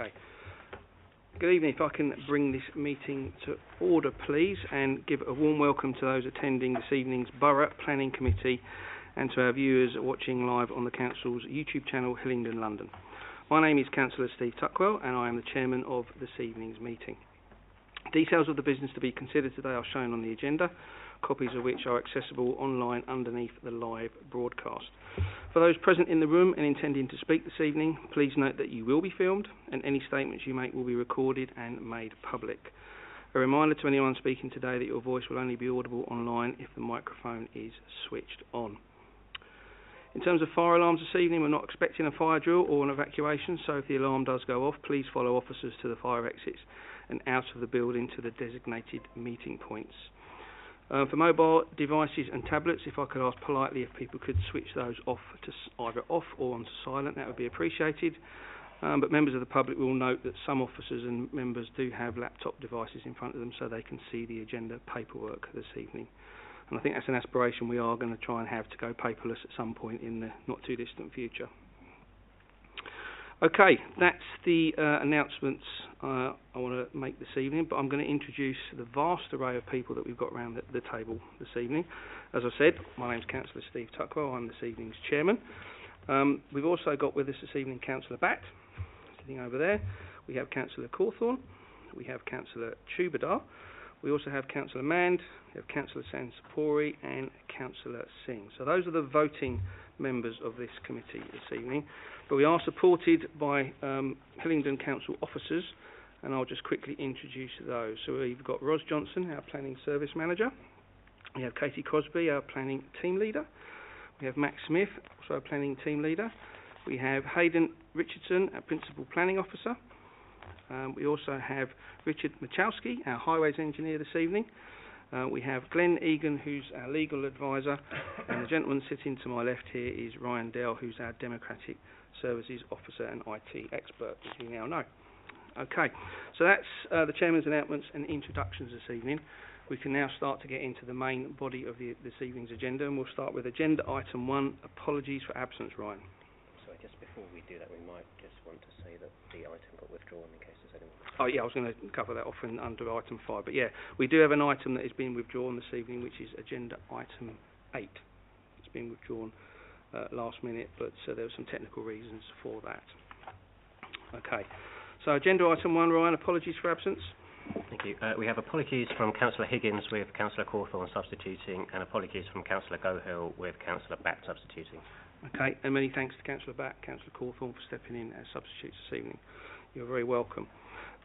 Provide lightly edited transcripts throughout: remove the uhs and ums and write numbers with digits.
Okay. Good evening. If I can bring this meeting to order, please, and give a warm welcome to those attending this evening's Borough Planning Committee and to our viewers watching live on the Council's YouTube channel, Hillingdon, London. My name is Councillor Steve Tuckwell and I am the Chairman of this evening's meeting. Details of the business to be considered today are shown on the agenda, copies of which are accessible online underneath the live broadcast. For those present in the room and intending to speak this evening, please note that you will be filmed and any statements you make will be recorded and made public. A reminder to anyone speaking today that your voice will only be audible online if the microphone is switched on. In terms of fire alarms this evening, we're not expecting a fire drill or an evacuation, so if the alarm does go off, please follow officers to the fire exits and out of the building to the designated meeting points. For mobile devices and tablets, if I could ask politely if people could switch those off to either off or onto silent, that would be appreciated. But members of the public will note that some officers and members do have laptop devices in front of them so they can see the agenda paperwork this evening. And I think that's an aspiration we are going to try and have, to go paperless at some point in the not too distant future. Okay, that's the announcements I want to make this evening, but I'm going to introduce the vast array of people that we've got around the table this evening. As I said, my name's Councillor Steve Tuckwell, I'm this evening's chairman. We've also got with us this evening Councillor Batt, sitting over there. We have Councillor Cawthorne, we have Councillor Chubadar, we also have Councillor Mand, we have Councillor Sansapori and Councillor Singh. So those are the voting members of this committee this evening. But we are supported by Hillingdon Council officers, and I'll just quickly introduce those. So we've got Ros Johnson, our Planning Service Manager. We have Katie Crosby, our Planning Team Leader. We have Max Smith, also our Planning Team Leader. We have Hayden Richardson, our Principal Planning Officer. We also have Richard Machowski, our Highways Engineer this evening. We have Glenn Egan, who's our Legal Advisor, and the gentleman sitting to my left here is Ryan Dell, who's our Democratic Services Officer and IT Expert, as you now know. Okay, so that's the Chairman's announcements and introductions this evening. We can now start to get into the main body of this evening's agenda, and we'll start with Agenda Item 1, Apologies for Absence, Ryan. Sorry, just before we do that, we might just want to say that the item got withdrawn in case there's anyone. Oh yeah, I was going to cover that off under Item 5, but yeah, we do have an item that has been withdrawn this evening, which is Agenda Item 8. It's been withdrawn last minute, but there were some technical reasons for that. Okay, so Agenda Item 1, Ryan, apologies for absence. Thank you. We have apologies from Councillor Higgins with Councillor Cawthorne substituting, and apologies from Councillor Gohill with Councillor Batt substituting. Okay, and many thanks to Councillor Batt, Councillor Cawthorne for stepping in as substitutes this evening. You're very welcome.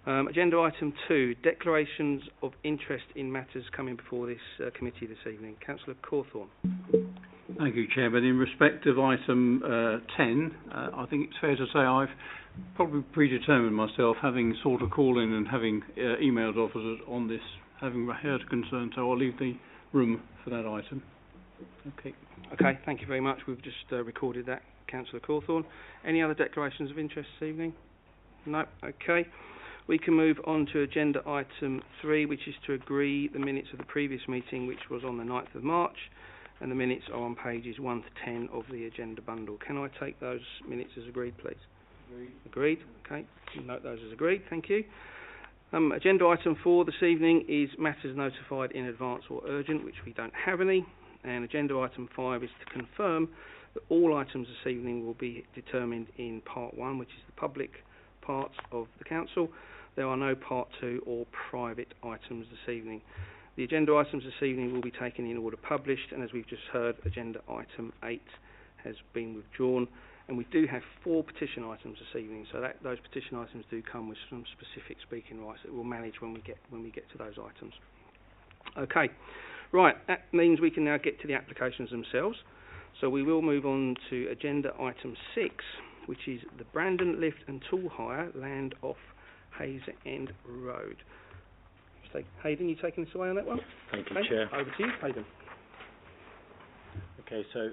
Agenda Item 2, Declarations of Interest in Matters coming before this committee this evening. Councillor Cawthorne. Thank you, Chairman. In respect of Item 10, I think it's fair to say I've probably predetermined myself, having sought a call in and having emailed officers on this, having heard concern, so I'll leave the room for that item. Okay. Okay, thank you very much. We've just recorded that, Councillor Cawthorne. Any other declarations of interest this evening? No? Okay. We can move on to Agenda Item 3, which is to agree the minutes of the previous meeting, which was on the 9th of March, and the minutes are on pages 1 to 10 of the agenda bundle. Can I take those minutes as agreed, please? Agreed. Okay. Note those as agreed. Thank you. Agenda Item 4 this evening is matters notified in advance or urgent, which we don't have any. And Agenda Item 5 is to confirm that all items this evening will be determined in Part 1, which is the public parts of the Council. There are no Part 2 or private items this evening. The agenda items this evening will be taken in order published, and as we've just heard, Agenda Item 8 has been withdrawn. And we do have 4 petition items this evening, so those petition items do come with some specific speaking rights that we'll manage when we get to those items. Okay, right, that means we can now get to the applications themselves. So we will move on to Agenda Item 6, which is the Brandon Lift and Tool Hire land off Hayes End Road. Hayden, you taking this away on that one? Thank you, okay. Chair. Over to you, Hayden. Okay, so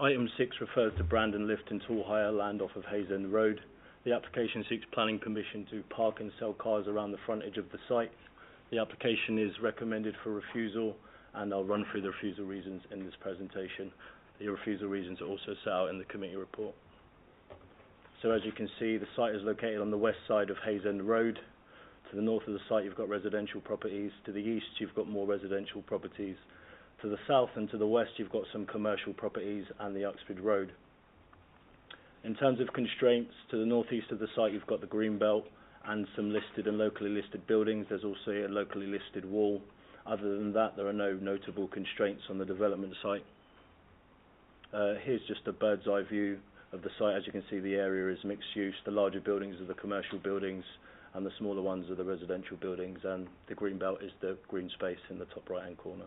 Item 6 refers to Brandon Lift and Tool Hire land off of Hayes End Road. The application seeks planning permission to park and sell cars around the frontage of the site. The application is recommended for refusal, and I'll run through the refusal reasons in this presentation. The refusal reasons are also set out in the committee report. So as you can see, the site is located on the west side of Hayes End Road. To the north of the site, you've got residential properties. To the east, you've got more residential properties. To the south and to the west, you've got some commercial properties and the Uxbridge Road. In terms of constraints, to the northeast of the site, you've got the green belt and some listed and locally listed buildings. There's also a locally listed wall. Other than that, there are no notable constraints on the development site. Here's just a bird's eye view of the site. As you can see, the area is mixed use. The larger buildings are the commercial buildings and the smaller ones are the residential buildings, and the green belt is the green space in the top right hand corner.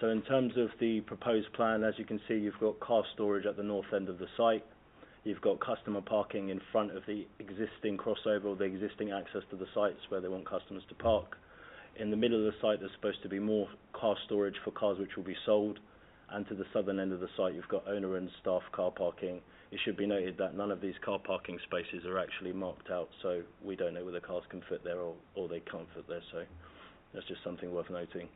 So in terms of the proposed plan, as you can see, you've got car storage at the north end of the site. You've got customer parking in front of the existing crossover or the existing access to the sites where they want customers to park. In the middle of the site, there's supposed to be more car storage for cars which will be sold. And to the southern end of the site, you've got owner and staff car parking. It should be noted that none of these car parking spaces are actually marked out, so we don't know whether cars can fit there or they can't fit there, so that's just something worth noting.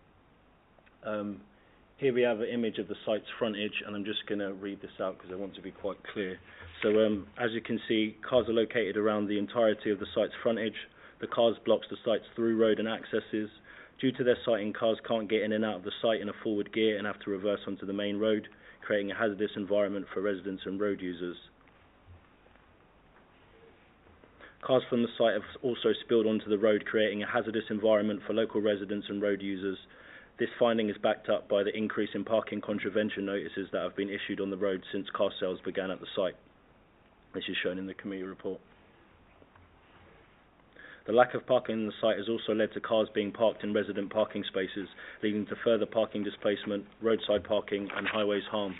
Here we have an image of the site's frontage, and I'm just going to read this out because I want to be quite clear. So as you can see, cars are located around the entirety of the site's frontage. The cars blocks the site's through road and accesses. Due to their sighting, cars can't get in and out of the site in a forward gear and have to reverse onto the main road, creating a hazardous environment for residents and road users. Cars from the site have also spilled onto the road, creating a hazardous environment for local residents and road users. This finding is backed up by the increase in parking contravention notices that have been issued on the road since car sales began at the site. This is shown in the committee report. The lack of parking in the site has also led to cars being parked in resident parking spaces, leading to further parking displacement, roadside parking and highways harm.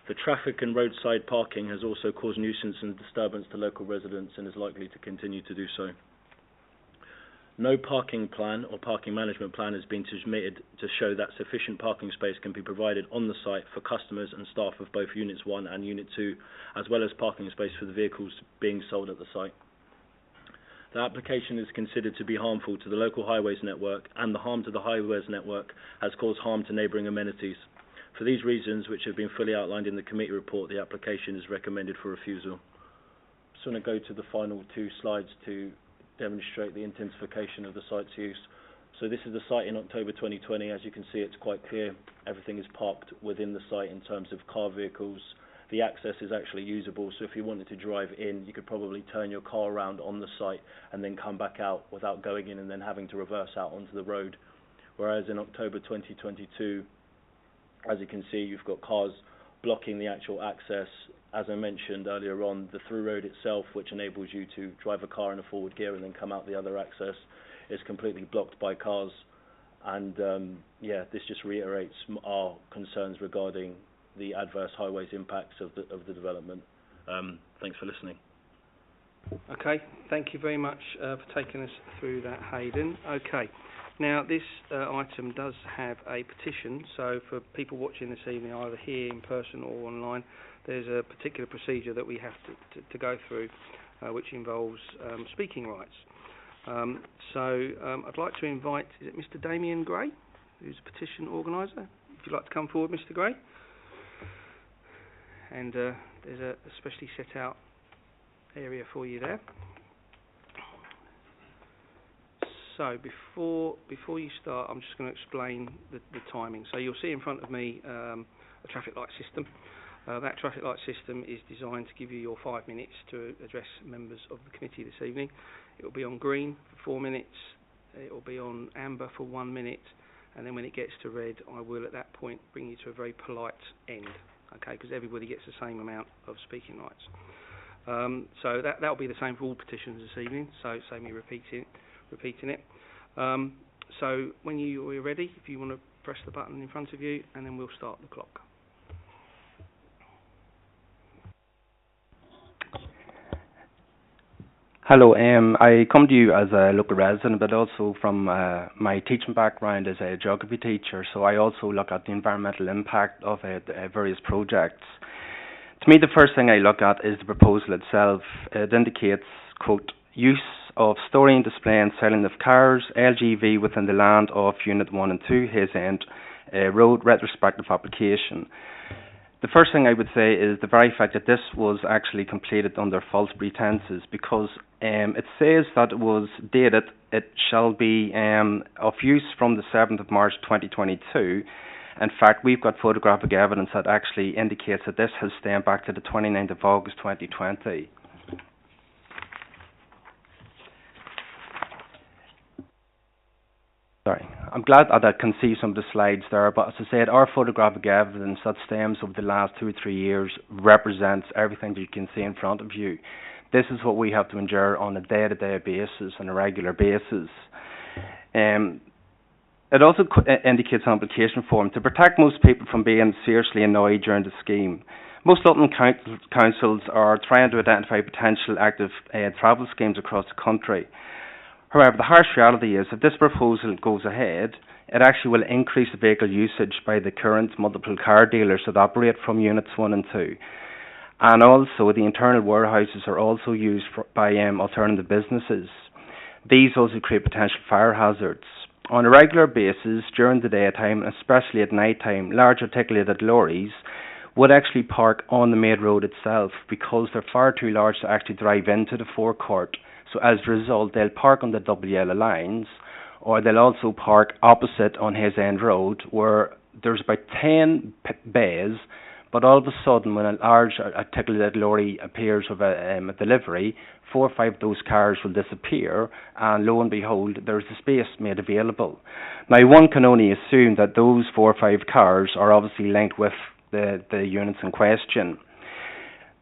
The traffic and roadside parking has also caused nuisance and disturbance to local residents and is likely to continue to do so. No parking plan or parking management plan has been submitted to show that sufficient parking space can be provided on the site for customers and staff of both Units 1 and Unit 2, as well as parking space for the vehicles being sold at the site. The application is considered to be harmful to the local highways network, and the harm to the highways network has caused harm to neighbouring amenities. For these reasons, which have been fully outlined in the committee report, the application is recommended for refusal. I'm just going to go to the final two slides to demonstrate the intensification of the site's use. So this is the site in October 2020. As you can see, it's quite clear. Everything is parked within the site in terms of car vehicles. The access is actually usable, so if you wanted to drive in, you could probably turn your car around on the site and then come back out without going in and then having to reverse out onto the road. Whereas in October 2022, as you can see, you've got cars blocking the actual access. As I mentioned earlier on, the through road itself, which enables you to drive a car in a forward gear and then come out the other access, is completely blocked by cars. And yeah, this just reiterates our concerns regarding the adverse highways impacts of the development. Thanks for listening. Okay, thank you very much for taking us through that, Hayden. Okay, now this item does have a petition, so for people watching this evening, either here in person or online, there's a particular procedure that we have to go through, which involves speaking rights. I'd like to invite, is it Mr. Damien Gray, who's a petition organiser? If you'd like to come forward, Mr. Gray. And there's a specially set out area for you there. So before you start, I'm just going to explain the timing. So you'll see in front of me a traffic light system. That traffic light system is designed to give you your 5 minutes to address members of the committee this evening. It will be on green for 4 minutes, it will be on amber for 1 minute, and then when it gets to red, I will at that point bring you to a very polite end, okay, because everybody gets the same amount of speaking rights. So that'll be the same for all petitions this evening, so save me repeating it. So when you're ready, if you want to press the button in front of you, and then we'll start the clock. Hello, I come to you as a local resident, but also from my teaching background as a geography teacher, so I also look at the environmental impact of various projects. To me, the first thing I look at is the proposal itself. It indicates, quote, use of storing, display and selling of cars, LGV within the land of Unit 1 and 2, Hayes End Road, retrospective application. The first thing I would say is the very fact that this was actually completed under false pretenses, because it says that it was dated, it shall be of use from the 7th of March 2022. In fact, we've got photographic evidence that actually indicates that this has stemmed back to the 29th of August 2020. Sorry, I'm glad that I can see some of the slides there, but as I said, our photographic evidence that stems over the last 2 or 3 years represents everything that you can see in front of you. This is what we have to endure on a day-to-day basis, on a regular basis. It also indicates an application form to protect most people from being seriously annoyed during the scheme. Most London councils are trying to identify potential active travel schemes across the country. However, the harsh reality is if this proposal goes ahead, it actually will increase the vehicle usage by the current multiple car dealers that operate from Units 1 and 2. And also, the internal warehouses are also used by alternative businesses. These also create potential fire hazards. On a regular basis, during the daytime, especially at night time, large articulated lorries would actually park on the main road itself because they're far too large to actually drive into the forecourt. So as a result, they'll park on the double yellow lines, or they'll also park opposite on His End Road, where there's about 10 bays, but all of a sudden, when a large articulated lorry appears with a delivery, 4 or 5 of those cars will disappear, and lo and behold, there's a space made available. Now, one can only assume that those 4 or 5 cars are obviously linked with the units in question.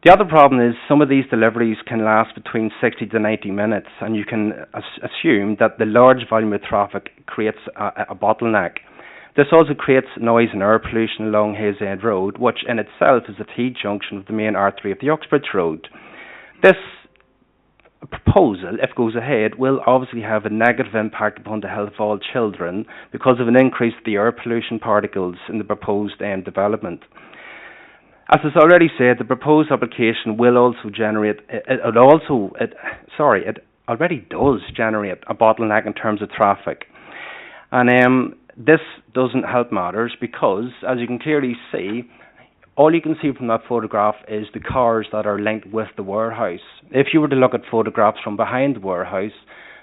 The other problem is some of these deliveries can last between 60 to 90 minutes, and you can assume that the large volume of traffic creates a bottleneck. This also creates noise and air pollution along His End Road, which in itself is a T-junction of the main artery of the Uxbridge Road. This proposal, if it goes ahead, will obviously have a negative impact upon the health of all children because of an increase in the air pollution particles in the proposed development. As is already said, the proposed application will also generate, it already does generate a bottleneck in terms of traffic. And this doesn't help matters because, as you can clearly see, all you can see from that photograph is the cars that are linked with the warehouse. If you were to look at photographs from behind the warehouse,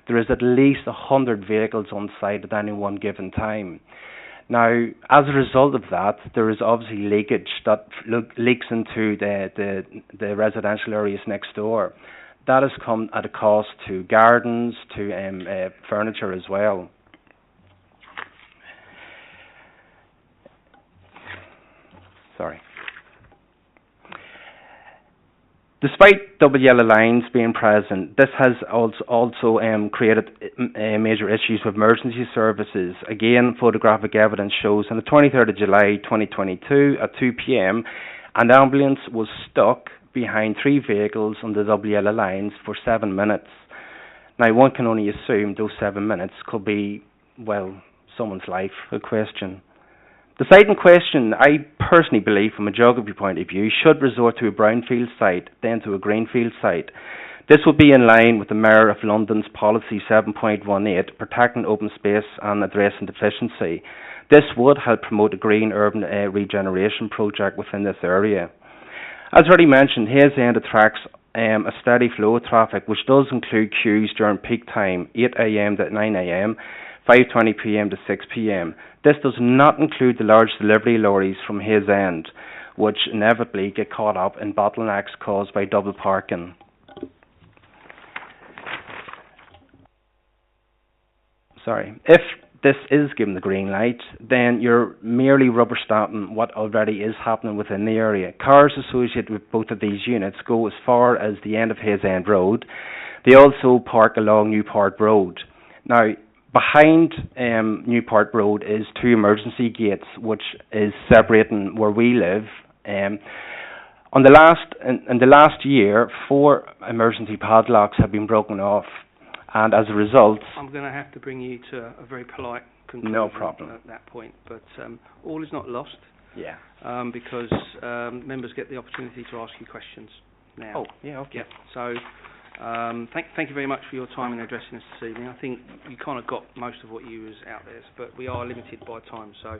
there is at least 100 vehicles on site at any one given time. Now, as a result of that, there is obviously leakage that leaks into the residential areas next door. That has come at a cost to gardens, to furniture as well. Sorry. Despite double yellow lines being present, this has also created major issues with emergency services. Again, photographic evidence shows on the 23rd of July 2022 at 2 p.m, an ambulance was stuck behind 3 vehicles on the double yellow lines for 7 minutes. Now, one can only assume those 7 minutes could be, well, someone's life in question. The site in question, I personally believe, from a geography point of view, should resort to a brownfield site, then to a greenfield site. This would be in line with the Mayor of London's policy 7.18, protecting open space and addressing deficiency. This would help promote a green urban regeneration project within this area. As already mentioned, His End attracts a steady flow of traffic, which does include queues during peak time, 8 a.m. to 9 a.m., 5:20 p.m. to 6 p.m. This does not include the large delivery lorries from His End, which inevitably get caught up in bottlenecks caused by double parking. If this is given the green light, then you're merely rubber stamping what already is happening within the area. Cars associated with both of these units go as far as the end of His End Road. They also park along Newport Road. Now, behind Newport Road is 2 emergency gates, which is separating where we live. In the last year, 4 emergency padlocks have been broken off, and as a result, I'm going to have to bring you to a very polite conclusion. No problem. At that point, but all is not lost. Yeah. Because members get the opportunity to ask you questions now. Oh, yeah, okay. Yeah. So. Thank you very much for your time in addressing us this evening. I think you kind of got most of what you was out there, but we are limited by time, so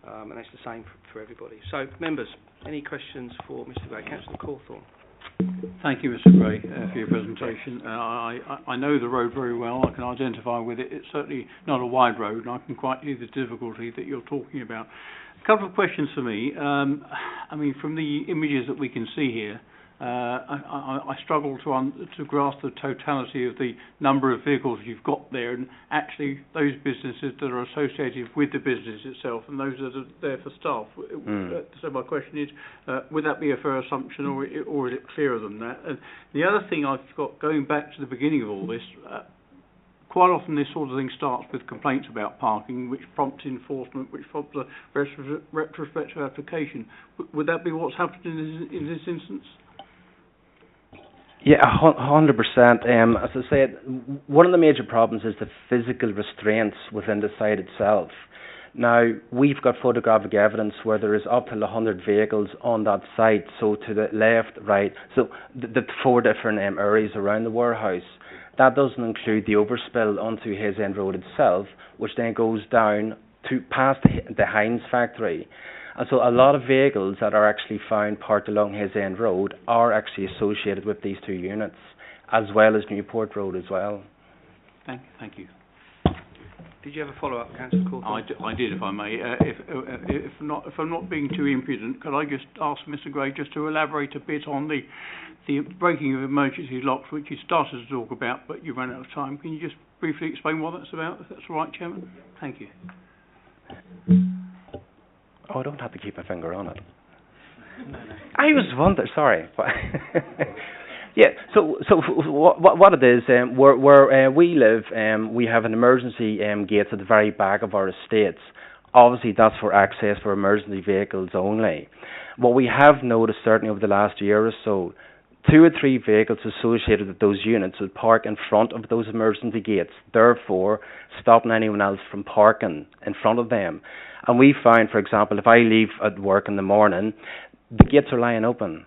and that's the same for everybody. So, members, any questions for Mr. Gray? Councillor Cawthorne. Thank you, Mr. Gray, for your presentation. I know the road very well. I can identify with it. It's certainly not a wide road, and I can quite see the difficulty that you're talking about. A couple of questions for me. I mean, from the images that we can see here, I struggle to grasp the totality of the number of vehicles you've got there, and actually those businesses that are associated with the business itself, and those that are there for staff. So my question is, would that be a fair assumption, or is it clearer than that? And the other thing I've got, going back to the beginning of all this, quite often this sort of thing starts with complaints about parking, which prompts enforcement, which prompts a retrospective application. Would that be what's happened in this instance? Yeah, 100%. As I said, one of the major problems is the physical restraints within the site itself. Now, we've got photographic evidence where there is up to 100 vehicles on that site, so to the left, right, so the 4 different areas around the warehouse. That doesn't include the overspill onto Hayes End Road itself, which then goes down to past the Heinz factory. And so a lot of vehicles that are actually found parked along Hayes End Road are actually associated with these 2 units, as well as Newport Road as well. Thank you. Did you have a follow-up, Councillor Cawthorne? I did, if I may. If I'm not being too impudent, could I just ask Mr. Gray just to elaborate a bit on the breaking of emergency locks, which you started to talk about, but you ran out of time. Can you just briefly explain what that's about, if that's all right, Chairman? Thank you. Oh, I don't have to keep my finger on it. I was wondering, sorry. Yeah, so what it is, where we live, we have an emergency gate at the very back of our estates. Obviously, that's for access for emergency vehicles only. What we have noticed, certainly over the last year or so, 2 or 3 vehicles associated with those units would park in front of those emergency gates, therefore stopping anyone else from parking in front of them. And we find, for example, if I leave at work in the morning, the gates are lying open.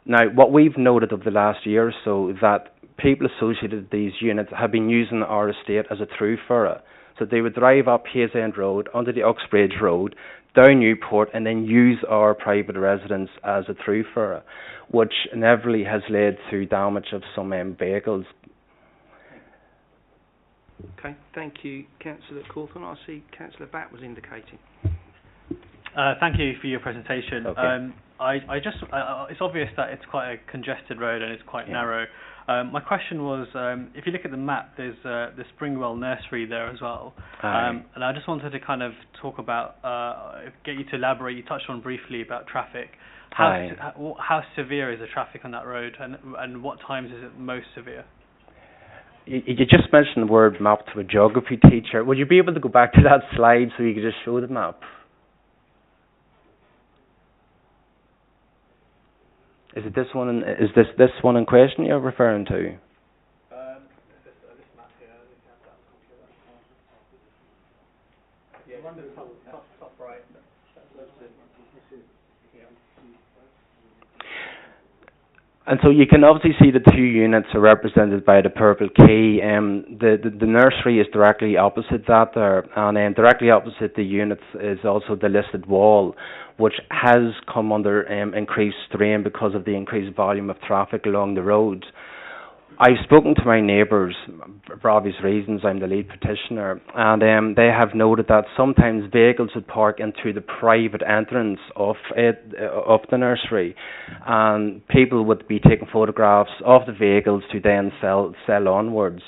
Now, what we've noted over the last year or so is that people associated with these units have been using our estate as a through furrow. So they would drive up Hayes End Road, onto the Uxbridge Road, down Newport, and then use our private residence as a through furrow, which inevitably has led to damage of some vehicles. Okay, thank you, Councillor Cawthorne. I see Councillor Batt was indicating. Thank you for your presentation. Okay. It's obvious that it's quite a congested road and it's quite narrow. My question was, if you look at the map, there's the Springwell Nursery there as well. And I just wanted to kind of talk about, get you to elaborate. You touched on briefly about traffic. How severe is the traffic on that road, and what times is it most severe? You just mentioned the word map to a geography teacher. Would you be able to go back to that slide so you could just show the map? Is it this one? Is this one in question you're referring to? This map here. Yeah, one top right. And so you can obviously see the 2 units are represented by the purple key. The nursery is directly opposite that there, and directly opposite the units is also the listed wall, which has come under increased strain because of the increased volume of traffic along the road. I've spoken to my neighbours for obvious reasons. I'm the lead petitioner, and they have noted that sometimes vehicles would park into the private entrance of the nursery, and people would be taking photographs of the vehicles to then sell onwards.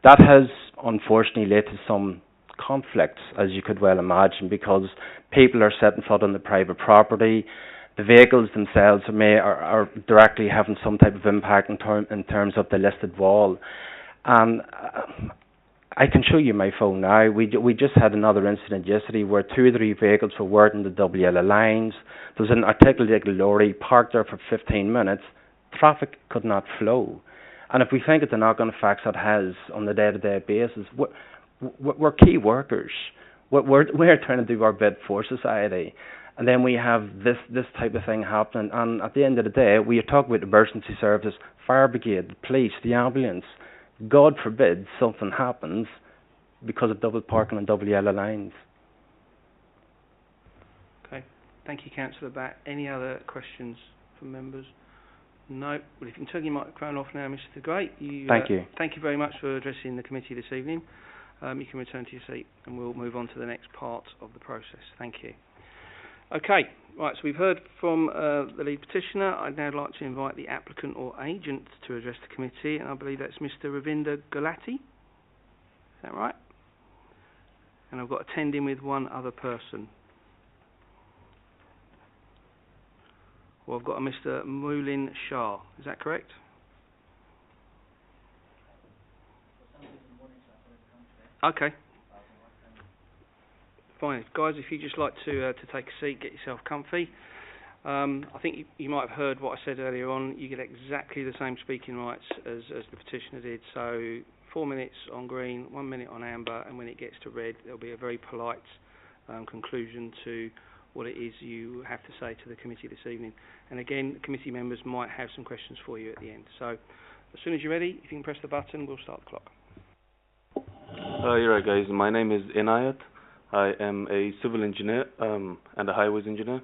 That has unfortunately led to some conflicts, as you could well imagine, because people are setting foot on the private property. The vehicles themselves are directly having some type of impact in terms of the listed wall. And I can show you my phone now. We just had another incident yesterday where 2 or 3 vehicles were working the double yellow lines. There was an articulated lorry parked there for 15 minutes. Traffic could not flow. And if we think of the knock-on effects that has on a day-to-day basis, we're key workers. We're trying to do our bit for society. And then we have this type of thing happening. And at the end of the day, we are talking about emergency services, fire brigade, the police, the ambulance. God forbid something happens because of double parking and double yellow lines. Thank you, Councillor Batt. Any other questions from members? No. Well, if you can turn your microphone off now, Mr. Great. Thank you. Thank you very much for addressing the committee this evening. You can return to your seat and we'll move on to the next part of the process. Thank you. Okay, right, so we've heard from the lead petitioner. I'd now like to invite the applicant or agent to address the committee, and I believe that's Mr. Ravinder Gulati. Is that right? And I've got attending with one other person. Well, I've got a Mr. Moulin Shah. Is that correct? Okay. Fine. Guys, if you'd just like to take a seat, get yourself comfy. I think you might have heard what I said earlier on. You get exactly the same speaking rights as the petitioner did. So 4 minutes on green, 1 minute on amber, and when it gets to red, there'll be a very polite conclusion to what it is you have to say to the committee this evening. And again, the committee members might have some questions for you at the end. So as soon as you're ready, if you can press the button, we'll start the clock. You're right, guys. My name is Inayat. I am a civil engineer and a highways engineer,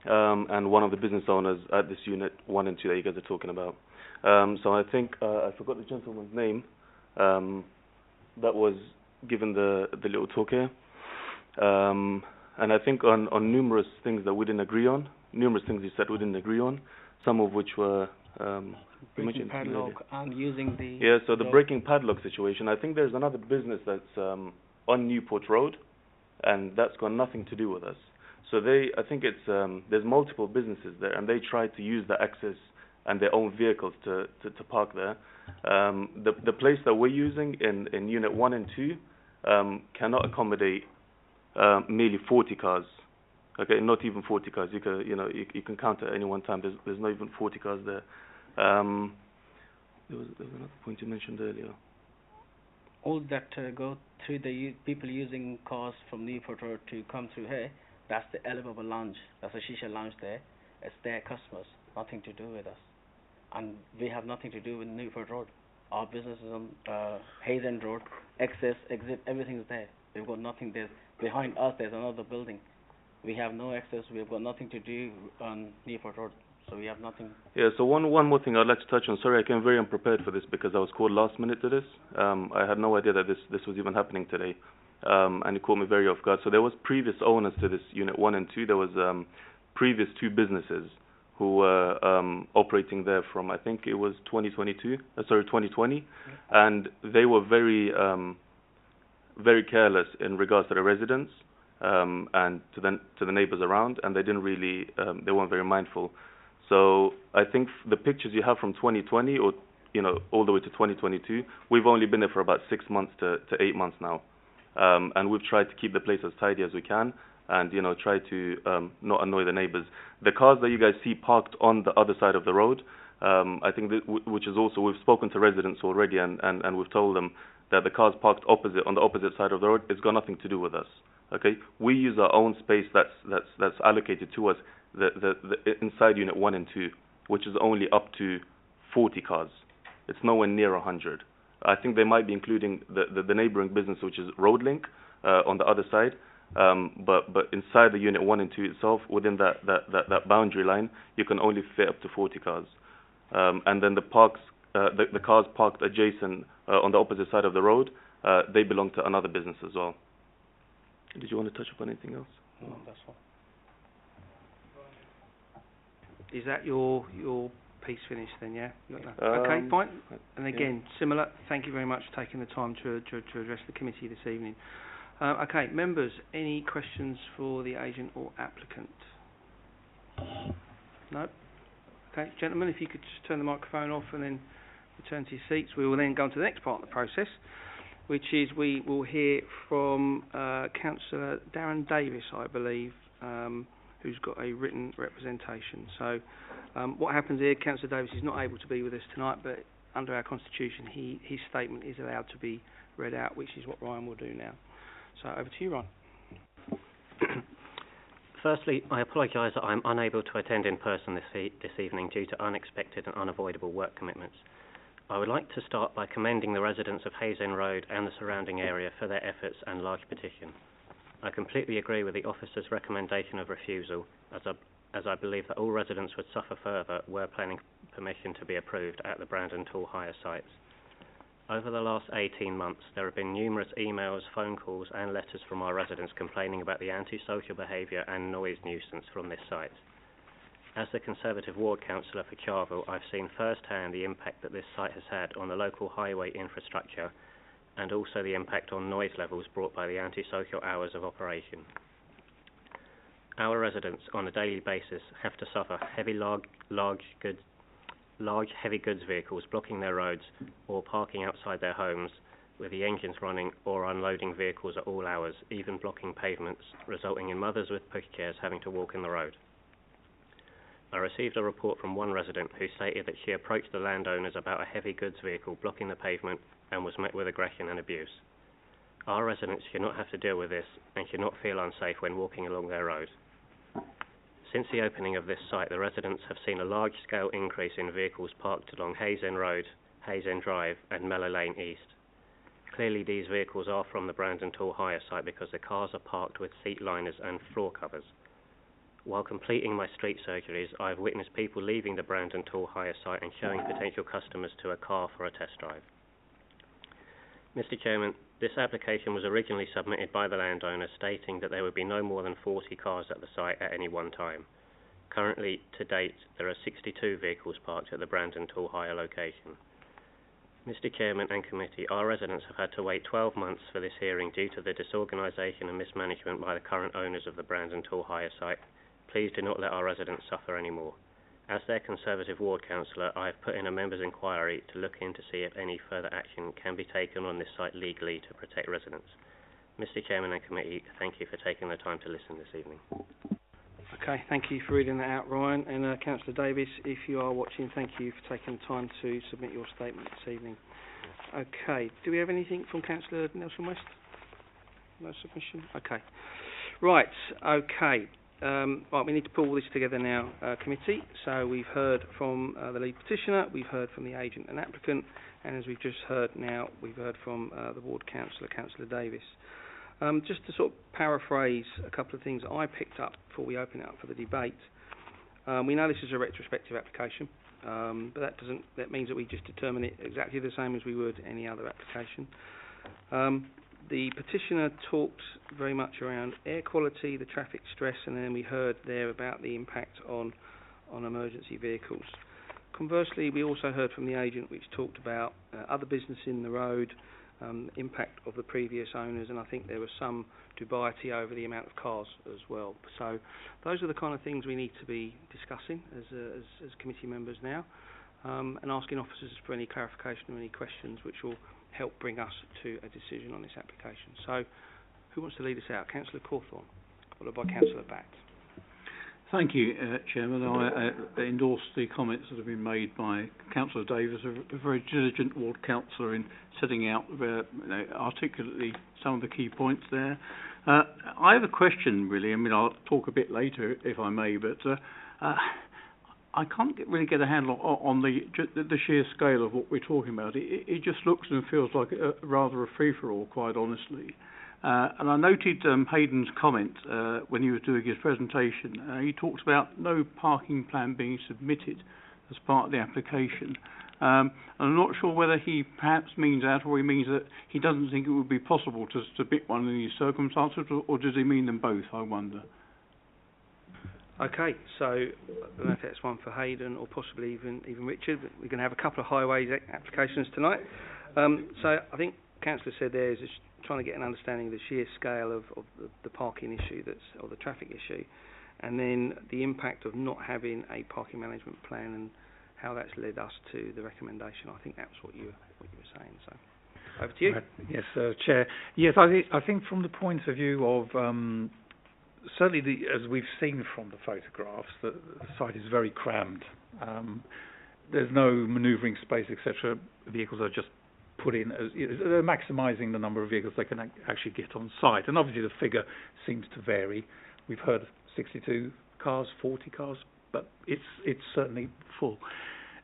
and one of the business owners at this unit 1 and 2 that you guys are talking about. So I think I forgot the gentleman's name that was given the little talk here. And I think on numerous things that we didn't agree on, numerous things he said we didn't agree on, some of which were breaking padlock and using the... Yeah, so the breaking padlock situation, I think there's another business that's on Newport Road, and that's got nothing to do with us. So I think it's there's multiple businesses there, and they try to use the access and their own vehicles to park there. The place that we're using in Unit 1 and 2 cannot accommodate merely 40 cars. Okay, not even 40 cars. You can count at any one time. There's not even 40 cars there. There was another point you mentioned earlier. All that go through the people using cars from Newport Road to come through here, that's the Elevable Lounge. That's a shisha lounge there. It's their customers, nothing to do with us. And we have nothing to do with Newport Road. Our business is on Hayes End Road, access, exit, everything's there. We've got nothing there. Behind us, there's another building. We have no access. We've got nothing to do on Newport Road. So we have nothing. Yeah, so one more thing I'd like to touch on. Sorry, I came very unprepared for this because I was called last minute to this. I had no idea that this was even happening today. And it caught me very off guard. So there was previous owners to this Unit 1 and 2. There was previous 2 businesses who were operating there from, I think it was 2020. And they were very careless in regards to the residents and to the neighbours around, and they didn't really, they weren't very mindful. So I think the pictures you have from 2020 or, all the way to 2022, we've only been there for about 6 months to 8 months now. And we've tried to keep the place as tidy as we can and, try to not annoy the neighbours. The cars that you guys see parked on the other side of the road, I think which is also, we've spoken to residents already and we've told them that the cars parked on the opposite side of the road, it's got nothing to do with us. Okay, we use our own space that's allocated to us, the inside Unit 1 and 2, which is only up to 40 cars. It's nowhere near 100. I think they might be including the neighbouring business, which is RoadLink, on the other side. But inside the Unit 1 and 2 itself, within that boundary line, you can only fit up to 40 cars. And then the cars parked adjacent on the opposite side of the road, they belong to another business as well. Did you want to touch upon anything else? No, that's all. Is that your piece finished then, yeah? Okay, fine. And again, similar, thank you very much for taking the time to address the committee this evening. Okay, members, any questions for the agent or applicant? No? Okay, gentlemen, if you could just turn the microphone off and then return to your seats. We will then go on to the next part of the process, which is we will hear from Councillor Darren Davis, I believe, who's got a written representation. So what happens here, Councillor Davis is not able to be with us tonight, but under our constitution, his statement is allowed to be read out, which is what Ryan will do now. So over to you, Ryan. Firstly, I apologise that I'm unable to attend in person this evening due to unexpected and unavoidable work commitments. I would like to start by commending the residents of Hayes End Road and the surrounding area for their efforts and large petition. I completely agree with the officer's recommendation of refusal, as I believe that all residents would suffer further were planning permission to be approved at the Brandon Tool Hire sites. Over the last 18 months, there have been numerous emails, phone calls and letters from our residents complaining about the antisocial behaviour and noise nuisance from this site. As the Conservative Ward Councillor for Charville, I've seen firsthand the impact that this site has had on the local highway infrastructure and also the impact on noise levels brought by the antisocial hours of operation. Our residents, on a daily basis, have to suffer heavy large heavy goods vehicles blocking their roads or parking outside their homes with the engines running or unloading vehicles at all hours, even blocking pavements, resulting in mothers with pushchairs having to walk in the road. I received a report from one resident who stated that she approached the landowners about a heavy goods vehicle blocking the pavement and was met with aggression and abuse. Our residents should not have to deal with this and should not feel unsafe when walking along their road. Since the opening of this site, the residents have seen a large-scale increase in vehicles parked along Hayes End Road, Hayes End Drive and Mellow Lane East. Clearly these vehicles are from the Brandon Tool Hire site because the cars are parked with seat liners and floor covers. While completing my street surgeries, I have witnessed people leaving the Brandon Tool Hire site and showing potential customers to a car for a test drive. Mr. Chairman, this application was originally submitted by the landowner stating that there would be no more than 40 cars at the site at any one time. Currently, to date, there are 62 vehicles parked at the Brandon Tool Hire location. Mr. Chairman and Committee, our residents have had to wait 12 months for this hearing due to the disorganisation and mismanagement by the current owners of the Brandon Tool Hire site. Please do not let our residents suffer anymore. As their Conservative Ward Councillor, I have put in a members' inquiry to look in to see if any further action can be taken on this site legally to protect residents. Mr. Chairman and Committee, thank you for taking the time to listen this evening. Okay, thank you for reading that out, Ryan. And Councillor Davis, if you are watching, thank you for taking the time to submit your statement this evening. Okay, do we have anything from Councillor Nelson West? No submission? Okay. Right, okay. Right, we need to pull all this together now, committee. So we've heard from the lead petitioner, we've heard from the agent and applicant, and as we've just heard now, we've heard from the ward councillor, Councillor Davis. Just to sort of paraphrase a couple of things I picked up before we open it up for the debate. We know this is a retrospective application, but that means that we just determine it exactly the same as we would any other application. The petitioner talked very much around air quality, the traffic stress, and then we heard there about the impact on emergency vehicles. Conversely, we also heard from the agent which talked about other business in the road, impact of the previous owners, and I think there was some dubiety over the amount of cars as well. So those are the kind of things we need to be discussing as committee members now, and asking officers for any clarification or any questions which will help bring us to a decision on this application. So, who wants to lead us out? Councillor Cawthorne, followed by Councillor Batt. Thank you, Chairman. I endorse the comments that have been made by Councillor Davis, a very diligent ward councillor in setting out articulately some of the key points there. I have a question, really. I mean, I'll talk a bit later, if I may, but I can't really get a handle on the sheer scale of what we're talking about. It just looks and feels like rather a free-for-all, quite honestly. And I noted Hayden's comment when he was doing his presentation. He talks about no parking plan being submitted as part of the application. And I'm not sure whether he perhaps means that, or he means that he doesn't think it would be possible to submit one in these circumstances, or does he mean them both, I wonder? Okay, so I don't know if that's one for Hayden or possibly even Richard. But we're going to have a couple of highways applications tonight. So I think Councillor said there is just trying to get an understanding of the sheer scale of the parking issue or the traffic issue, and then the impact of not having a parking management plan and how that's led us to the recommendation. I think that's what you were saying. So over to you. Right. Yes, Chair. Yes, I think from the point of view of certainly, as we've seen from the photographs, the site is very crammed. There's no manoeuvring space, etc. Vehicles are just put in as they're maximising the number of vehicles they can actually get on site. And obviously the figure seems to vary. We've heard 62 cars, 40 cars, but it's certainly full.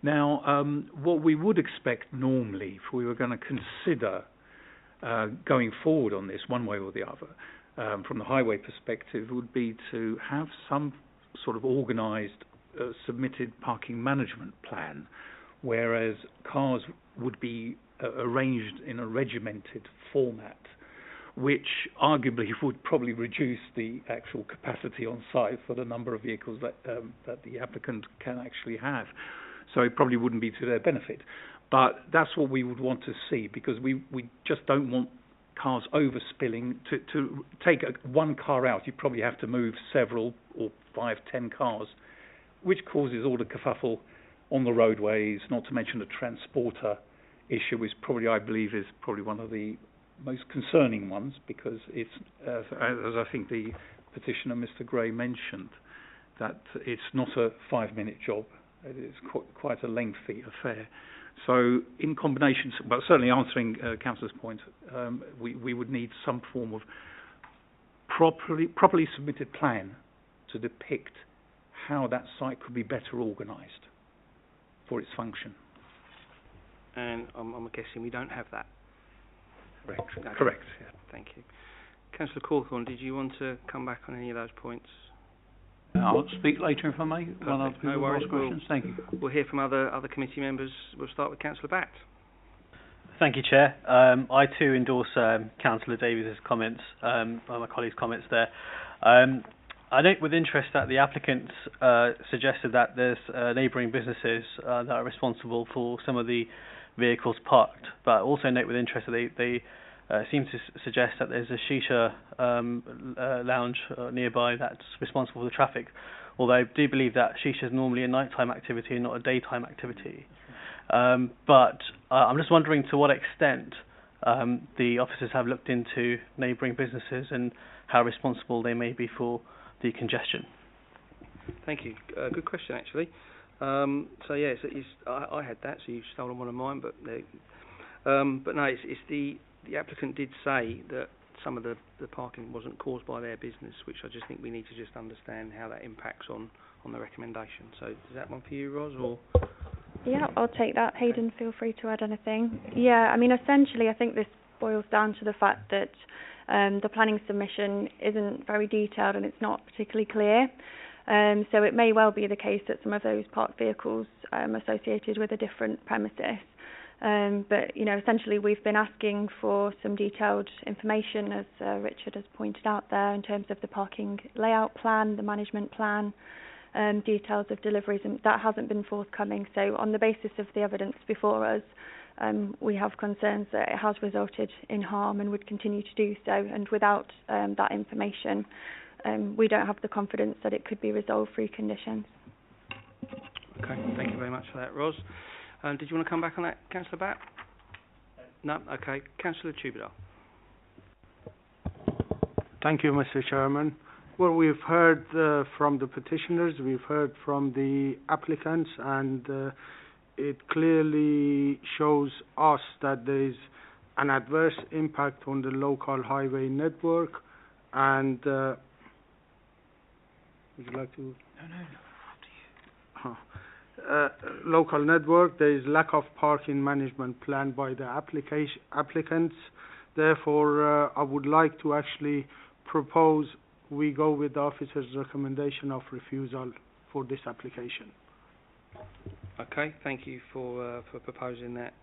Now, what we would expect normally, if we were going to consider going forward on this one way or the other, from the highway perspective would be to have some sort of organised submitted parking management plan, whereas cars would be arranged in a regimented format, which arguably would probably reduce the actual capacity on site for the number of vehicles that the applicant can actually have. So it probably wouldn't be to their benefit. But that's what we would want to see, because we just don't want cars overspilling. To take one car out, you probably have to move several or 5, 10 cars, which causes all the kerfuffle on the roadways, not to mention the transporter issue is probably, I believe, is probably one of the most concerning ones, because it's, as I think the petitioner, Mr. Gray, mentioned, that it's not a 5-minute job. It is quite a lengthy affair. So in combination, but certainly answering Councillor's point, we would need some form of properly submitted plan to depict how that site could be better organised for its function. And I'm guessing we don't have that. Correct. Okay. Correct. Yeah. Thank you. Councillor Cawthorne, did you want to come back on any of those points? I'll speak later if I may. No worries. Questions. Thank you. We'll hear from other committee members. We'll start with Councillor Batt. Thank you, Chair. I too endorse Councillor Davies' comments, my colleague's comments there. I note with interest that the applicant suggested that there's neighbouring businesses that are responsible for some of the vehicles parked, but also note with interest that they seem to suggest that there's a shisha lounge nearby that's responsible for the traffic, although I do believe that shisha is normally a nighttime activity and not a daytime activity. But I'm just wondering to what extent the officers have looked into neighbouring businesses and how responsible they may be for the congestion. Thank you. Good question, actually. So yes, I had that, so you've stolen one of mine. But no, it's the applicant did say that some of the parking wasn't caused by their business, which I just think we need to just understand how that impacts on the recommendation. So is that one for you, Ros, or? Yeah, I'll take that. Hayden, feel free to add anything. Yeah, I mean, essentially, I think this boils down to the fact that the planning submission isn't very detailed and it's not particularly clear. So it may well be the case that some of those parked vehicles associated with a different premises. But, you know, essentially we've been asking for some detailed information, as Richard has pointed out there, in terms of the parking layout plan, the management plan, details of deliveries, and that hasn't been forthcoming. So on the basis of the evidence before us, we have concerns that it has resulted in harm and would continue to do so, and without that information, we don't have the confidence that it could be resolved through conditions. Okay, thank you very much for that, Ros. Did you want to come back on that, Councillor Batt? No? Okay. Councillor Tubadar. Thank you, Mr. Chairman. Well, we've heard from the petitioners, we've heard from the applicants, and it clearly shows us that there is an adverse impact on the local highway network. And would you like to? No. Local network. There is lack of parking management plan by the applicants. Therefore, I would like to actually propose we go with the officer's recommendation of refusal for this application. Okay, thank you for proposing that,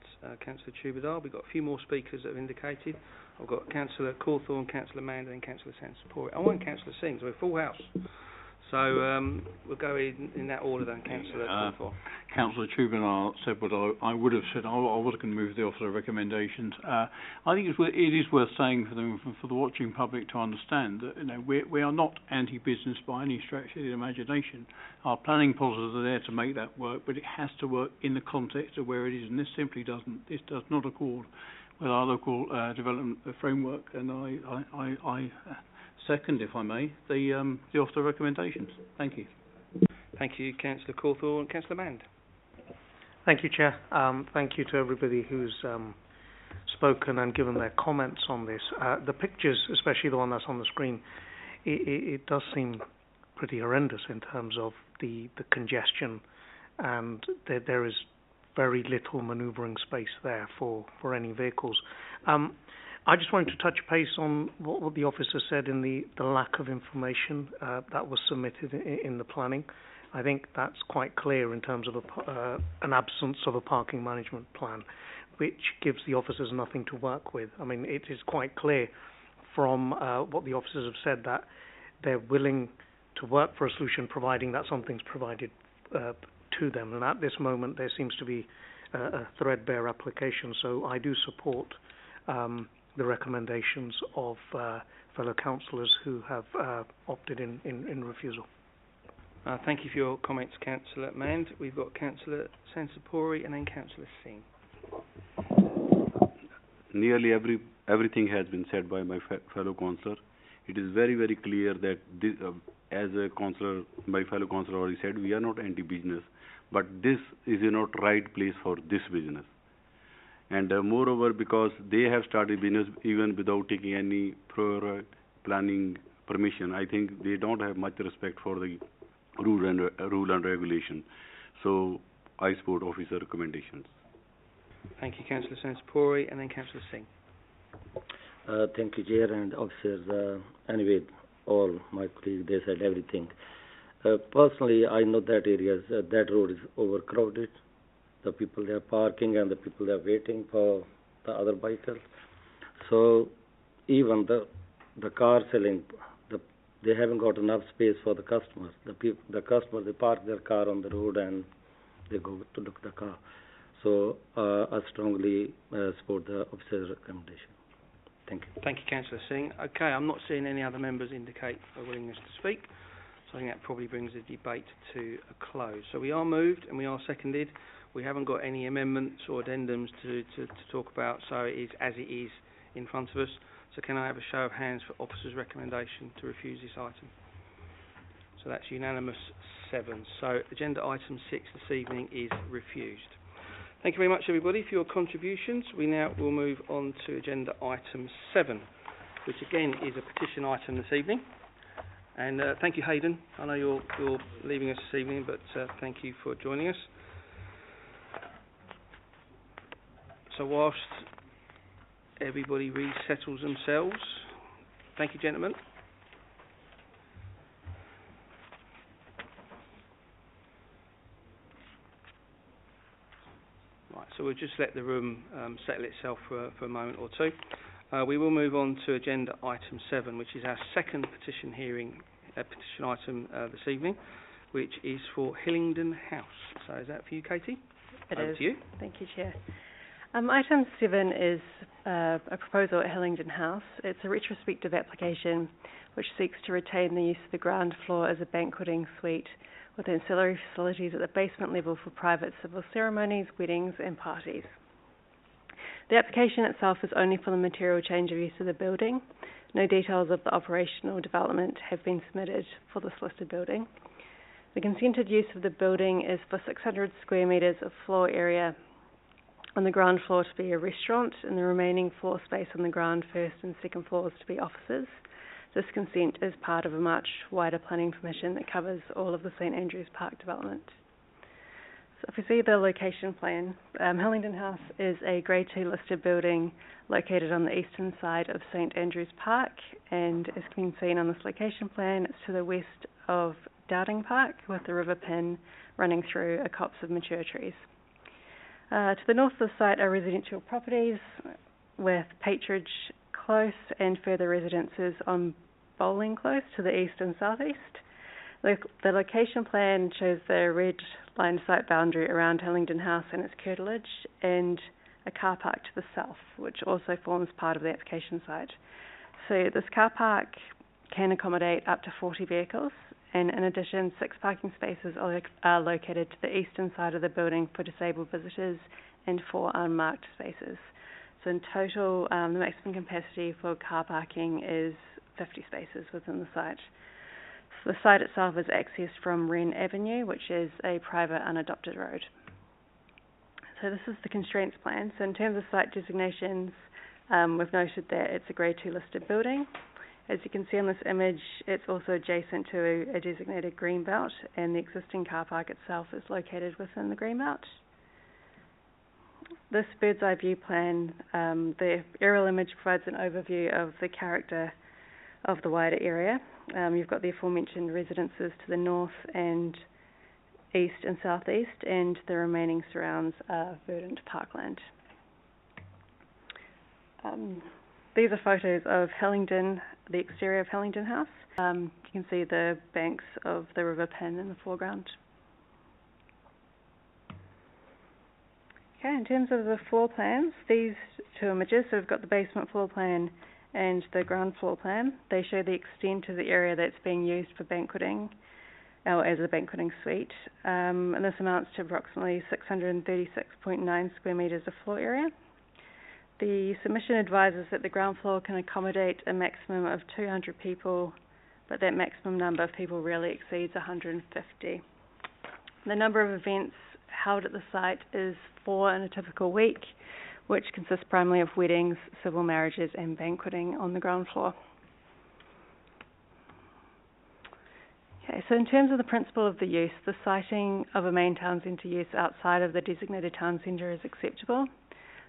Councillor Tubadar. We've got a few more speakers that have indicated. I've got Councillor Cawthorne, Councillor Manda and Councillor Sansapori. I want Councillor Singh, so we're full house. So we'll go in that order then, Councillor Cawthorne. Councillor Tubadar said what I would have said. I was going to move the officer recommendations. I think it is worth saying for the watching public to understand that, you know, we are not anti-business by any stretch of the imagination. Our planning policies are there to make that work, but it has to work in the context of where it is, and this simply doesn't. This does not accord with our local development framework, and I second, if I may, the officer recommendations. Thank you. Thank you, Councillor Cawthorne. Councillor Mand. Thank you, Chair. Thank you to everybody who's spoken and given their comments on this. The pictures, especially the one that's on the screen, it does seem pretty horrendous in terms of the congestion, and there is very little manoeuvring space there for any vehicles. I just wanted to touch base on what the officer said in the lack of information that was submitted in the planning. I think that's quite clear in terms of an absence of a parking management plan, which gives the officers nothing to work with. I mean, it is quite clear from what the officers have said that they're willing to work for a solution providing that something's provided to them. And at this moment, there seems to be a threadbare application. So I do support the recommendations of fellow councillors who have opted in refusal. Thank you for your comments, Councillor Mand. We've got Councillor Sansapori and then Councillor Singh. Nearly everything has been said by my fellow councillor. It is very, very clear that this, as a councillor, my fellow councillor already said, we are not anti-business, but this is not right place for this business. And moreover, because they have started business even without taking any prior planning permission, I think they don't have much respect for the rule and regulation. So I support officer recommendations. Thank you, Councillor Sansapori, and then Councillor Singh. Thank you, Chair and officers. Anyway, all my colleagues, they said everything. Personally, I know that areas, that road is overcrowded. The people they are parking and the people they are waiting for the other vehicles. So even the car selling, they haven't got enough space for the customers. The customers, they park their car on the road and they go to look at the car. So I strongly support the officer's recommendation. Thank you. Thank you, Councillor Singh. Okay, I'm not seeing any other members indicate a willingness to speak, so I think that probably brings the debate to a close. So we are moved and we are seconded. We haven't got any amendments or addendums to talk about, so it is as it is in front of us. So can I have a show of hands for officer's recommendation to refuse this item? So that's unanimous 7. So agenda item 6 this evening is refused. Thank you very much, everybody, for your contributions. We now will move on to agenda item 7, which again is a petition item this evening. And thank you, Hayden. I know you're leaving us this evening, but thank you for joining us. So whilst everybody resettles themselves, thank you, gentlemen. Right, so we'll just let the room settle itself for a moment or two. We will move on to agenda item 7, which is our second petition item this evening, which is for Hillingdon House. So is that for you, Katie? It Over is. to you. Thank you, Chair. Item 7 is a proposal at Hillingdon House. It's a retrospective application which seeks to retain the use of the ground floor as a banqueting suite with ancillary facilities at the basement level for private civil ceremonies, weddings and parties. The application itself is only for the material change of use of the building. No details of the operational development have been submitted for this listed building. The consented use of the building is for 600 square metres of floor area on the ground floor to be a restaurant and the remaining floor space on the ground first and second floors to be offices. This consent is part of a much wider planning permission that covers all of the St Andrews Park development. So if we see the location plan, Hillingdon House is a Grade 2 listed building located on the eastern side of St Andrews Park, and as can be seen on this location plan, it's to the west of Dowding Park with the river Pin running through a copse of mature trees. To the north of the site are residential properties with Patridge Close and further residences on Bowling Close to the east and southeast. The location plan shows the red line site boundary around Hillingdon House and its curtilage and a car park to the south, which also forms part of the application site. So this car park can accommodate up to 40 vehicles, and in addition 6 parking spaces are located to the eastern side of the building for disabled visitors and 4 unmarked spaces. So in total, the maximum capacity for car parking is 50 spaces within the site. So the site itself is accessed from Wren Avenue, which is a private unadopted road. So this is the constraints plan. So in terms of site designations, we've noted that it's a Grade 2 listed building. As you can see on this image, it's also adjacent to a designated green belt, and the existing car park itself is located within the green belt. this bird's eye view plan, the aerial image provides an overview of the character of the wider area. You've got the aforementioned residences to the north and east and southeast, and the remaining surrounds are verdant parkland. These are photos of Hillingdon, the exterior of Hillingdon House. You can see the banks of the River Pin in the foreground. Okay, in terms of the floor plans, these two images, so we've got the basement floor plan and the ground floor plan. They show the extent of the area that's being used for banqueting, or as a banqueting suite, and this amounts to approximately 636.9 square metres of floor area. The submission advises that the ground floor can accommodate a maximum of 200 people, but that maximum number of people rarely exceeds 150. The number of events held at the site is 4 in a typical week, which consists primarily of weddings, civil marriages and banqueting on the ground floor. Okay, so in terms of the principle of the use, the siting of a main town centre use outside of the designated town centre is acceptable.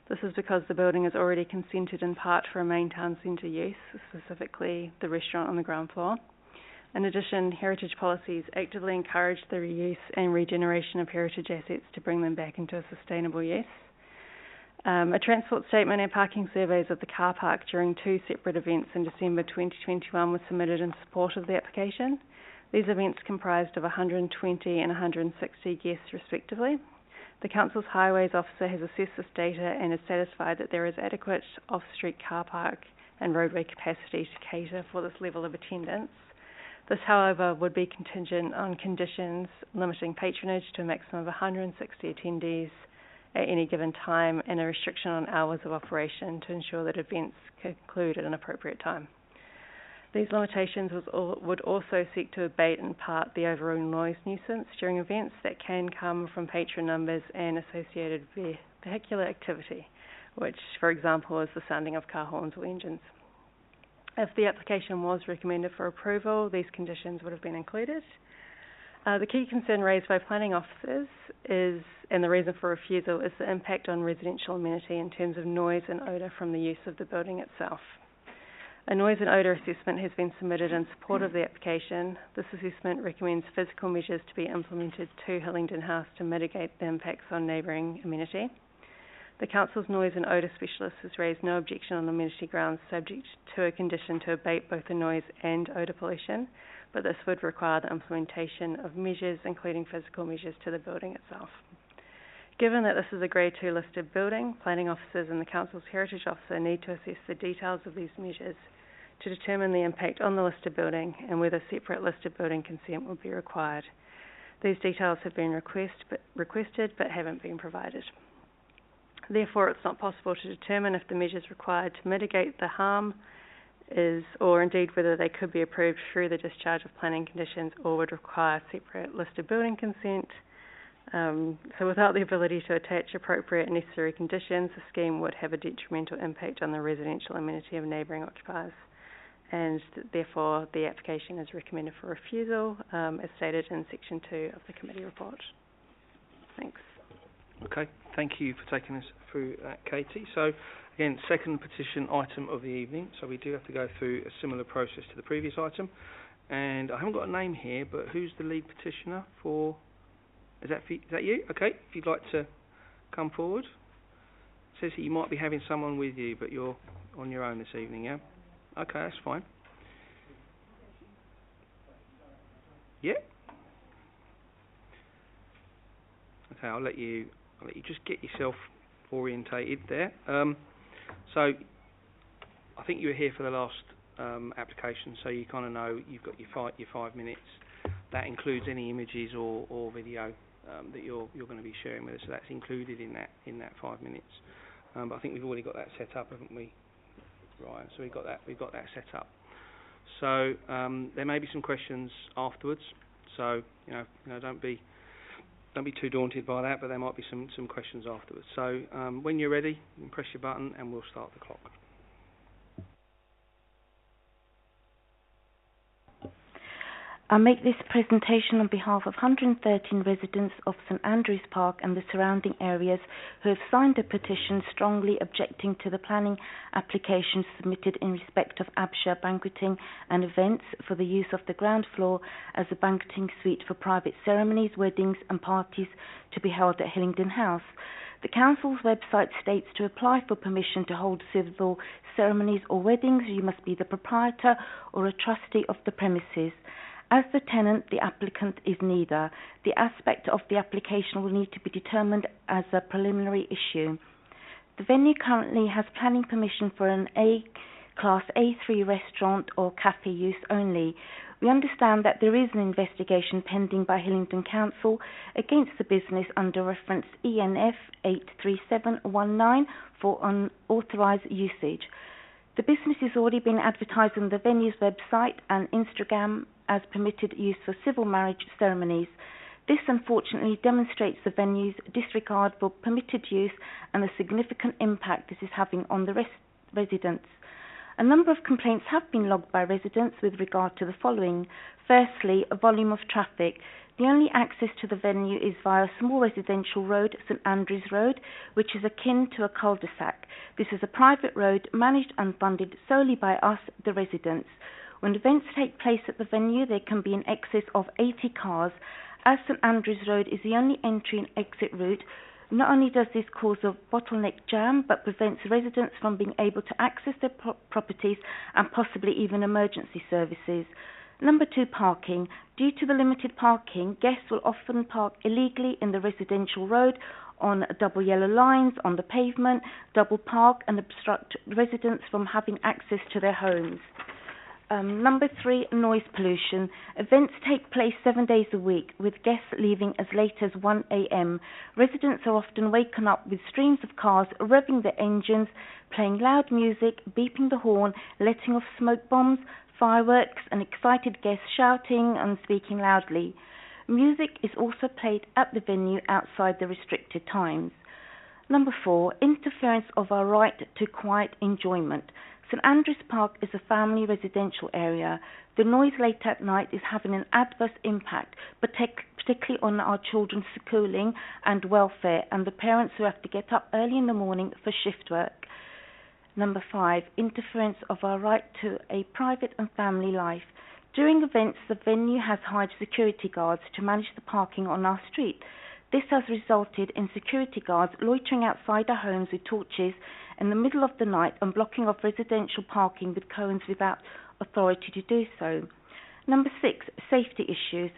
This is because the building is already consented in part for a main town centre use, specifically the restaurant on the ground floor. In addition, heritage policies actively encourage the reuse and regeneration of heritage assets to bring them back into a sustainable use. A transport statement and parking surveys of the car park during 2 separate events in December 2021 were submitted in support of the application. These events comprised of 120 and 160 guests respectively. The Council's Highways Officer has assessed this data and is satisfied that there is adequate off-street car park and roadway capacity to cater for this level of attendance. This, however, would be contingent on conditions limiting patronage to a maximum of 160 attendees at any given time and a restriction on hours of operation to ensure that events conclude at an appropriate time. These limitations would also seek to abate in part the overall noise nuisance during events that can come from patron numbers and associated vehicular activity, which, for example, is the sounding of car horns or engines. If the application was recommended for approval, these conditions would have been included. The key concern raised by planning officers is, and the reason for refusal, is the impact on residential amenity in terms of noise and odour from the use of the building itself. A noise and odour assessment has been submitted in support of the application. This assessment recommends physical measures to be implemented to Hillingdon House to mitigate the impacts on neighbouring amenity. The Council's noise and odour specialist has raised no objection on amenity grounds, subject to a condition to abate both the noise and odour pollution, but this would require the implementation of measures, including physical measures to the building itself. Given that this is a Grade 2 listed building, planning officers and the Council's Heritage Officer need to assess the details of these measures to determine the impact on the listed building and whether separate listed building consent would be required. These details have been requested but haven't been provided. Therefore, it's not possible to determine if the measures required to mitigate the harm is, or indeed whether they could be approved through the discharge of planning conditions or would require separate listed building consent. So without the ability to attach appropriate and necessary conditions, the scheme would have a detrimental impact on the residential amenity of neighbouring occupiers, and therefore the application is recommended for refusal, as stated in Section 2 of the committee report. Thanks. Okay, thank you for taking us through that, Katie. So, again, second petition item of the evening, so we do have to go through a similar process to the previous item, and I haven't got a name here, but who's the lead petitioner for... Is that you? Okay, if you'd like to come forward. It says that you might be having someone with you, but you're on your own this evening, yeah? Okay, that's fine. Yeah. Okay, I'll let you just get yourself orientated there. So, I think you were here for the last application, so you kind of know you've got your 5 minutes. That includes any images or video that you're going to be sharing with us. So that's included in that 5 minutes. But I think we've already got that set up, haven't we, Ryan? So we've got that set up. So there may be some questions afterwards. So you know, don't be too daunted by that. But there might be some questions afterwards. So when you're ready, you can press your button and we'll start the clock. I make this presentation on behalf of 113 residents of St Andrews Park and the surrounding areas who have signed a petition strongly objecting to the planning application submitted in respect of Abshire banqueting and events for the use of the ground floor as a banqueting suite for private ceremonies, weddings and parties to be held at Hillingdon House. The Council's website states to apply for permission to hold civil ceremonies or weddings, you must be the proprietor or a trustee of the premises. As the tenant, the applicant is neither. The aspect of the application will need to be determined as a preliminary issue. The venue currently has planning permission for an A-class A3 restaurant or cafe use only. We understand that there is an investigation pending by Hillingdon Council against the business under reference ENF 83719 for unauthorised usage. The business has already been advertised on the venue's website and Instagram as permitted use for civil marriage ceremonies. This unfortunately demonstrates the venue's disregard for permitted use and the significant impact this is having on the residents. A number of complaints have been logged by residents with regard to the following. Firstly, a volume of traffic. The only access to the venue is via a small residential road, St Andrews Road, which is akin to a cul-de-sac. This is a private road managed and funded solely by us, the residents. When events take place at the venue, there can be an excess of 80 cars. As St Andrews Road is the only entry and exit route, not only does this cause a bottleneck jam, but prevents residents from being able to access their properties and possibly even emergency services. Number 2, parking. Due to the limited parking, guests will often park illegally in the residential road, on double yellow lines, on the pavement, double park and obstruct residents from having access to their homes. Number 3, noise pollution. Events take place 7 days a week, with guests leaving as late as 1 a.m. Residents are often waken up with streams of cars revving their engines, playing loud music, beeping the horn, letting off smoke bombs, fireworks, and excited guests shouting and speaking loudly. Music is also played at the venue outside the restricted times. Number 4, interference of our right to quiet enjoyment. St Andrews Park is a family residential area. The noise late at night is having an adverse impact, particularly on our children's schooling and welfare, and the parents who have to get up early in the morning for shift work. Number 5, interference of our right to a private and family life. During events, the venue has hired security guards to manage the parking on our street. This has resulted in security guards loitering outside our homes with torches in the middle of the night and blocking off residential parking with cones without authority to do so. Number 6, safety issues.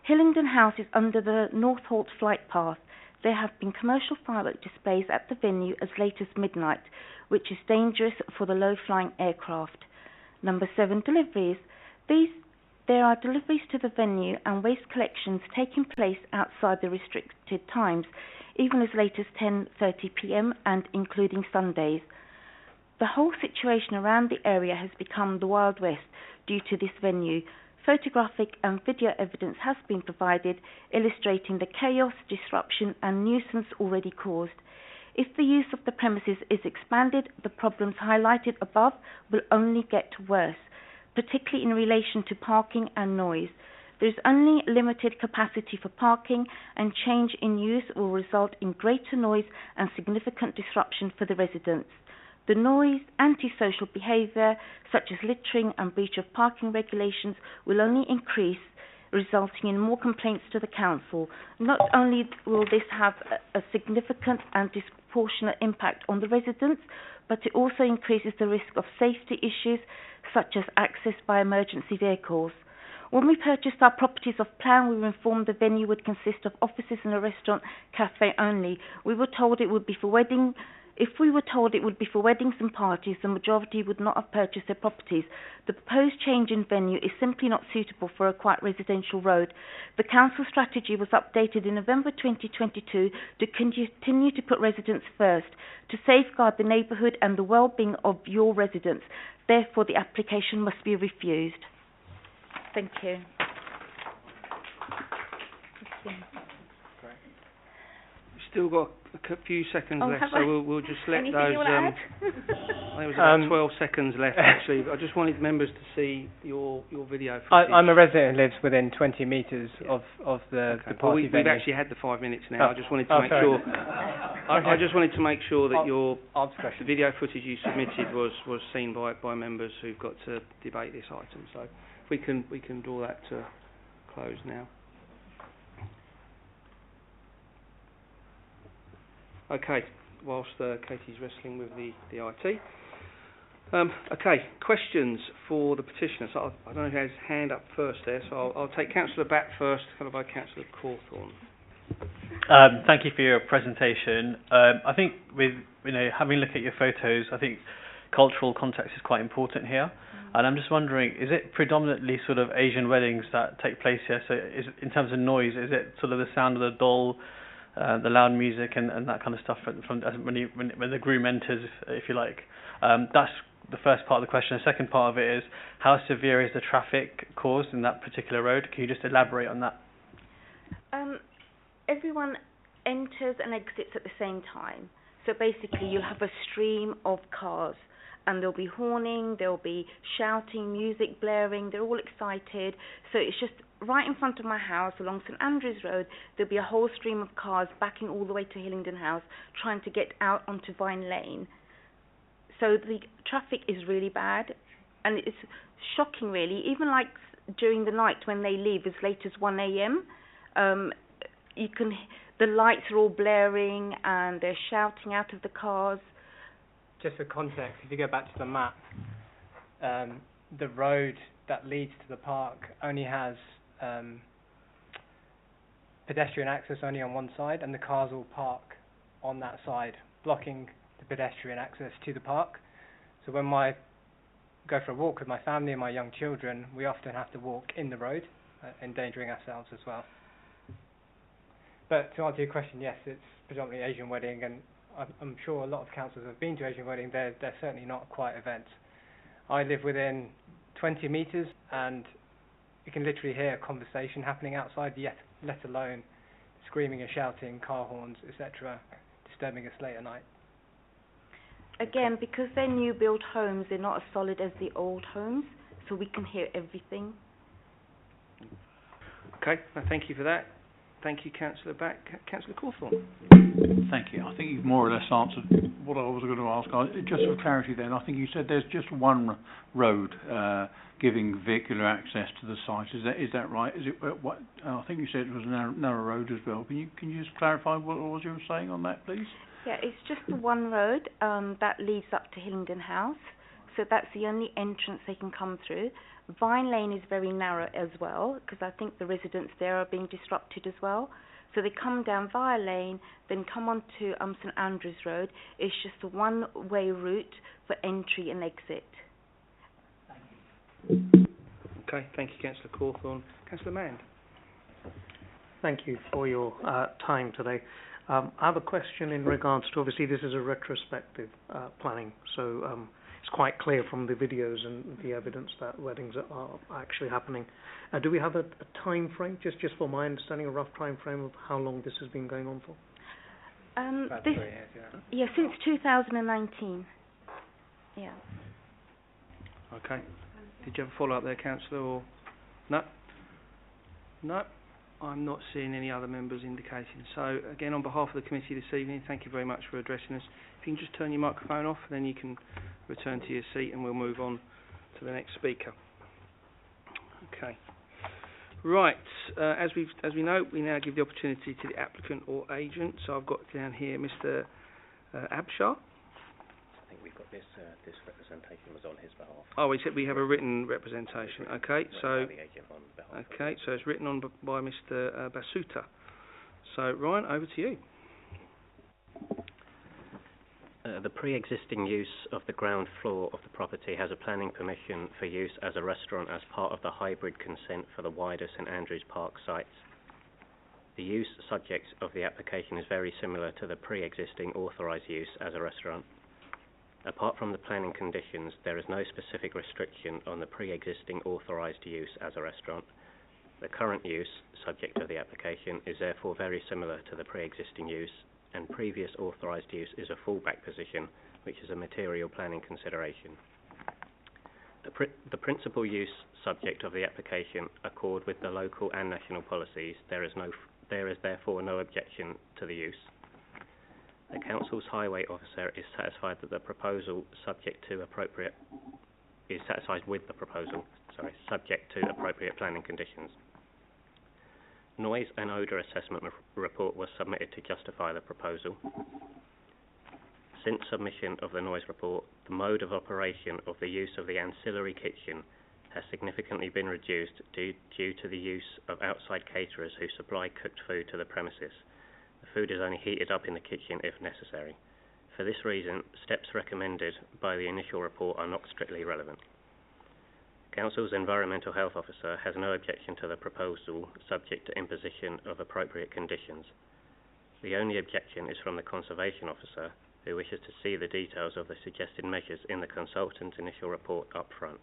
Hillingdon House is under the North Holt flight path. There have been commercial firework displays at the venue as late as midnight, which is dangerous for the low-flying aircraft. Number 7, deliveries. There are deliveries to the venue and waste collections taking place outside the restricted times, even as late as 10:30 p.m. and including Sundays. The whole situation around the area has become the Wild West due to this venue. Photographic and video evidence has been provided illustrating the chaos, disruption and nuisance already caused. If the use of the premises is expanded, the problems highlighted above will only get worse, particularly in relation to parking and noise. There is only limited capacity for parking, and change in use will result in greater noise and significant disruption for the residents. The noise, antisocial behaviour, such as littering and breach of parking regulations, will only increase, resulting in more complaints to the council. Not only will this have a significant and disproportionate impact on the residents, but it also increases the risk of safety issues, such as access by emergency vehicles. When we purchased our properties off plan, we were informed the venue would consist of offices and a restaurant cafe only. We were told it would be for weddings. If we were told it would be for weddings and parties, the majority would not have purchased their properties. The proposed change in venue is simply not suitable for a quiet residential road. The council strategy was updated in November 2022 to continue to put residents first, to safeguard the neighbourhood and the well-being of your residents. Therefore, the application must be refused. Thank you. still got a few seconds left, so we'll just let Anything those. You want to add? There was about 12 seconds left, actually. I just wanted members to see your video footage. I'm a resident who lives within 20 metres of the party venue. We've actually had the 5 minutes now. I just wanted to make fair sure. enough. I just wanted to make sure that the video footage you submitted was seen by members who've got to debate this item. So if we can draw that to close now. Okay, whilst Katie's wrestling with the IT. Okay, questions for the petitioner. So I don't know who has his hand up first there, so I'll take Councillor Batt first, followed by Councillor Cawthorne. Thank you for your presentation. I think with having a look at your photos, I think cultural context is quite important here. And I'm just wondering, is it predominantly sort of Asian weddings that take place here? So in terms of noise, is it sort of the sound of the doll, the loud music and that kind of stuff from when the groom enters, if you like? That's the first part of the question. The second part of it is, how severe is the traffic caused in that particular road? Can you just elaborate on that? Everyone enters and exits at the same time. So basically you'll have a stream of cars, and there'll be horning, there'll be shouting, music blaring, they're all excited. So it's just right in front of my house along St Andrews Road, there'll be a whole stream of cars backing all the way to Hillingdon House, trying to get out onto Vine Lane. So the traffic is really bad, and it's shocking really, even like during the night when they leave as late as 1 a.m. The lights are all blaring and they're shouting out of the cars. Just for context, if you go back to the map, the road that leads to the park only has pedestrian access only on one side, and the cars all park on that side, blocking the pedestrian access to the park. So when I go for a walk with my family and my young children, we often have to walk in the road, endangering ourselves as well. But to answer your question, yes, it's predominantly Asian wedding, and I'm sure a lot of councillors have been to Asian wedding. They're certainly not quiet events. I live within 20 metres, and you can literally hear a conversation happening outside, let alone screaming and shouting, car horns, etc., disturbing us late at night. Again, because they're new build homes, they're not as solid as the old homes, so we can hear everything. Okay, thank you for that. Thank you, Councillor Batt. Councillor Cawthorne. Thank you. I think you've more or less answered what I was going to ask. Just for clarity then, I think you said there's just one road giving vehicular access to the site. Is that right? Is it what? I think you said it was a narrow road as well. Can you just clarify what was you were saying on that, please? Yeah, it's just the one road that leads up to Hillingdon House. So that's the only entrance they can come through. Vine Lane is very narrow as well, because I think the residents there are being disrupted as well. So they come down Vine Lane, then come on to St Andrews Road. It's just a one-way route for entry and exit. Okay, thank you, Councillor Cawthorne. Councillor Mand. Thank you for your time today. I have a question in regards to, obviously this is a retrospective planning, so it's quite clear from the videos and the evidence that weddings are actually happening. Do we have a time frame, just for my understanding, a rough time frame of how long this has been going on for? About 3 years, yeah, since 2019. Yeah. Okay. Did you have a follow-up there, Councillor? Or no? No. I'm not seeing any other members indicating. So, again, on behalf of the committee this evening, thank you very much for addressing us. If you can just turn your microphone off, then you can return to your seat and we'll move on to the next speaker. Okay. Right. As we know, we now give the opportunity to the applicant or agent. So I've got down here Mr. Abshar. I think we've got this representation was on his behalf. Oh, we said we have a written representation. Okay, so it's written on by Mr. Basuta. So Ryan, over to you. The pre-existing use of the ground floor of the property has a planning permission for use as a restaurant as part of the hybrid consent for the wider St Andrews Park sites. The use subject of the application is very similar to the pre-existing authorised use as a restaurant. Apart from the planning conditions, there is no specific restriction on the pre-existing authorised use as a restaurant. The current use, subject to the application, is therefore very similar to the pre-existing use and previous authorised use is a fallback position, which is a material planning consideration. The principal use subject of the application accord with the local and national policies. There is therefore no objection to the use. The council's highway officer is satisfied with the proposal subject to appropriate planning conditions. Noise and odour assessment report was submitted to justify the proposal. Since submission of the noise report, the mode of operation of the use of the ancillary kitchen has significantly been reduced due to the use of outside caterers who supply cooked food to the premises. The food is only heated up in the kitchen if necessary. For this reason, steps recommended by the initial report are not strictly relevant. Council's Environmental Health Officer has no objection to the proposal subject to imposition of appropriate conditions. The only objection is from the Conservation Officer, who wishes to see the details of the suggested measures in the consultant's initial report up front.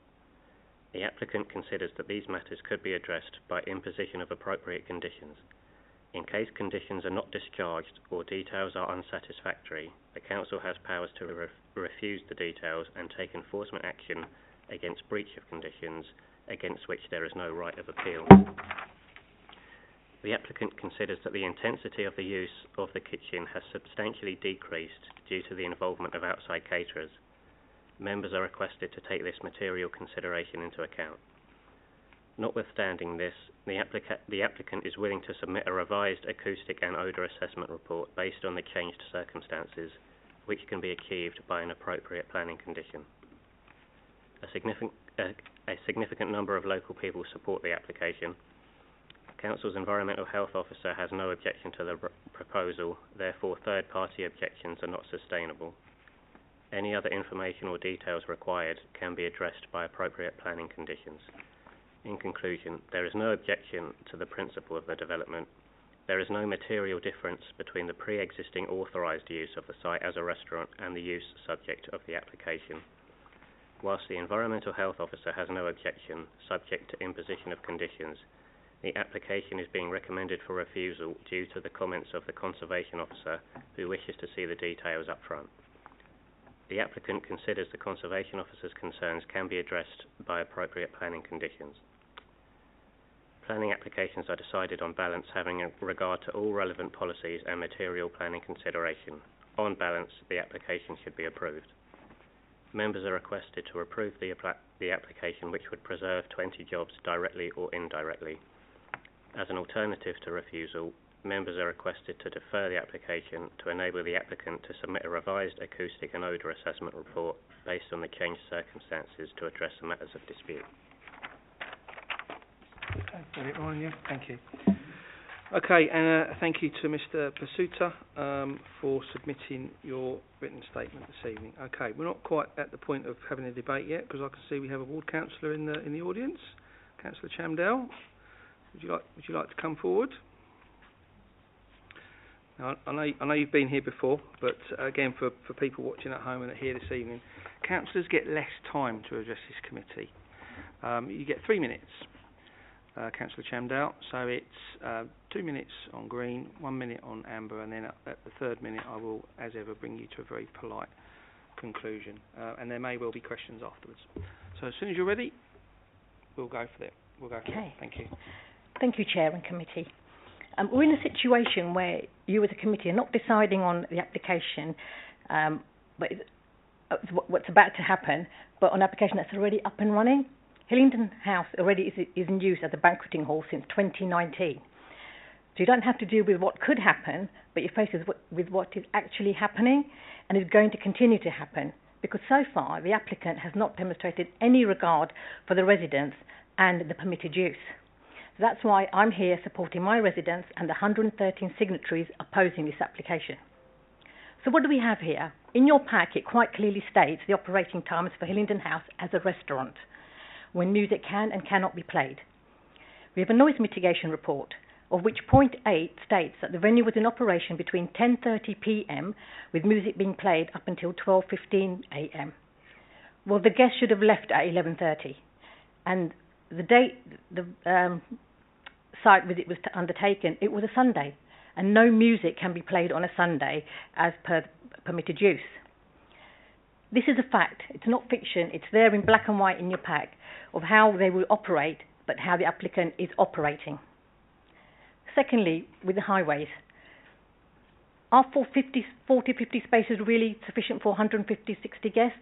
The applicant considers that these matters could be addressed by imposition of appropriate conditions. In case conditions are not discharged or details are unsatisfactory, the Council has powers to refuse the details and take enforcement action against breach of conditions against which there is no right of appeal. The applicant considers that the intensity of the use of the kitchen has substantially decreased due to the involvement of outside caterers. Members are requested to take this material consideration into account. Notwithstanding this, the applicant is willing to submit a revised acoustic and odour assessment report based on the changed circumstances, which can be achieved by an appropriate planning condition. A significant number of local people support the application. Council's Environmental Health Officer has no objection to the proposal, therefore third-party objections are not sustainable. Any other information or details required can be addressed by appropriate planning conditions. In conclusion, there is no objection to the principle of the development. There is no material difference between the pre-existing authorised use of the site as a restaurant and the use subject of the application. Whilst the Environmental Health Officer has no objection, subject to imposition of conditions, the application is being recommended for refusal due to the comments of the Conservation Officer, who wishes to see the details up front. The applicant considers the Conservation Officer's concerns can be addressed by appropriate planning conditions. Planning applications are decided on balance, having regard to all relevant policies and material planning consideration. On balance, the application should be approved. Members are requested to approve the application, which would preserve 20 jobs directly or indirectly. As an alternative to refusal, members are requested to defer the application to enable the applicant to submit a revised acoustic and odour assessment report based on the changed circumstances to address the matters of dispute. Okay, got it, Ryan, yeah, thank you. Okay, and thank you to Mr. Pasuta for submitting your written statement this evening. Okay, we're not quite at the point of having a debate yet, because I can see we have a ward councillor in the audience, Councillor Chamdell. Would you like to come forward? Now, I know you've been here before, but again, for people watching at home and are here this evening, councillors get less time to address this committee. You get 3 minutes, Councillor Chamdell, so it's 2 minutes on green, 1 minute on amber, and then at the third minute I will, as ever, bring you to a very polite conclusion, and there may well be questions afterwards. So as soon as you're ready, we'll go for it. Okay. Thank you. Thank you, Chair and Committee. We're in a situation where you as a committee are not deciding on the application, but what's about to happen, but on an application that's already up and running. Hillingdon House already is in use as a banqueting hall since 2019. So you don't have to deal with what could happen, but you're faced with what is actually happening and is going to continue to happen, because so far the applicant has not demonstrated any regard for the residents and the permitted use. So that's why I'm here supporting my residents and the 113 signatories opposing this application. So what do we have here? In your pack, it quite clearly states the operating times for Hillingdon House as a restaurant, when music can and cannot be played. We have a noise mitigation report, of which point 8 states that the venue was in operation between 10:30 p.m. with music being played up until 12:15 a.m. Well, the guests should have left at 11:30, and the date the site visit was undertaken, it was a Sunday, and no music can be played on a Sunday as per permitted use. This is a fact. It's not fiction. It's there in black and white in your pack of how they will operate, but how the applicant is operating. Secondly, with the highways, are 40, 50 spaces really sufficient for 150, 60 guests?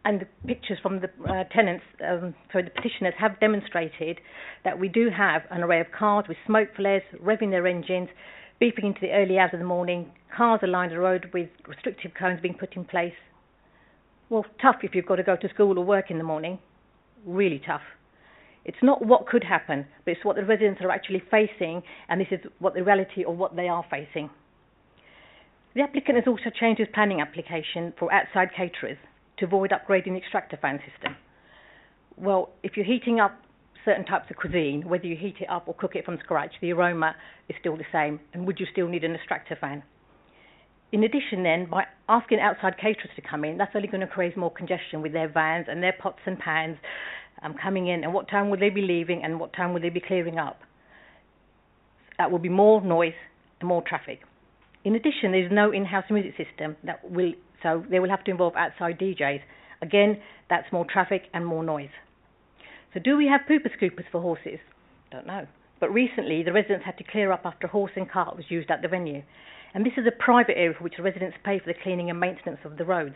And the pictures from the tenants, the petitioners have demonstrated that we do have an array of cars with smoke flares, revving their engines, beeping into the early hours of the morning, cars aligned the road with restrictive cones being put in place. Well, tough if you've got to go to school or work in the morning. Really tough. It's not what could happen, but it's what the residents are actually facing, and this is what the reality of what they are facing. The applicant has also changed his planning application for outside caterers to avoid upgrading the extractor fan system. Well, if you're heating up certain types of cuisine, whether you heat it up or cook it from scratch, the aroma is still the same, and would you still need an extractor fan? In addition then, by asking outside caterers to come in, that's only going to create more congestion with their vans and their pots and pans coming in, and what time will they be leaving and what time will they be clearing up? That will be more noise and more traffic. In addition, there's no in-house music system so they will have to involve outside DJs. Again, that's more traffic and more noise. So do we have pooper scoopers for horses? Don't know. But recently, the residents had to clear up after a horse and cart was used at the venue. And this is a private area for which the residents pay for the cleaning and maintenance of the roads.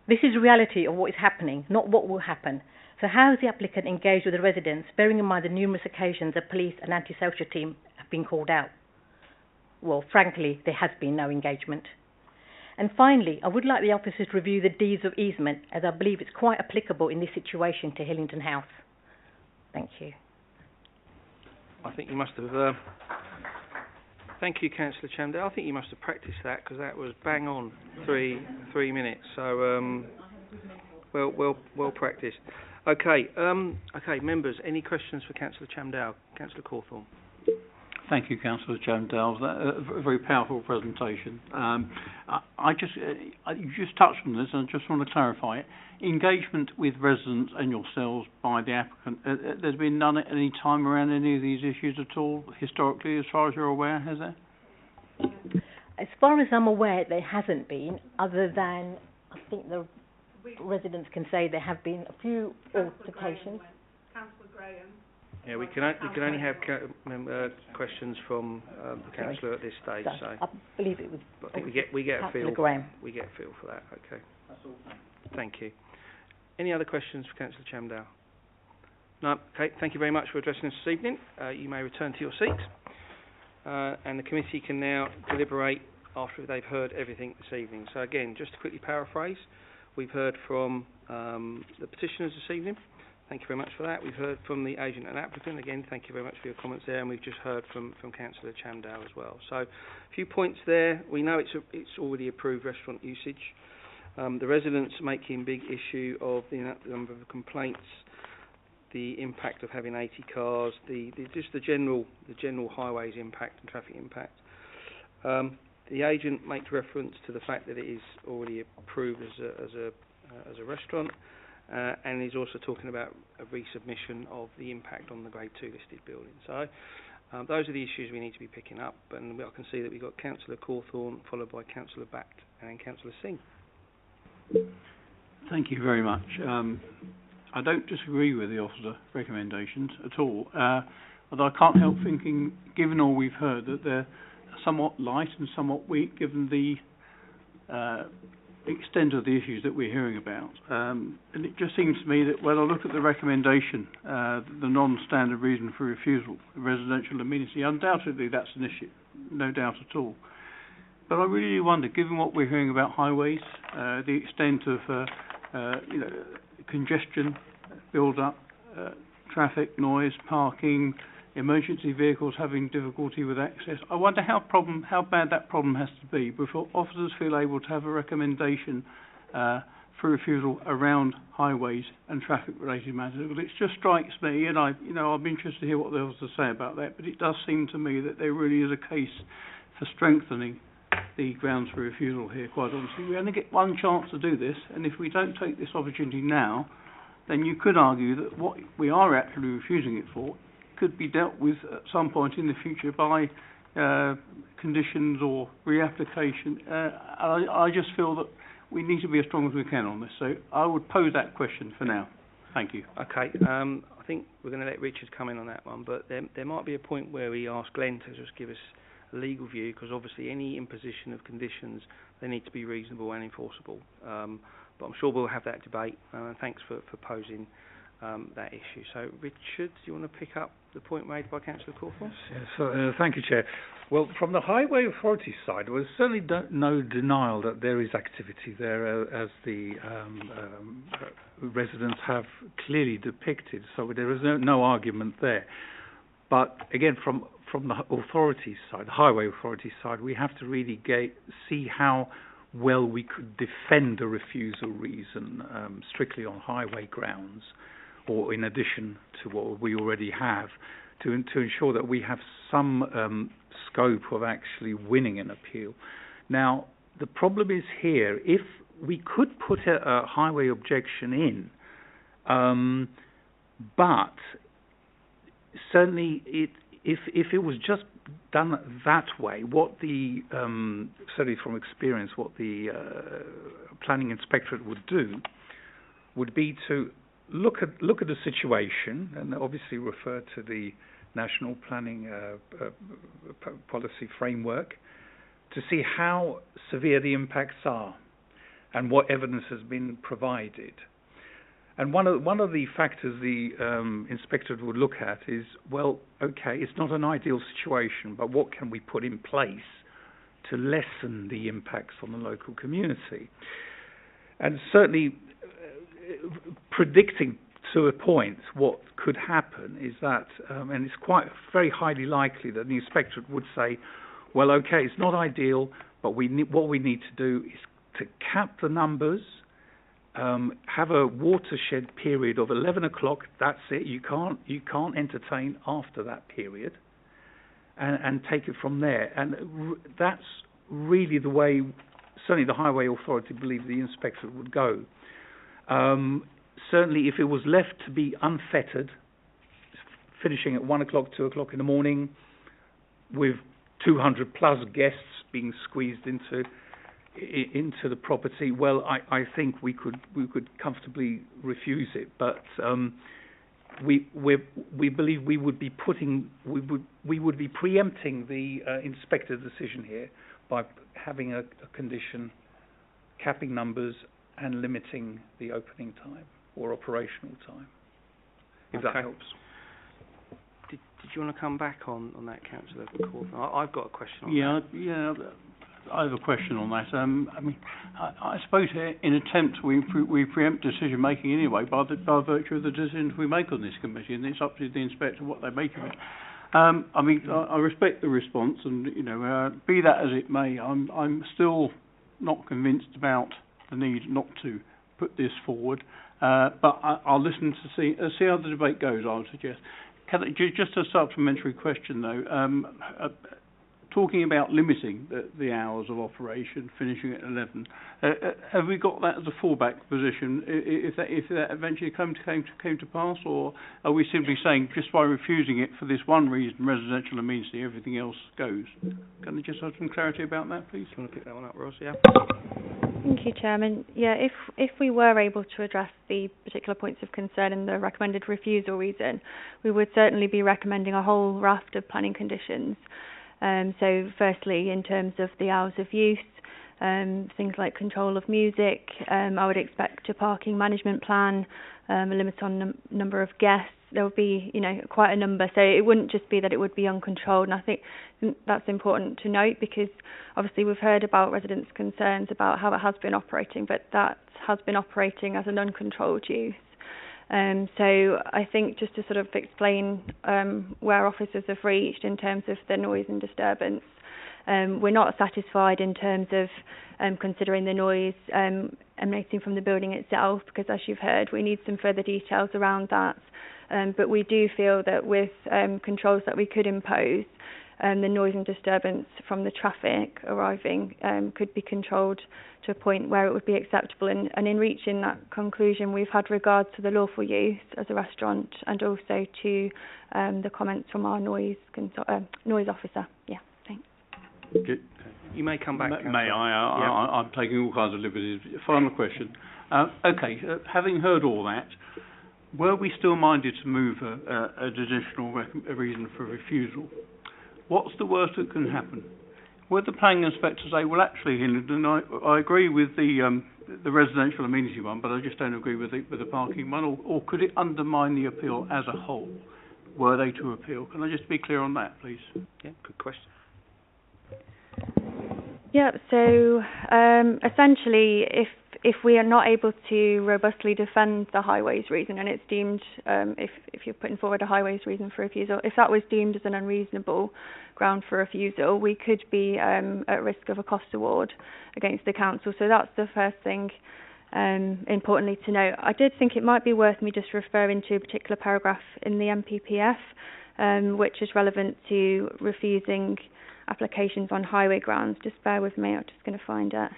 This is reality of what is happening, not what will happen. So how has the applicant engaged with the residents, bearing in mind the numerous occasions the police and anti-social team have been called out? Well, frankly, there has been no engagement. And finally, I would like the officers to review the deeds of easement, as I believe it's quite applicable in this situation to Hillingdon House. Thank you. I think you must have... Thank you, Councillor Chamdale. I think you must have practiced that, because that was bang on 3 minutes. So, well practiced. Okay, members, any questions for Councillor Chamdale? Councillor Cawthorne. Thank you, Councillor Chamdale. A very powerful presentation. You just touched on this, and I just want to clarify it. Engagement with residents and yourselves by the applicant. There's been none at any time around any of these issues at all, historically, as far as you're aware, has there? As far as I'm aware, there hasn't been, other than I think the residents can say there have been a few altercations. Councillor Graham. Yeah, we can only have questions from the councillor at this stage. So I believe it was. I think we get a feel. Graham. We get a feel for that. Okay. That's all. Thank you. Any other questions for Councillor Chamdale? No. Okay. Thank you very much for addressing us this evening. You may return to your seats, and the committee can now deliberate after they've heard everything this evening. So again, just to quickly paraphrase, we've heard from the petitioners this evening. Thank you very much for that. We've heard from the agent and applicant. Again, thank you very much for your comments there. And we've just heard from Councillor Chamdale as well. So a few points there. We know it's already approved restaurant usage. The residents making big issue of the number of complaints, the impact of having 80 cars, just the general highways impact and traffic impact. The agent makes reference to the fact that it is already approved as a restaurant. And he's also talking about a resubmission of the impact on the Grade 2 listed building. So those are the issues we need to be picking up. And I can see that we've got Councillor Cawthorne, followed by Councillor Batt, and then Councillor Singh. Thank you very much. I don't disagree with the officer recommendations at all. Although I can't help thinking, given all we've heard, that they're somewhat light and somewhat weak, given the extent of the issues that we're hearing about. And it just seems to me that when I look at the recommendation, the non-standard reason for refusal, residential amenity, undoubtedly that's an issue, no doubt at all. But I really wonder, given what we're hearing about highways, the extent of congestion, build-up, traffic, noise, parking, emergency vehicles having difficulty with access. I wonder how bad that problem has to be before officers feel able to have a recommendation for refusal around highways and traffic-related matters. Well, it just strikes me, and I'm interested to hear what the officers say about that. But it does seem to me that there really is a case for strengthening the grounds for refusal here. Quite honestly, we only get one chance to do this, and if we don't take this opportunity now, then you could argue that what we are actually refusing it for could be dealt with at some point in the future by conditions or reapplication. I just feel that we need to be as strong as we can on this. So I would pose that question for now. Thank you. Okay. I think we're going to let Richard come in on that one, but there might be a point where we ask Glenn to just give us a legal view, because obviously any imposition of conditions, they need to be reasonable and enforceable. But I'm sure we'll have that debate. Thanks for posing that issue. So, Richard, do you want to pick up the point made by Councillor Cawthorne? Yes, thank you, Chair. Well, from the Highway Authority side, there's certainly no denial that there is activity there, as the residents have clearly depicted, so there is no argument there. But again, from the authority side, the Highway Authority side, we have to really see how well we could defend a refusal reason strictly on highway grounds, or in addition to what we already have, to ensure that we have some scope of actually winning an appeal. Now, the problem is here, if we could put a highway objection in, but certainly if it was just done that way, what the certainly from experience, what the planning inspectorate would do would be to look at the situation and obviously refer to the National Planning Policy Framework to see how severe the impacts are and what evidence has been provided. And one of the factors the inspector would look at is, well, okay, it's not an ideal situation, but what can we put in place to lessen the impacts on the local community? And certainly predicting to a point what could happen is that, and it's quite very highly likely that the inspector would say, well, okay, it's not ideal, but what we need to do is to cap the numbers, have a watershed period of 11 o'clock. That's it. You can't entertain after that period, and take it from there. And that's really the way. Certainly, the Highway Authority believe the inspector would go. Certainly, if it was left to be unfettered, finishing at 1 o'clock, 2 o'clock in the morning, with 200 plus guests being squeezed into the property, well, I think we could comfortably refuse it. But we believe we would be preempting the inspector's decision here by having a condition capping numbers and limiting the opening time or operational time, if that helps. Did you want to come back on that, Councillor Cawthorne? I've got a question on that. Yeah, I have a question on that. I suppose in attempt we preempt decision making anyway by virtue of the decisions we make on this committee, and it's up to the inspector what they make of it. I respect the response, and be that as it may, I'm still not convinced about the need not to put this forward. But I'll listen to see how the debate goes, I would suggest. Just a supplementary question, though. Talking about limiting the hours of operation, finishing at 11, have we got that as a fallback position if that eventually came to pass, or are we simply saying just by refusing it for this one reason, residential amenity, everything else goes? Can I just have some clarity about that, please? Do you want to pick that one up, Ross? Yeah. Thank you, Chairman. Yeah, if we were able to address the particular points of concern in the recommended refusal reason, we would certainly be recommending a whole raft of planning conditions. So firstly, in terms of the hours of use, things like control of music, I would expect a parking management plan, a limit on number of guests. There would be, quite a number. So it wouldn't just be that it would be uncontrolled. And I think that's important to note, because obviously we've heard about residents' concerns about how it has been operating, but that has been operating as an uncontrolled use. So I think just to sort of explain where officers have reached in terms of the noise and disturbance, we're not satisfied in terms of considering the noise emanating from the building itself, because as you've heard, we need some further details around that. But we do feel that with controls that we could impose, the noise and disturbance from the traffic arriving could be controlled to a point where it would be acceptable. And in reaching that conclusion, we've had regard to the lawful use as a restaurant and also to the comments from our noise officer. Yeah, thanks. Okay. You may come back. May I? I'm taking all kinds of liberties. Final question. Having heard all that, were we still minded to move an additional reason for refusal? What's the worst that can happen? Would the planning inspector say, well, actually, Hillingdon, I agree with the residential amenity one, but I just don't agree with the parking one, or could it undermine the appeal as a whole, were they to appeal? Can I just be clear on that, please? Yeah, good question. Yeah, so essentially, if we are not able to robustly defend the highways reason, and it's deemed, if you're putting forward a highways reason for refusal, if that was deemed as an unreasonable ground for refusal, we could be at risk of a cost award against the council. So that's the first thing, importantly to note. I did think it might be worth me just referring to a particular paragraph in the MPPF, which is relevant to refusing applications on highway grounds. Just bear with me, I'm just going to find it.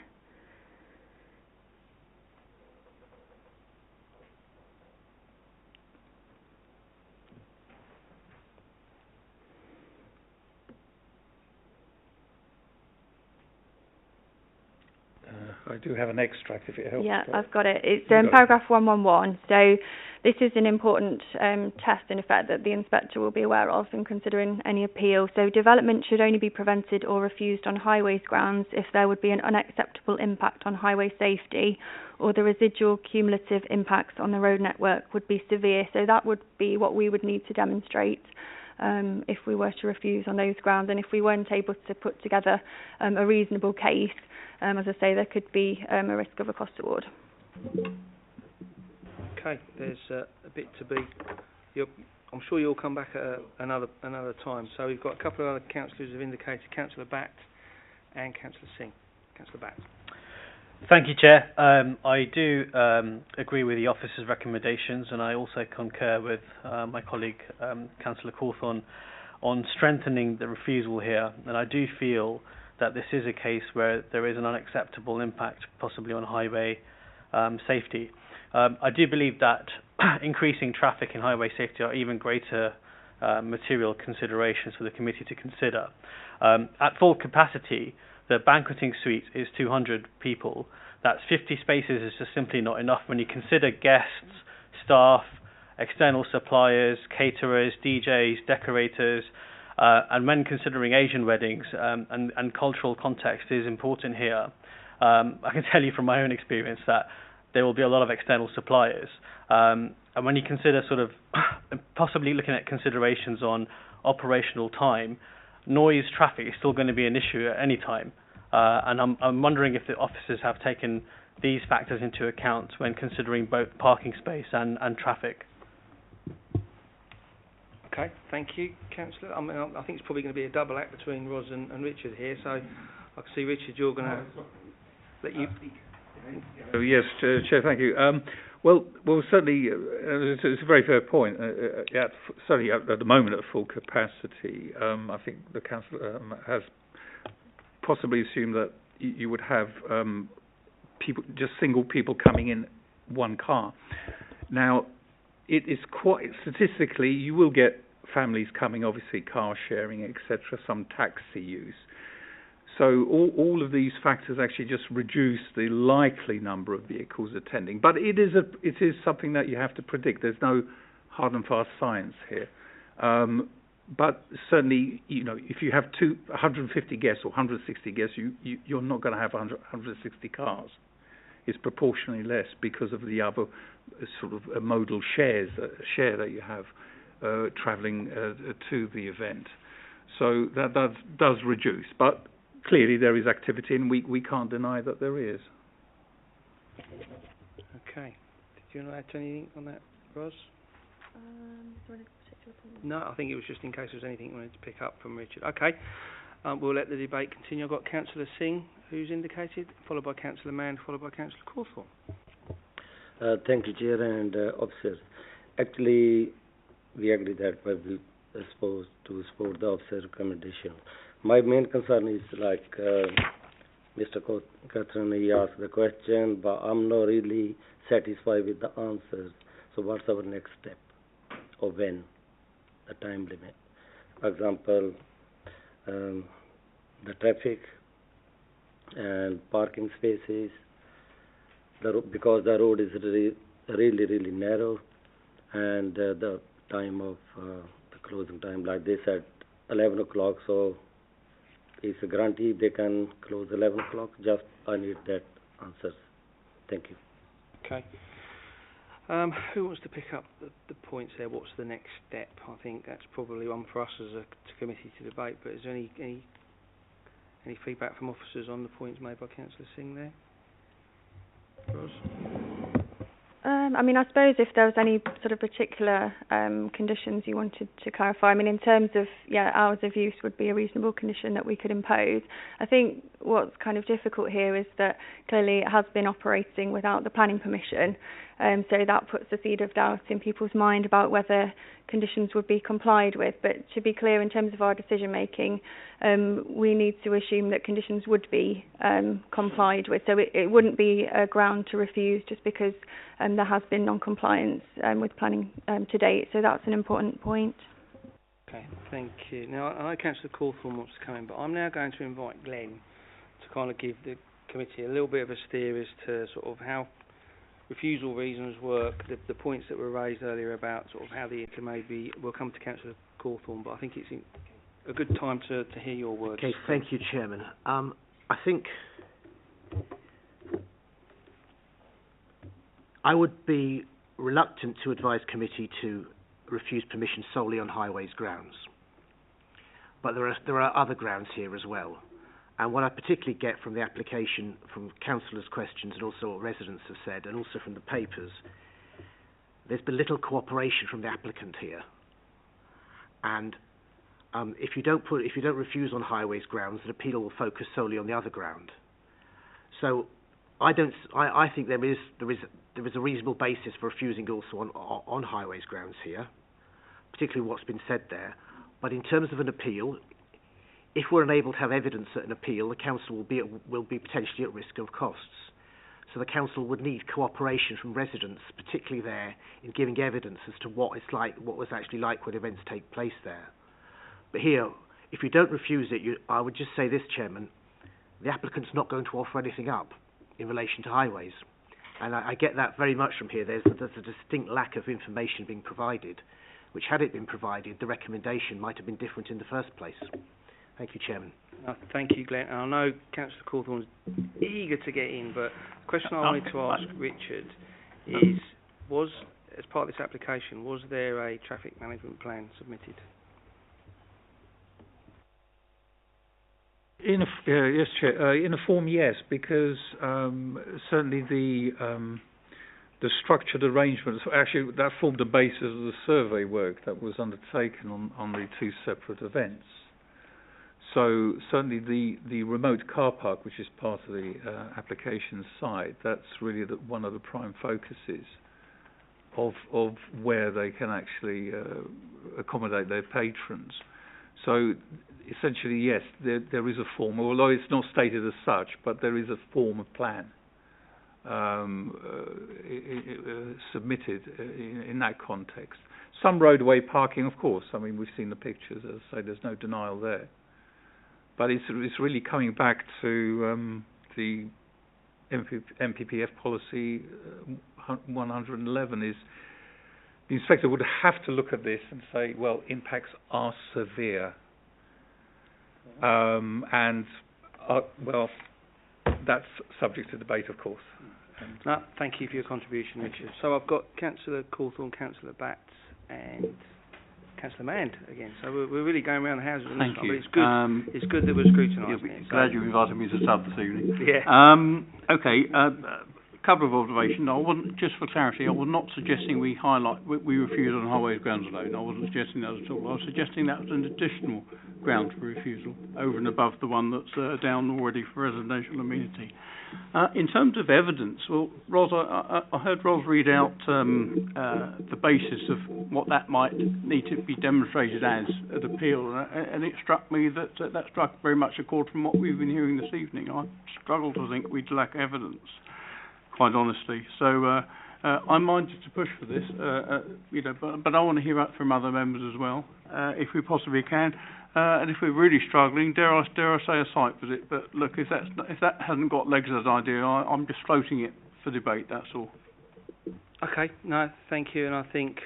I do have an extract if it helps. Yeah, I've got it. It's paragraph 111. So this is an important test, in effect, that the inspector will be aware of in considering any appeal. So development should only be prevented or refused on highways grounds if there would be an unacceptable impact on highway safety or the residual cumulative impacts on the road network would be severe. So that would be what we would need to demonstrate if we were to refuse on those grounds. And if we weren't able to put together a reasonable case, as I say, there could be a risk of a cost award. Okay, there's a bit to be. I'm sure you'll come back at another time. So we've got a couple of other councillors who have indicated, Councillor Batt and Councillor Singh. Councillor Batt. Thank you, Chair. I do agree with the officer's recommendations, and I also concur with my colleague, Councillor Cawthorne, on strengthening the refusal here. And I do feel that this is a case where there is an unacceptable impact, possibly on highway safety. I do believe that increasing traffic and highway safety are even greater material considerations for the committee to consider. At full capacity, the banqueting suite is 200 people. That's 50 spaces is just simply not enough when you consider guests, staff, external suppliers, caterers, DJs, decorators, and when considering Asian weddings, and cultural context is important here. I can tell you from my own experience that there will be a lot of external suppliers. And when you consider sort of possibly looking at considerations on operational time, noise, traffic is still going to be an issue at any time. And I'm wondering if the officers have taken these factors into account when considering both parking space and traffic. Okay, thank you, Councillor. I think it's probably going to be a double act between Ros and Richard here. So I can see, Richard, you're going to let you... Yes, Chair, thank you. Well, certainly, it's a very fair point. Certainly, at the moment, at full capacity, I think the council has possibly assumed that you would have people, just single people coming in one car. Now, it is quite statistically, you will get families coming, obviously car sharing, etc., some taxi use. So all of these factors actually just reduce the likely number of vehicles attending. But it is something that you have to predict. There's no hard and fast science here. But certainly, if you have 150 guests or 160 guests, you're not going to have 160 cars. It's proportionally less because of the other sort of modal share that you have travelling to the event. So that does reduce. But clearly there is activity, and we can't deny that there is. Okay. Did you want to add anything on that, Ros? No, I think it was just in case there was anything you wanted to pick up from Richard. Okay. We'll let the debate continue. I've got Councillor Singh, who's indicated, followed by Councillor Mann, followed by Councillor Cawthorne. Thank you, Chair and officers. Actually, we agree that supposed to support the officer recommendation. My main concern is like Mr. Catherine, he asked the question, but I'm not really satisfied with the answers. So what's our next step, or when, the time limit? For example, the traffic and parking spaces, because the road is really narrow, and the time of the closing time, like they said, 11 o'clock, so it's a guarantee they can close 11 o'clock. Just I need that answers. Thank you. Okay. Who wants to pick up the points there? What's the next step? I think that's probably one for us as a committee to debate, but is there any feedback from officers on the points made by Councillor Singh there? Ros? I mean, I suppose if there was any sort of particular conditions you wanted to clarify, I mean, in terms of, hours of use would be a reasonable condition that we could impose. I think what's kind of difficult here is that clearly it has been operating without the planning permission, so that puts a seed of doubt in people's mind about whether conditions would be complied with. But to be clear, in terms of our decision making, we need to assume that conditions would be complied with. So it wouldn't be a ground to refuse just because there has been non-compliance with planning to date. So that's an important point. Okay, thank you. Now, I know Councillor Cawthorne wants to come in, but I'm now going to invite Glenn to kind of give the committee a little bit of a steer as to sort of how refusal reasons work, the points that were raised earlier about sort of how the ICA may be. We'll come to Councillor Cawthorne, but I think it's a good time to hear your words. Okay, thank you, Chairman. I think I would be reluctant to advise committee to refuse permission solely on highways grounds. But there are other grounds here as well. And what I particularly get from the application, from councillors' questions and also what residents have said, and also from the papers, there's been little cooperation from the applicant here. And if you don't refuse on highways grounds, the appeal will focus solely on the other ground. So I think there is a reasonable basis for refusing also on highways grounds here, particularly what's been said there. But in terms of an appeal, if we're unable to have evidence at an appeal, the council will be potentially at risk of costs. So the council would need cooperation from residents, particularly there, in giving evidence as to what it's like, what was actually like when events take place there. But here, if you don't refuse it, I would just say this, Chairman, the applicant's not going to offer anything up in relation to highways. And I get that very much from here. There's a distinct lack of information being provided, which had it been provided, the recommendation might have been different in the first place. Thank you, Chairman. Thank you, Glenn. I know Councillor Cawthorne's eager to get in, but the question I wanted to ask Richard is, as part of this application, was there a traffic management plan submitted? Yes, Chair. In a form, yes, because certainly the structured arrangements, actually that formed the basis of the survey work that was undertaken on the two separate events. So certainly the remote car park, which is part of the application site, that's really one of the prime focuses of where they can actually accommodate their patrons. So essentially, yes, there is a form, although it's not stated as such, but there is a form of plan submitted in that context. Some roadway parking, of course. I mean, we've seen the pictures. As I say, there's no denial there. But it's really coming back to the MPPF policy 111 is the inspector would have to look at this and say, well, impacts are severe. Well, that's subject to debate, of course. No, thank you for your contribution, Richard. So I've got Councillor Cawthorne, Councillor Batts and Councillor Mand again. So we're really going around the houses on this one, but it's good. It's good that we're scrutinising it. Glad you've invited me to sub this evening. Yeah. Okay. couple of observations. I wasn't, just for clarity, I was not suggesting we refuse on highways grounds alone. I wasn't suggesting that at all. I was suggesting that was an additional ground for refusal over and above the one that's down already for residential amenity. In terms of evidence, well, Ros, I heard Ros read out the basis of what that might need to be demonstrated as at appeal, and it struck me that that struck very much a chord from what we've been hearing this evening. I struggle to think we'd lack evidence, quite honestly. So I'm minded to push for this, but I want to hear that from other members as well, if we possibly can. And if we're really struggling, dare I say a site visit? But look, if that hasn't got legs as an idea, I'm just floating it for debate. That's all. Okay. No, thank you. And I think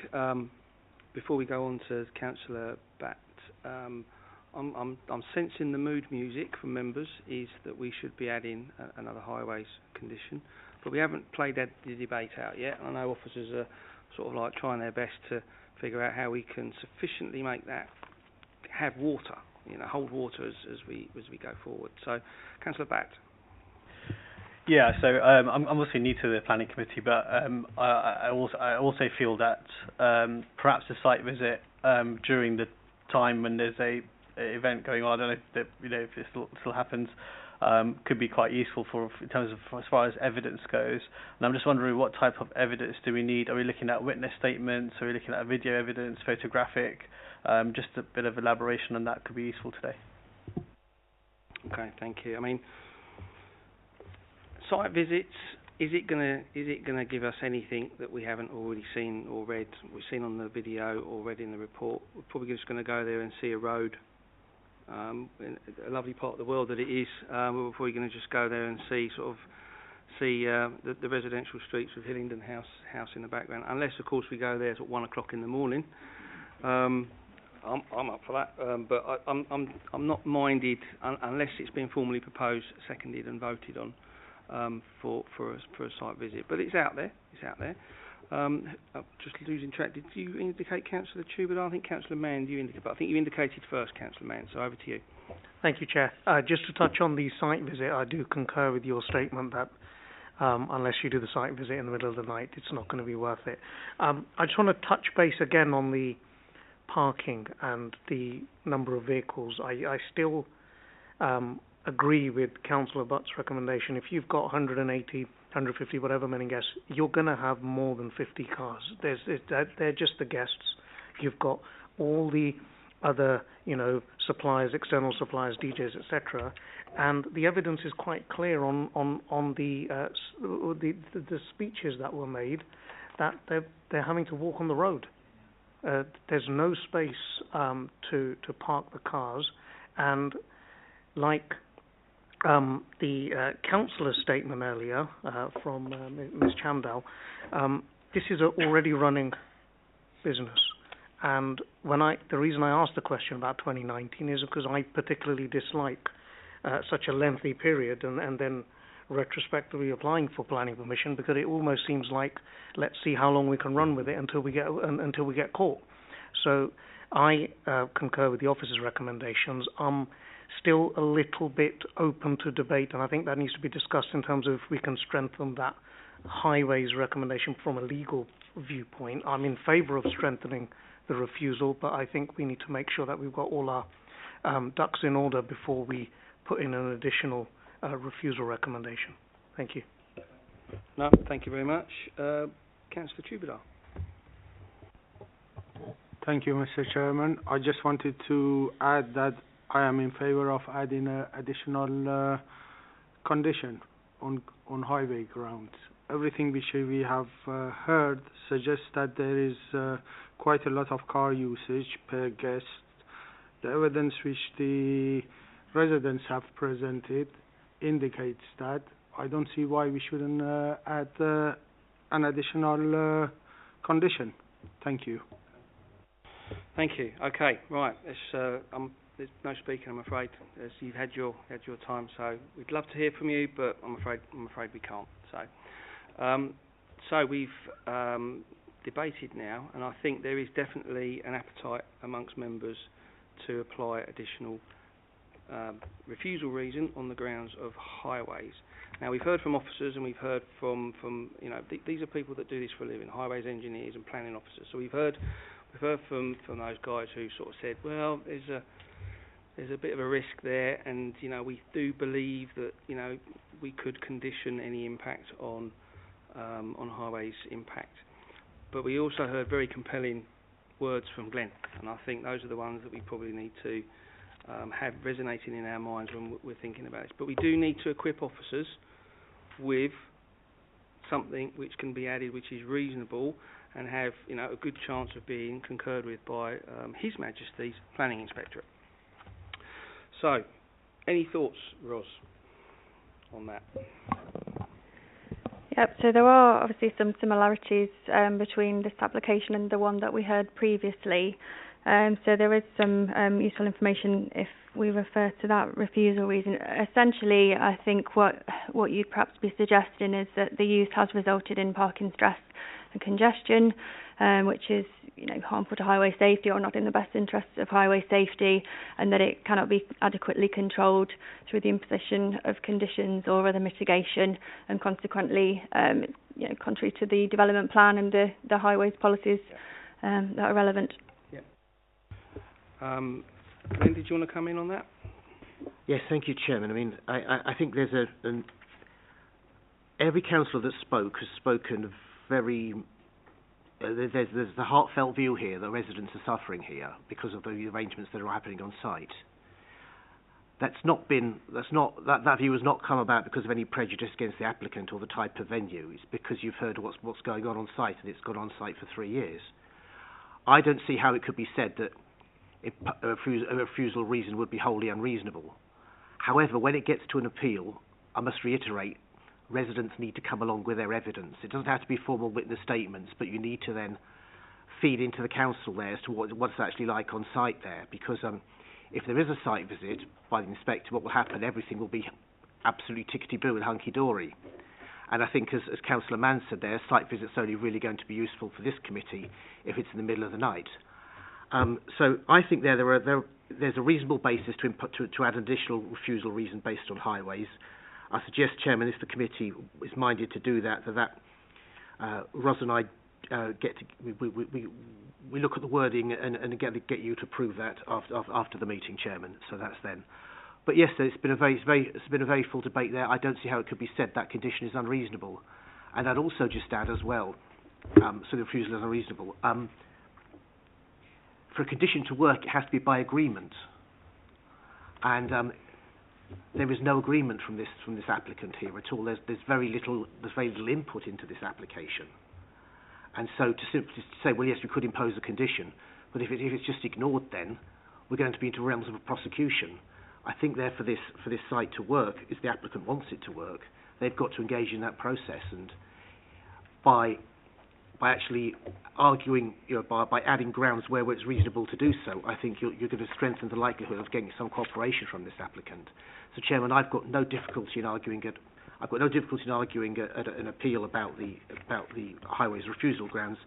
before we go on to Councillor Batt, I'm sensing the mood music from members is that we should be adding another highways condition, but we haven't played the debate out yet. I know officers are sort of like trying their best to figure out how we can sufficiently make that have water, hold water as we go forward. So, Councillor Batt. Yeah, so I'm obviously new to the planning committee, but I also feel that perhaps a site visit during the time when there's a event going on, I don't know if this still happens, could be quite useful in terms of as far as evidence goes. And I'm just wondering, what type of evidence do we need? Are we looking at witness statements? Are we looking at video evidence, photographic? Just a bit of elaboration on that could be useful today. Okay, thank you. I mean, site visits, is it gonna give us anything that we haven't already seen or read? We've seen on the video or read in the report. We're probably just going to go there and see a road, in a lovely part of the world that it is. We're probably going to just go there and see the residential streets with Hillingdon house in the background. Unless, of course, we go there at 1 o'clock in the morning. I'm up for that, but I'm not minded unless it's been formally proposed, seconded, and voted on for a site visit. But it's out there. I'm just losing track. Did you indicate, Councillor Tubert? I think Councillor Mann, but I think you indicated first, Councillor Mann. So over to you. Thank you, Chair. Just to touch on the site visit, I do concur with your statement that unless you do the site visit in the middle of the night, it's not going to be worth it. I just want to touch base again on the parking and the number of vehicles. I still agree with Councillor Butt's recommendation. If you've got 180, 150, whatever many guests, you're going to have more than 50 cars. They're just the guests. You've got all the other, suppliers, external suppliers, DJs, etc. And the evidence is quite clear on the speeches that were made that they're having to walk on the road. There's no space to park the cars, and like the councillor's statement earlier from Ms. Chandal, this is an already running business. And the reason I asked the question about 2019 is because I particularly dislike such a lengthy period and then retrospectively applying for planning permission, because it almost seems like, let's see how long we can run with it until we get caught. So I concur with the officer's recommendations. I'm still a little bit open to debate, and I think that needs to be discussed in terms of if we can strengthen that highways recommendation from a legal viewpoint. I'm in favour of strengthening the refusal, but I think we need to make sure that we've got all our ducks in order before we put in an additional refusal recommendation. Thank you. No, thank you very much. Councillor Tubadar. Thank you, Mr. Chairman. I just wanted to add that I am in favour of adding an additional condition on highway grounds. Everything which we have heard suggests that there is quite a lot of car usage per guest. The evidence which the residents have presented indicates that. I don't see why we shouldn't add an additional condition. Thank you. Thank you. Okay, right. There's no speaking, I'm afraid. As you've had your time, so we'd love to hear from you, but I'm afraid we can't. So we've debated now, and I think there is definitely an appetite amongst members to apply additional refusal reason on the grounds of highways. Now, we've heard from officers and we've heard from these are people that do this for a living, highways engineers and planning officers. So we've heard from those guys who sort of said, well, there's a bit of a risk there, and we do believe that we could condition any impact on highways impact. But we also heard very compelling words from Glenn, and I think those are the ones that we probably need to have resonating in our minds when we're thinking about this. But we do need to equip officers with something which can be added, which is reasonable and have a good chance of being concurred with by His Majesty's Planning Inspectorate. So, any thoughts, Ros, on that? Yep, so there are obviously some similarities between this application and the one that we heard previously. So there is some useful information if we refer to that refusal reason. Essentially, I think what you'd perhaps be suggesting is that the use has resulted in parking stress and congestion, which is harmful to highway safety or not in the best interests of highway safety, and that it cannot be adequately controlled through the imposition of conditions or other mitigation, and consequently, contrary to the development plan and the highways policies that are relevant. Glenn, did you want to come in on that? Yes, thank you, Chairman. I mean, I think there's every councillor that spoke has spoken very. There's the heartfelt view here that residents are suffering here because of the arrangements that are happening on site. That view has not come about because of any prejudice against the applicant or the type of venue. It's because you've heard what's going on site, and it's gone on site for 3 years. I don't see how it could be said that a refusal reason would be wholly unreasonable. However, when it gets to an appeal, I must reiterate, residents need to come along with their evidence. It doesn't have to be formal witness statements, but you need to then feed into the council there as to what it's actually like on site there. Because if there is a site visit by the inspector, what will happen? Everything will be absolutely tickety-boo and hunky-dory. And I think, as Councillor Mann said there, site visits are only really going to be useful for this committee if it's in the middle of the night. So I think there's a reasonable basis to add an additional refusal reason based on highways. I suggest, Chairman, if the committee is minded to do that, Ros and I we look at the wording and get you to approve that after the meeting, Chairman. So that's then. But yes, it's been a very full debate there. I don't see how it could be said that condition is unreasonable, and I'd also just add as well, so the refusal is unreasonable. For a condition to work, it has to be by agreement, and there is no agreement from this applicant here at all. There's very little input into this application, and so to simply say, well, yes, we could impose a condition, but if it's just ignored, then we're going to be into realms of a prosecution. I think there for this site to work, if the applicant wants it to work, they've got to engage in that process, and by actually arguing, by adding grounds where it's reasonable to do so, I think you're going to strengthen the likelihood of getting some cooperation from this applicant. So, Chairman, I've got no difficulty in arguing an appeal about the highways refusal grounds,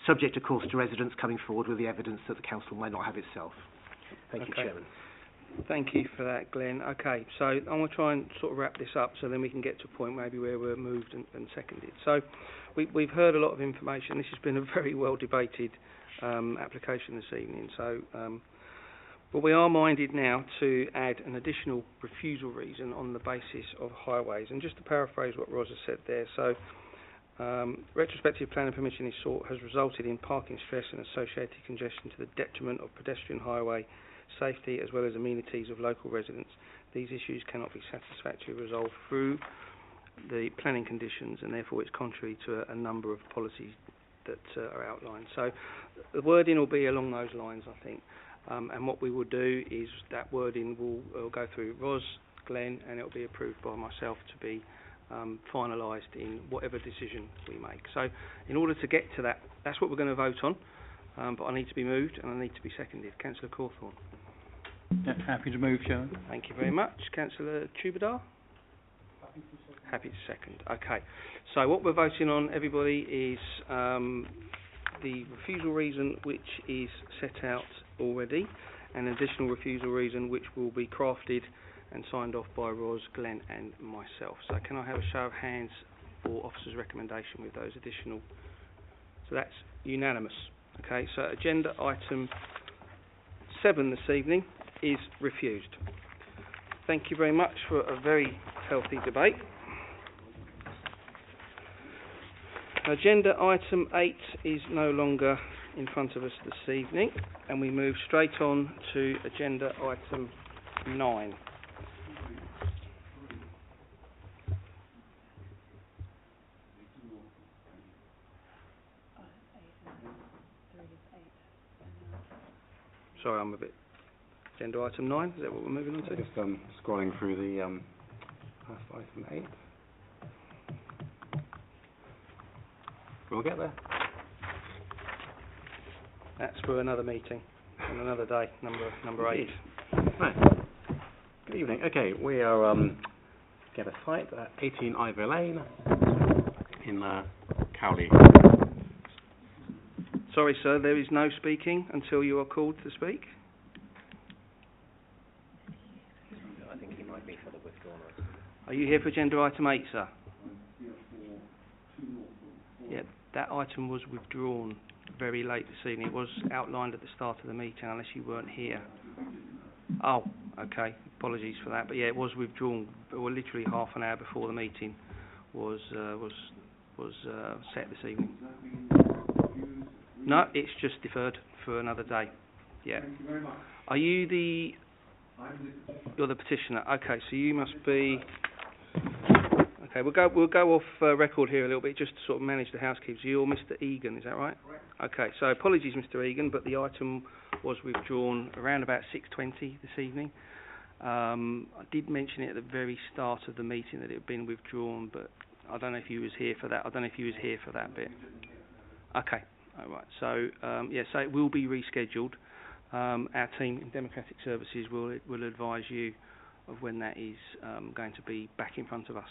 subject, of course, to residents coming forward with the evidence that the council might not have itself. Thank you, Chairman. Thank you for that, Glenn. Okay, so I'm going to try and sort of wrap this up so then we can get to a point maybe where we're moved and seconded. So we've heard a lot of information. This has been a very well debated application this evening. So, but we are minded now to add an additional refusal reason on the basis of highways. And just to paraphrase what Ros has said there, so retrospective planning permission is sought has resulted in parking stress and associated congestion to the detriment of pedestrian highway safety as well as amenities of local residents. These issues cannot be satisfactorily resolved through the planning conditions, and therefore it's contrary to a number of policies that are outlined. So the wording will be along those lines, I think, and what we will do is that wording will go through Ros, Glenn, and it will be approved by myself to be finalised in whatever decision we make. So in order to get to that, that's what we're going to vote on, but I need to be moved and I need to be seconded. Councillor Cawthorne. Yeah, happy to move, Chairman. Thank you very much. Councillor Tubadar? Happy to second. Okay. So what we're voting on, everybody, is the refusal reason which is set out already, and an additional refusal reason which will be crafted and signed off by Ros, Glenn and myself. So can I have a show of hands for officer's recommendation with those additional? So that's unanimous. Okay, so agenda item 7 this evening is refused. Thank you very much for a very healthy debate. Agenda item 8 is no longer in front of us this evening, and we move straight on to agenda item 9. Sorry, I'm a bit... Agenda item 9, is that what we're moving on to? Just scrolling through the past item 8. We'll get there. That's for another meeting, on another day, number 8. Right. Good evening. Okay, we are at a site at 18 Ivor Lane in Cowley. Sorry, sir, there is no speaking until you are called to speak. I think he might be for the withdrawn item. Are you here for agenda item 8, sir? Yeah, that item was withdrawn very late this evening. It was outlined at the start of the meeting, unless you weren't here. Oh, okay. Apologies for that. But yeah, it was withdrawn. Well, literally half an hour before the meeting was set this evening. No, it's just deferred for another day. Yeah. Thank you very much. Are you the... You're the petitioner. Okay, so you must be... Okay, we'll go off record here a little bit, just to sort of manage the housekeeping. So you're Mr. Egan, is that right? Correct. Okay, so apologies, Mr. Egan, but the item was withdrawn around about 6:20 this evening. I did mention it at the very start of the meeting that it had been withdrawn, but I don't know if you was here for that. Bit. Okay, all right. So so it will be rescheduled. Our team in Democratic Services will advise you of when that is going to be back in front of us.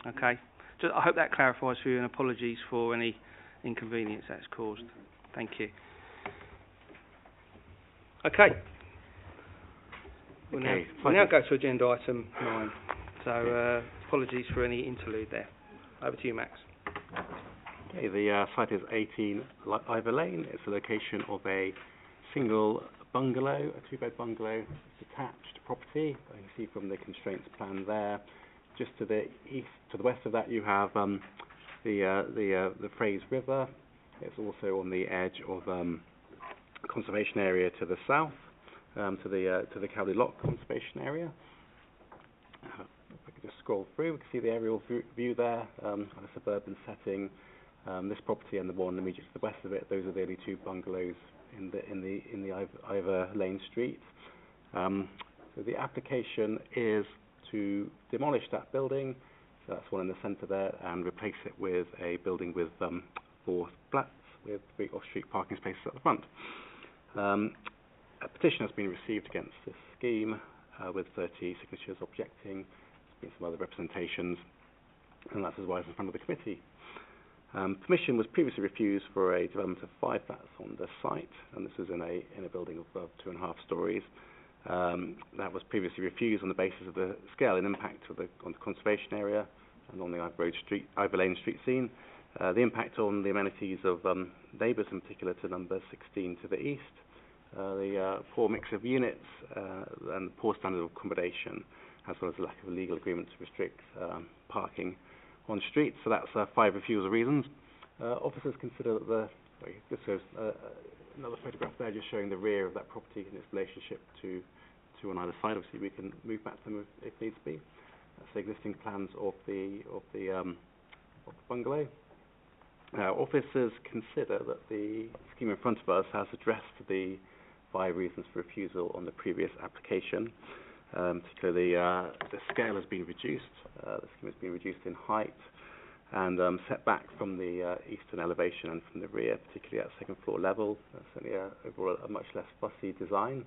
Okay. So I hope that clarifies for you, and apologies for any inconvenience that's caused. Thank you. Okay. We'll now go to agenda item 9. So apologies for any interlude there. Over to you, Max. Okay, the site is 18 Ivor Lane. It's the location of a single bungalow, a 2-bed bungalow, detached property. You can see from the constraints plan there. Just to the east, to the west of that, you have the Fraser River. It's also on the edge of conservation area to the south, to the Cowley Lock conservation area. If I could just scroll through, we can see the aerial view there, on a suburban setting. This property and the one immediately to the west of it, those are the only 2 bungalows in the Ivor Lane Street. So the application is to demolish that building, so that's one in the centre there, and replace it with a building with 4 flats with 3 off-street parking spaces at the front. A petition has been received against this scheme with 30 signatures objecting. There's been some other representations, and that's why it's in front of the committee. Permission was previously refused for a development of 5 flats on the site, and this was in a building of 2.5 stories. That was previously refused on the basis of the scale and impact on the conservation area and on the Ivor Lane Street scene. The impact on the amenities of neighbours, in particular to number 16 to the east. The poor mix of units and poor standard of accommodation, as well as the lack of a legal agreement to restrict parking on streets. So that's 5 refusal reasons. Officers consider that this is another photograph there just showing the rear of that property and its relationship to on either side. Obviously we can move back to them if needs be. That's the existing plans of the bungalow. Officers consider that the scheme in front of us has addressed the 5 reasons for refusal on the previous application. Particularly the scale has been reduced. The scheme has been reduced in height and set back from the eastern elevation and from the rear, particularly at 2nd floor level. Certainly overall a much less fussy design.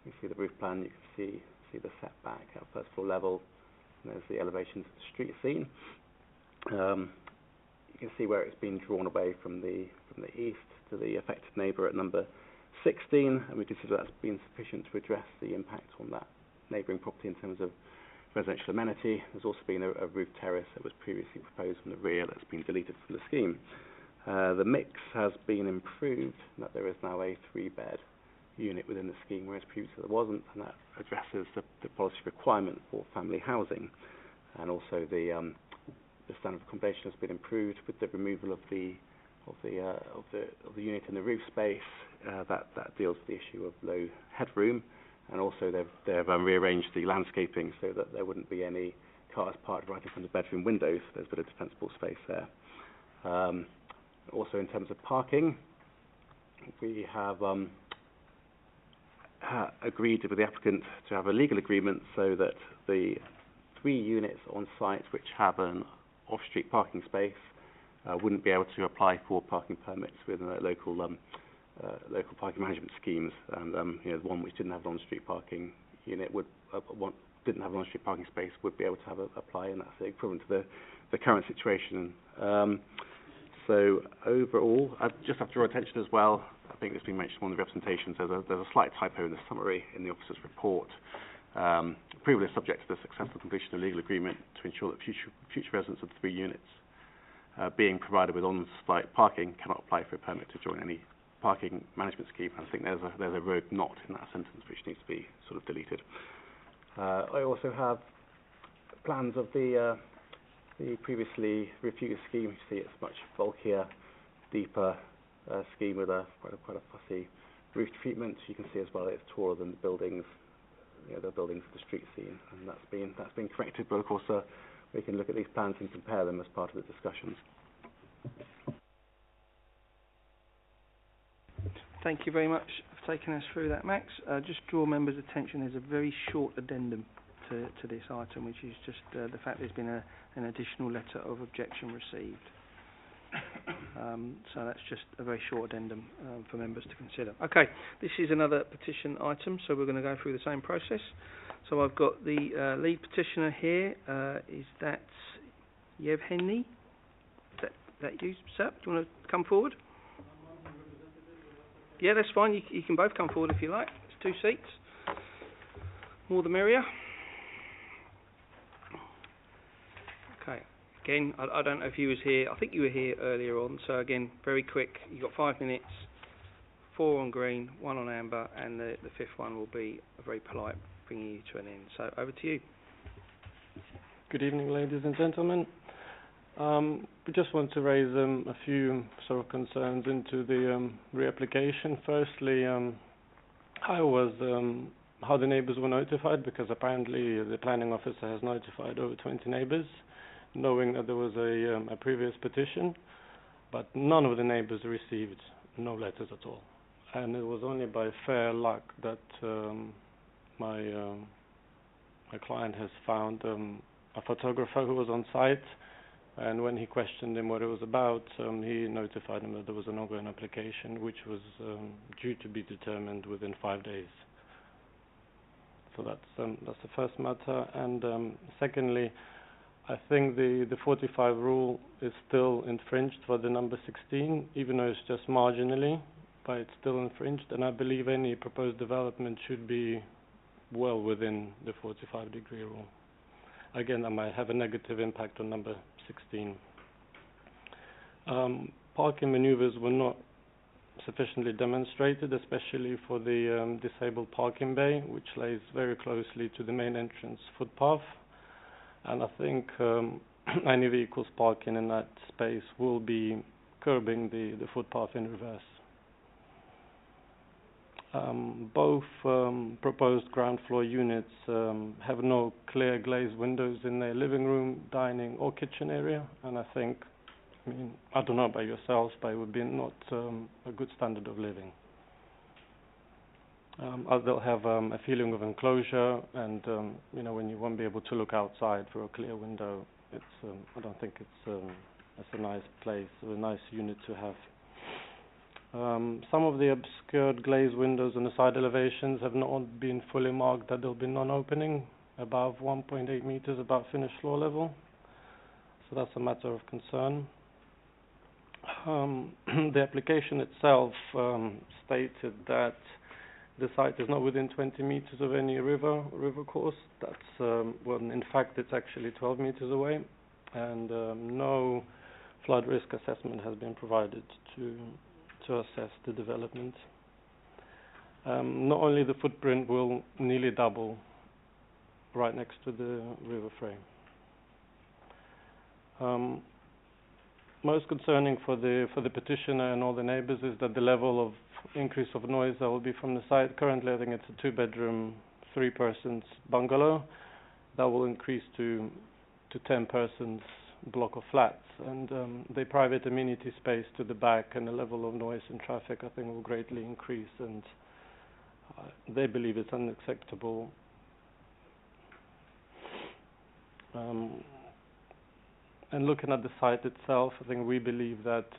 You see the roof plan, you can see the setback at 1st floor level, and there's the elevations of the street scene. You can see where it's been drawn away from the east to the affected neighbour at number 16, and we consider that's been sufficient to address the impact on that neighbouring property in terms of residential amenity. There's also been a roof terrace that was previously proposed from the rear that's been deleted from the scheme. The mix has been improved, in that there is now a 3-bed unit within the scheme, whereas previously there wasn't, and that addresses the policy requirement for family housing. And also the standard of accommodation has been improved with the removal of the unit in the roof space. That deals with the issue of low headroom, and also they've rearranged the landscaping so that there wouldn't be any cars parked right in front of bedroom windows. There's a bit of defensible space there. Also, in terms of parking, we have agreed with the applicant to have a legal agreement so that the 3 units on site which have an off-street parking space wouldn't be able to apply for parking permits within local parking management schemes, and the one which didn't have an on-street parking unit didn't have an on-street parking space would be able to apply, and that's equivalent to the current situation. So overall, I just have to draw attention as well. I think it's been mentioned in one of the representations. There's a slight typo in the summary in the officer's report. Approval is subject to the successful completion of legal agreement to ensure that future residents of the 3 units being provided with on-site parking cannot apply for a permit to join any parking management scheme. I think there's a rogue knot in that sentence which needs to be sort of deleted. I also have plans of the previously refused scheme. You see it's much bulkier, deeper scheme with quite a fussy roof treatment. You can see as well it's taller than the buildings, the buildings of the street scene, and that's been corrected. But of course, we can look at these plans and compare them as part of the discussions. Thank you very much for taking us through that, Max. Just draw members' attention, there's a very short addendum to this item, which is just the fact there's been an additional letter of objection received. So that's just a very short addendum for members to consider. Okay, this is another petition item, so we're going to go through the same process. So I've got the lead petitioner here. Is that Yevheny? Is that you, sir? Do you want to come forward? Yeah, that's fine. You can both come forward if you like. There's 2 seats. More the merrier. Okay. Again, I don't know if you was here. I think you were here earlier on. So again, very quick. You've got 5 minutes. 4 on green, 1 on amber, and the 5th one will be a very polite bringing you to an end. So over to you. Good evening, ladies and gentlemen. We just want to raise a few sort of concerns into the reapplication. Firstly, how the neighbours were notified, because apparently the planning officer has notified over 20 neighbours, knowing that there was a previous petition, but none of the neighbours received no letters at all. And it was only by fair luck that my client has found a photographer who was on site, and when he questioned him what it was about, he notified him that there was an ongoing application which was due to be determined within 5 days. So that's the first matter. And secondly, I think the 45 rule is still infringed for the number 16, even though it's just marginally, but it's still infringed, and I believe any proposed development should be well within the 45-degree rule. Again, that might have a negative impact on number 16. Parking maneuvers were not sufficiently demonstrated, especially for the disabled parking bay, which lays very closely to the main entrance footpath. And I think any vehicles parking in that space will be curbing the footpath in reverse. Both proposed ground floor units have no clear glazed windows in their living room, dining or kitchen area, and I think, I don't know about yourselves, but it would be not a good standard of living. They'll have a feeling of enclosure, and when you won't be able to look outside through a clear window, I don't think it's a nice place or a nice unit to have. Some of the obscured glazed windows on the side elevations have not been fully marked that they'll be non-opening above 1.8 meters above finished floor level. So that's a matter of concern. The application itself stated that the site is not within 20 meters of any river course. That's well, in fact, it's actually 12 meters away, and no flood risk assessment has been provided to assess the development. Not only the footprint will nearly double right next to the river frame. Most concerning for the petitioner and all the neighbours is that the level of increase of noise that will be from the site. Currently, I think it's a 2-bedroom, 3-persons bungalow that will increase to 10 persons block of flats, and the private amenity space to the back and the level of noise and traffic, I think, will greatly increase, and they believe it's unacceptable. And looking at the site itself, I think we believe that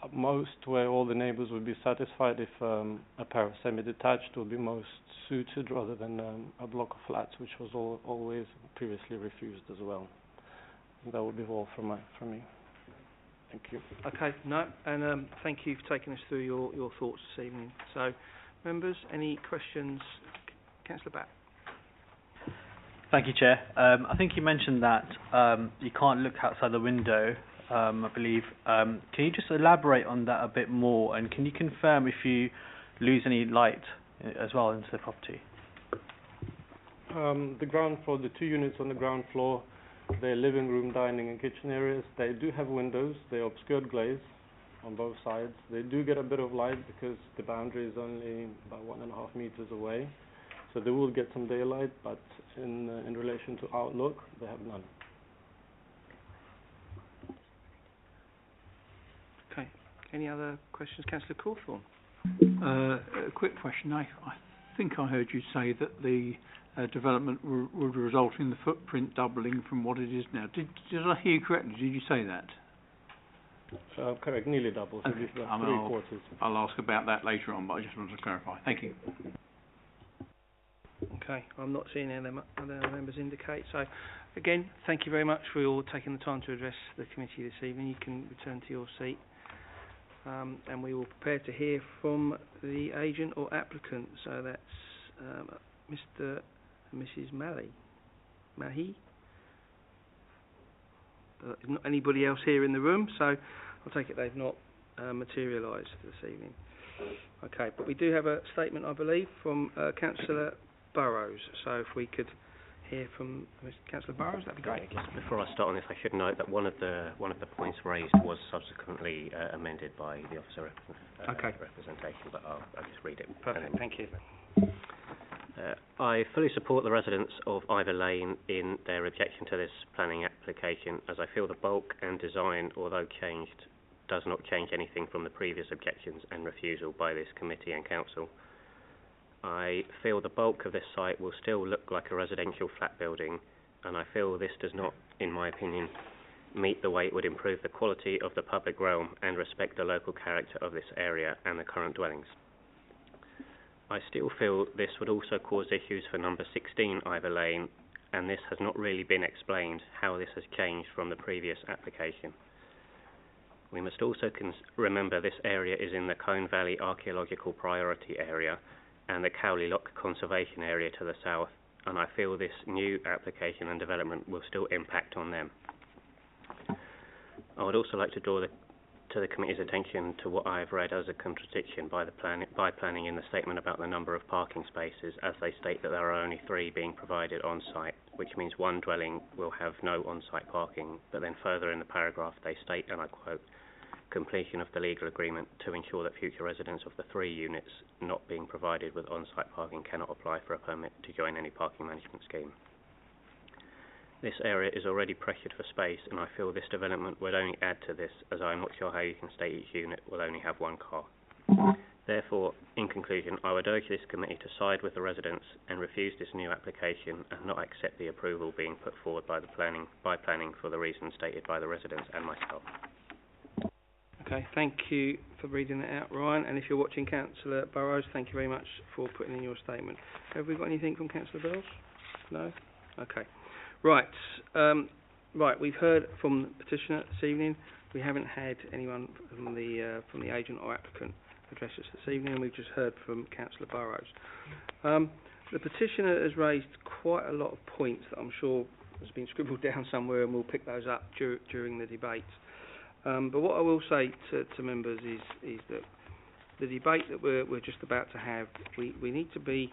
at most where all the neighbours would be satisfied if a pair of semi-detached would be most suited rather than a block of flats, which was always previously refused as well. That would be all from me. Thank you. Okay, no, and thank you for taking us through your thoughts this evening. So, members, any questions? Councillor Batt. Thank you, Chair. I think you mentioned that you can't look outside the window, I believe. Can you just elaborate on that a bit more, and can you confirm if you lose any light as well into the property? The ground floor, the 2 units on the ground floor, they're living room, dining and kitchen areas. They do have windows. They're obscured glaze on both sides. They do get a bit of light because the boundary is only about 1.5 meters away. So they will get some daylight, but in relation to outlook, they have none. Okay. Any other questions, Councillor Cawthorne? A quick question. I think I heard you say that the development would result in the footprint doubling from what it is now. Did I hear you correctly? Did you say that? Correct, nearly double. So Okay. three-quarters. I'll ask about that later on, but I just wanted to clarify. Thank you. Okay, I'm not seeing any other members indicate. So, again, thank you very much for your taking the time to address the committee this evening. You can return to your seat, and we will prepare to hear from the agent or applicant. So that's Mr. and Mrs. Mahi. Not anybody else here in the room, so I'll take it they've not materialised this evening. Okay, but we do have a statement, I believe, from Councillor Burrows. So if we could hear from Councillor Burrows, that'd be great. Just before I start on this, I should note that one of the points raised was subsequently amended by the officer representation, but I'll just read it. Perfect. Thank you. I fully support the residents of Ivor Lane in their objection to this planning application, as I feel the bulk and design, although changed, does not change anything from the previous objections and refusal by this committee and council. I feel the bulk of this site will still look like a residential flat building, and I feel this does not, in my opinion, meet the way it would improve the quality of the public realm and respect the local character of this area and the current dwellings. I still feel this would also cause issues for number 16 Ivor Lane, and this has not really been explained how this has changed from the previous application. We must also remember this area is in the Cone Valley Archaeological Priority Area and the Cowley Lock Conservation Area to the south, and I feel this new application and development will still impact on them. I would also like to draw to the committee's attention to what I have read as a contradiction by planning in the statement about the number of parking spaces, as they state that there are only 3 being provided on site, which means one dwelling will have no on-site parking, but then further in the paragraph they state, and I quote, completion of the legal agreement to ensure that future residents of the 3 units not being provided with on-site parking cannot apply for a permit to join any parking management scheme. This area is already pressured for space, and I feel this development would only add to this, as I am not sure how you can state each unit will only have 1 car. Therefore, in conclusion, I would urge this committee to side with the residents and refuse this new application and not accept the approval being put forward by planning for the reasons stated by the residents and myself. Okay, thank you for reading that out, Ryan. And if you're watching, Councillor Burrows, thank you very much for putting in your statement. Have we got anything from Councillor Bells? No? Okay. Right. Right, we've heard from the petitioner this evening. We haven't had anyone from the agent or applicant address us this evening, and we've just heard from Councillor Burrows. The petitioner has raised quite a lot of points that I'm sure has been scribbled down somewhere, and we'll pick those up during the debate. But what I will say to members is that the debate that we're just about to have, we need to be,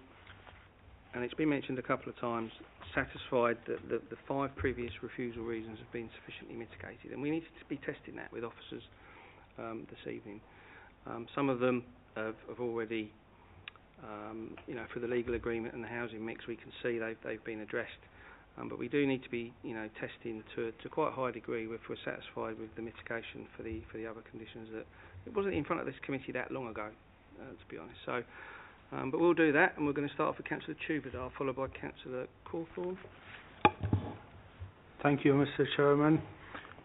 and it's been mentioned a couple of times, satisfied that the 5 previous refusal reasons have been sufficiently mitigated, and we need to be testing that with officers this evening. Some of them have already, for the legal agreement and the housing mix, we can see they've been addressed. But we do need to be, testing to quite a high degree if we're satisfied with the mitigation for the other conditions that it wasn't in front of this committee that long ago, to be honest. So, but we'll do that, and we're going to start off with Councillor Tubadar, followed by Councillor Cawthorne. Thank you, Mr. Chairman.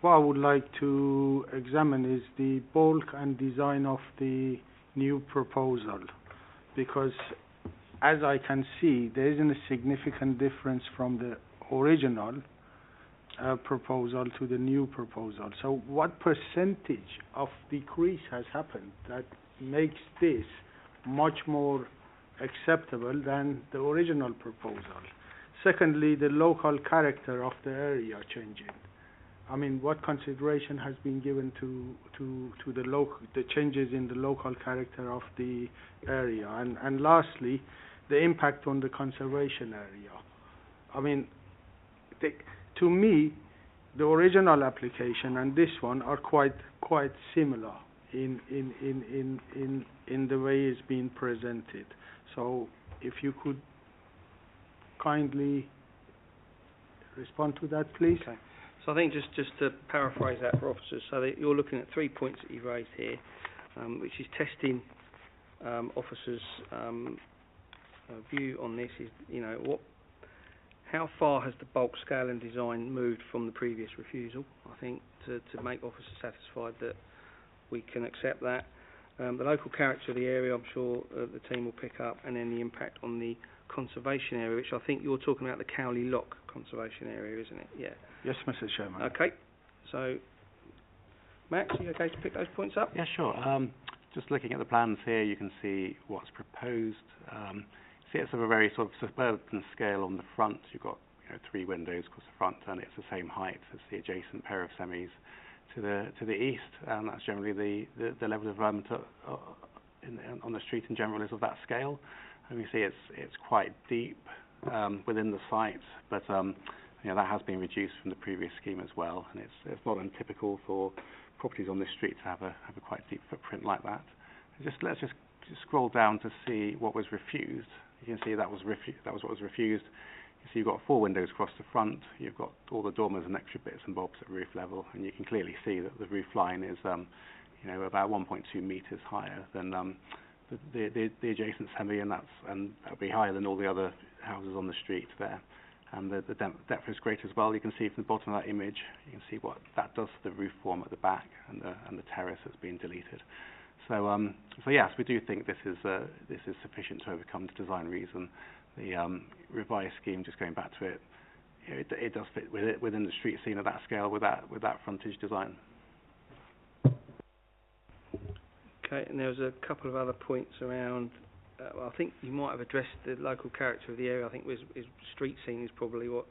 What I would like to examine is the bulk and design of the new proposal, because as I can see, there isn't a significant difference from the original proposal to the new proposal. So what percentage of decrease has happened that makes this much more acceptable than the original proposal? Secondly, the local character of the area changing. I mean, what consideration has been given to the changes in the local character of the area? And lastly, the impact on the conservation area. I mean, to me, the original application and this one are quite similar in the way it's being presented. So, if you could kindly respond to that, please. Okay. So I think just to paraphrase that for officers, so that you're looking at 3 points that you've raised here, which is testing officers' view on this is, how far has the bulk scale and design moved from the previous refusal? I think to make officers satisfied that we can accept that. The local character of the area, I'm sure the team will pick up, and then the impact on the conservation area, which I think you're talking about the Cowley Lock conservation area, isn't it? Yeah. Yes, Mr. Chairman. Okay. So, Max, are you okay to pick those points up? Yeah, sure. Just looking at the plans here, you can see what's proposed. See, it's of a very sort of suburban scale on the front. You've got 3 windows across the front, and it's the same height as the adjacent pair of semis to the east, and that's generally the level of development on the street in general is of that scale. And you see it's quite deep within the site, but that has been reduced from the previous scheme as well, and it's not untypical for properties on this street to have a quite deep footprint like that. Let's just scroll down to see what was refused. You can see that was what was refused. You see you've got 4 windows across the front. You've got all the dormers and extra bits and bobs at roof level, and you can clearly see that the roof line is about 1.2 meters higher than the adjacent semi, and that'll be higher than all the other houses on the street there. And the depth is great as well. You can see from the bottom of that image, you can see what that does to the roof form at the back and the terrace that's been deleted. So yes, we do think this is sufficient to overcome the design reason. The revised scheme, just going back to it, it does fit within the street scene at that scale with that frontage design. Okay, and there was a couple of other points around. I think you might have addressed the local character of the area. I think street scene is probably what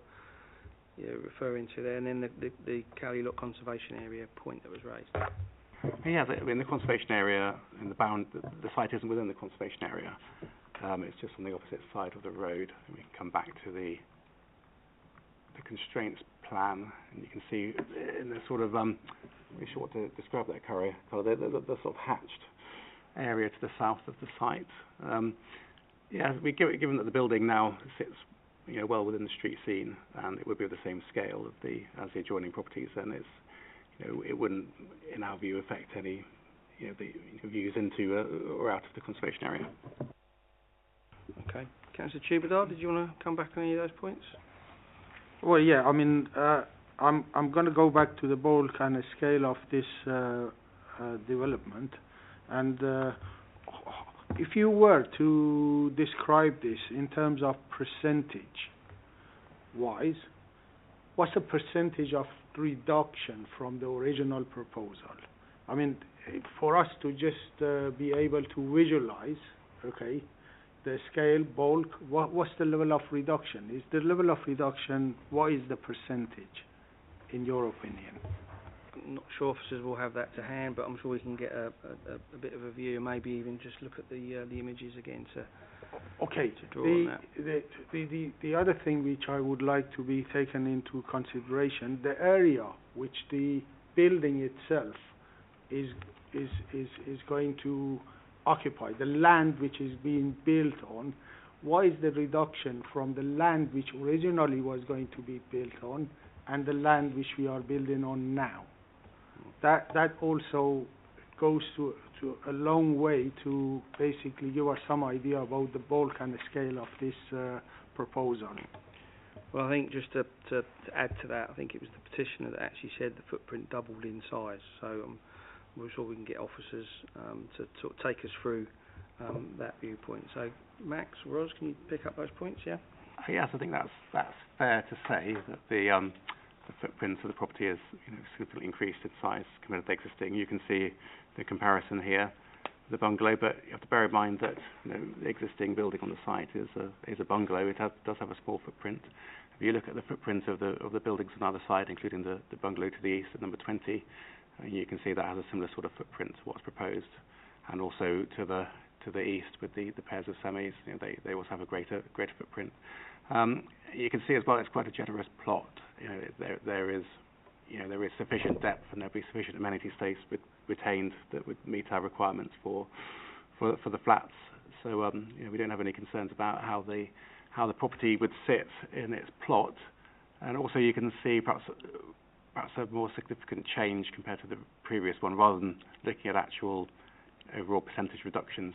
you're referring to there, and then the Cowley Lock conservation area point that was raised. Yeah, the conservation area in the site isn't within the conservation area. It's just on the opposite side of the road. And we can come back to the constraints plan, and you can see in the sort of I'm not sure what to describe that colour. The sort of hatched area to the south of the site. Given that the building now sits well within the street scene, and it would be of the same scale as the adjoining properties, then it wouldn't, in our view, affect any the views into or out of the conservation area. Okay, Councillor Tubadar, did you want to come back on any of those points? Well, yeah. I mean, I'm going to go back to the bulk and scale of this development, and if you were to describe this in terms of percentage-wise, what's the percentage of reduction from the original proposal? I mean, for us to just be able to visualize, okay, the scale, bulk, what's the level of reduction? Is the level of reduction, what is the percentage, in your opinion? I'm not sure officers will have that to hand, but I'm sure we can get a bit of a view, maybe even just look at the images again to draw on that. The other thing which I would like to be taken into consideration, the area which the building itself is going to occupy, the land which is being built on, what is the reduction from the land which originally was going to be built on and the land which we are building on now? That also goes to a long way to basically give us some idea about the bulk and the scale of this proposal. Well, I think just to add to that, I think it was the petitioner that actually said the footprint doubled in size. So we're sure we can get officers to sort of take us through that viewpoint. So Max, Ros, can you pick up those points? Yeah. Yes, I think that's fair to say that the footprint of the property is significantly increased in size compared to the existing. You can see the comparison here, the bungalow, but you have to bear in mind that the existing building on the site is a bungalow. It does have a small footprint. If you look at the footprint of the buildings on the other side, including the bungalow to the east at number 20, you can see that has a similar sort of footprint to what's proposed, and also to the east with the pairs of semis, they also have a greater footprint. You can see as well it's quite a generous plot. There is sufficient depth and there'll be sufficient amenity space retained that would meet our requirements for the flats. So we don't have any concerns about how the property would sit in its plot, and also you can see perhaps a more significant change compared to the previous one, rather than looking at actual overall percentage reductions.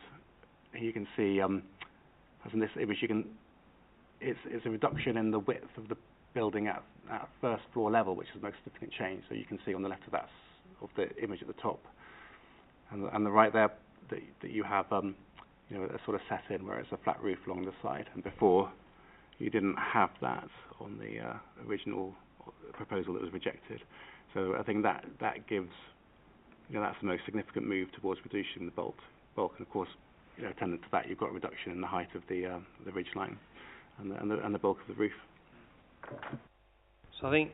You can see, as in this image, it's a reduction in the width of the building at first floor level, which is the most significant change. So you can see on the left of the image at the top, and the right there that you have a sort of set in where it's a flat roof along the side, and before you didn't have that on the original proposal that was rejected. So I think that gives that's the most significant move towards reducing the bulk, and of course attendant to that you've got a reduction in the height of the ridge line and the bulk of the roof. So I think,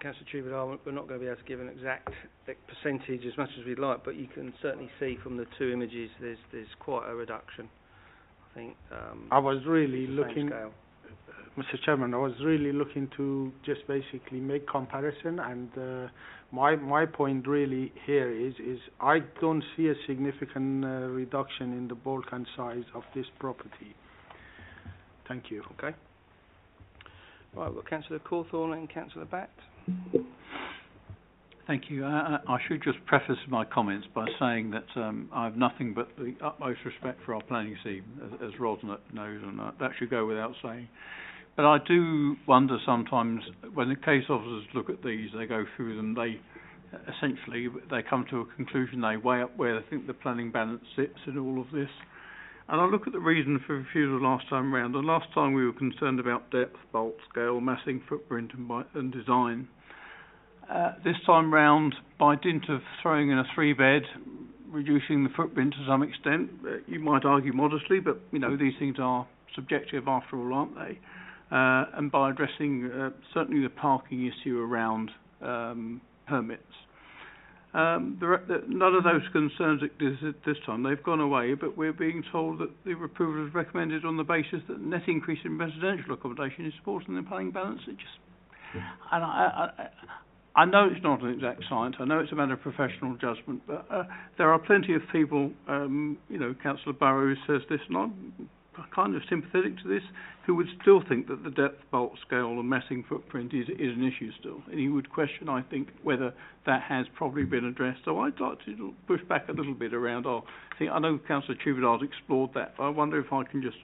Councillor Troubadour, we're not going to be able to give an exact percentage as much as we'd like, but you can certainly see from the two images there's quite a reduction. I think I was really looking, scale. Mr. Chairman, I was really looking to just basically make comparison, and my point really here is I don't see a significant reduction in the bulk and size of this property. Thank you. Okay. Right, we've got Councillor Cawthorne and Councillor Batt. Thank you. I should just preface my comments by saying that I have nothing but the utmost respect for our planning team, as Rod knows, and that should go without saying. But I do wonder sometimes when the case officers look at these, they go through them, they come to a conclusion, they weigh up where they think the planning balance sits in all of this. And I look at the reason for refusal last time round, and last time we were concerned about depth, bulk, scale, massing, footprint and design. This time round, by dint of throwing in a 3-bed, reducing the footprint to some extent, you might argue modestly, but these things are subjective after all, aren't they? And by addressing certainly the parking issue around permits. None of those concerns existed this time. They've gone away, but we're being told that the approval is recommended on the basis that net increase in residential accommodation is supporting the planning balance. And I know it's not an exact science. I know it's a matter of professional judgment, but there are plenty of people, Councillor Borough says this, and I'm kind of sympathetic to this, who would still think that the depth, bulk, scale and massing footprint is an issue still. And he would question, I think, whether that has probably been addressed. So I'd like to push back a little bit around our thing. I know Councillor Troubadour's explored that, but I wonder if I can just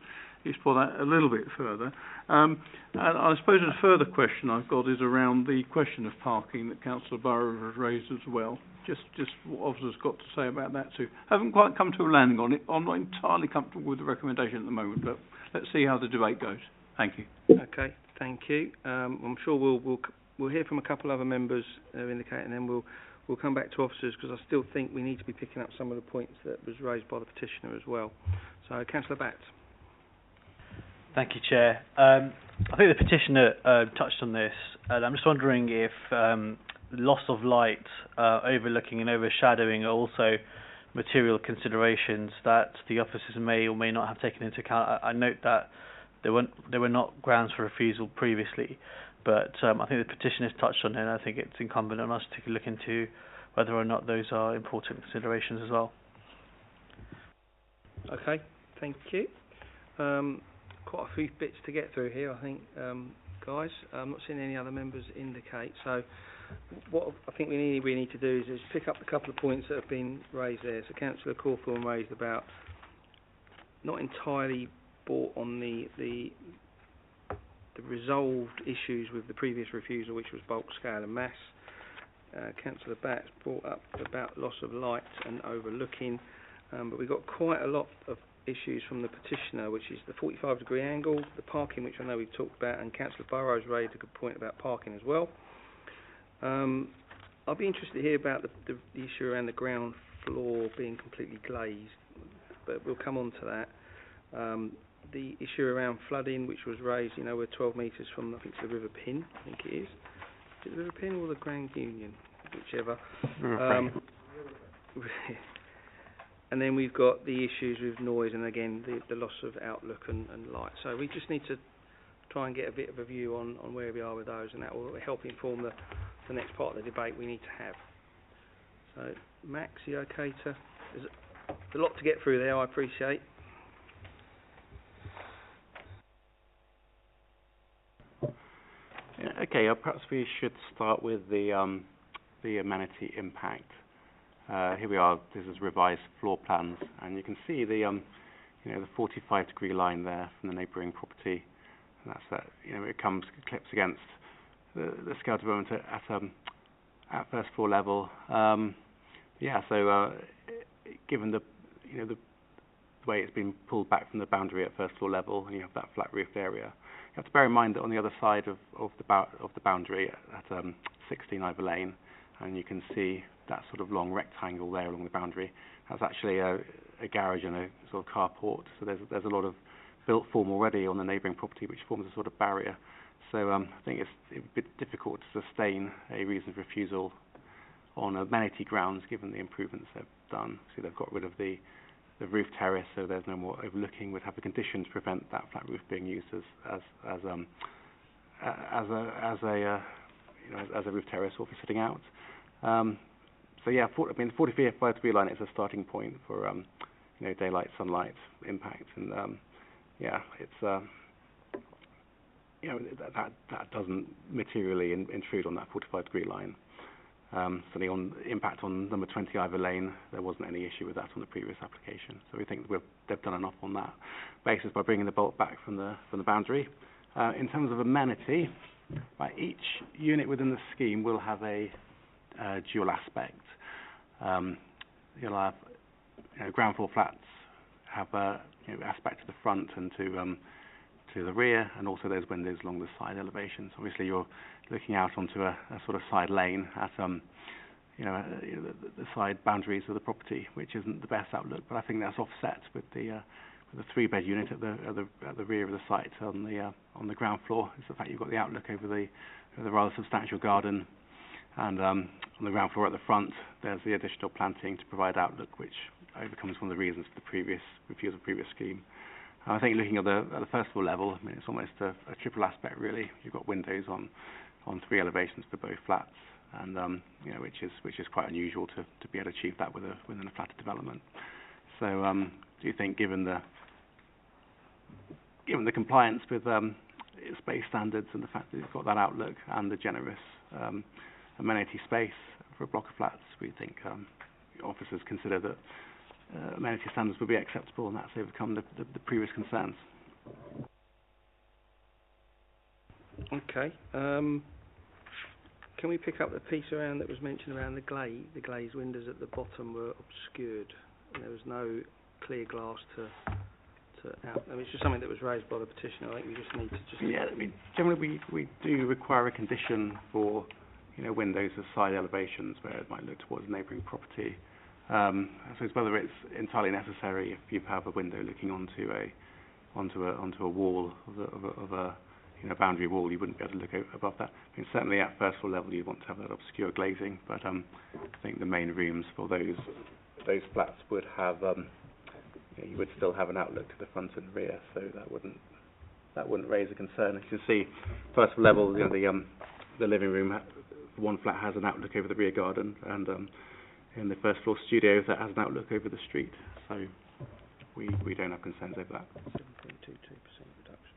explore that a little bit further. And I suppose a further question I've got is around the question of parking that Councillor Borough has raised as well. Just what officers got to say about that too. Haven't quite come to a landing on it. I'm not entirely comfortable with the recommendation at the moment, but let's see how the debate goes. Thank you. Okay, thank you. I'm sure we'll we'll hear from a couple other members indicating, and then we'll come back to officers, because I still think we need to be picking up some of the points that was raised by the petitioner as well. So, Councillor Batt. Thank you, Chair. I think the petitioner touched on this, and I'm just wondering if loss of light, overlooking and overshadowing are also material considerations that the officers may or may not have taken into account. I note that there were not grounds for refusal previously, but I think the petitioner's touched on it, and I think it's incumbent on us to look into whether or not those are important considerations as well. Okay, thank you. Quite a few bits to get through here, I think, guys. I'm not seeing any other members indicate. So, what I think we need to do is pick up a couple of points that have been raised there. So, Councillor Cawthorne raised about not entirely bought on the resolved issues with the previous refusal, which was bulk, scale, and mass. Councillor Batt brought up about loss of light and overlooking, but we got quite a lot of issues from the petitioner, which is the 45-degree angle, the parking, which I know we've talked about, and Councillor Burrows raised a good point about parking as well. I'll be interested to hear about the issue around the ground floor being completely glazed, but we'll come on to that. The issue around flooding, which was raised, we're 12 metres from, I think it's the River Pin, I think it is. Is it the River Pin or the Grand Union? Whichever. And then we've got the issues with noise, and again the loss of outlook and light. So we just need to try and get a bit of a view on where we are with those, and that will help inform the next part of the debate we need to have. So Max, you okay to? There's a lot to get through there, I appreciate. Yeah, okay, perhaps we should start with the amenity impact. Here we are. This is revised floor plans, and you can see the 45-degree line there from the neighbouring property, and that's that. It clips against the scale development at first floor level. So given the way it's been pulled back from the boundary at first floor level, and you have that flat roofed area, you have to bear in mind that on the other side of the boundary at 16 Ivor Lane, and you can see that sort of long rectangle there along the boundary. That's actually a garage and a sort of carport. So there's a lot of built form already on the neighbouring property, which forms a sort of barrier. So I think it's a bit difficult to sustain a reason of refusal on amenity grounds, given the improvements they've done. So they've got rid of the roof terrace, so there's no more overlooking. Would have the conditions to prevent that flat roof being used as a roof terrace or for sitting out. The 45-degree line is a starting point for daylight, sunlight impact, and it's that doesn't materially intrude on that 45-degree line. Certainly on impact on number 20 Ivor Lane, there wasn't any issue with that on the previous application. So we think they've done enough on that basis by bringing the bolt back from the boundary. In terms of amenity, each unit within the scheme will have a dual aspect. You'll have ground floor flats have aspect to the front and to the rear, and also there's windows along the side elevations. Obviously, you're looking out onto a sort of side lane at the side boundaries of the property, which isn't the best outlook. But I think that's offset with the 3-bed unit at the rear of the site on the ground floor. It's the fact you've got the outlook over the rather substantial garden. And on the ground floor at the front, there's the additional planting to provide outlook, which overcomes one of the reasons for the previous scheme. I think looking at the first floor level, it's almost a triple aspect really. You've got windows on 3 elevations for both flats, and which is quite unusual to be able to achieve that within a flat development. So, do you think, given the compliance with space standards and the fact that you've got that outlook and the generous amenity space for a block of flats, we think officers consider that amenity standards would be acceptable, and that's overcome the previous concerns. Okay. Can we pick up the piece around that was mentioned around the glazed windows at the bottom were obscured, and there was no clear glass to out. I mean, it's just something that was raised by the petitioner. I think we just need to just... Yeah, I mean, generally we do require a condition for, windows of side elevations where it might look towards a neighbouring property. I suppose whether it's entirely necessary if you have a window looking onto a wall of a boundary wall, you wouldn't be able to look above that. I mean, certainly at first floor level you'd want to have that obscure glazing, but I think the main rooms for those flats would have you would still have an outlook to the front and rear, so that wouldn't raise a concern. As you can see, first level, the living room, one flat has an outlook over the rear garden, and in the first floor studio that has an outlook over the street, so we don't have concerns over that. 7.22% reduction.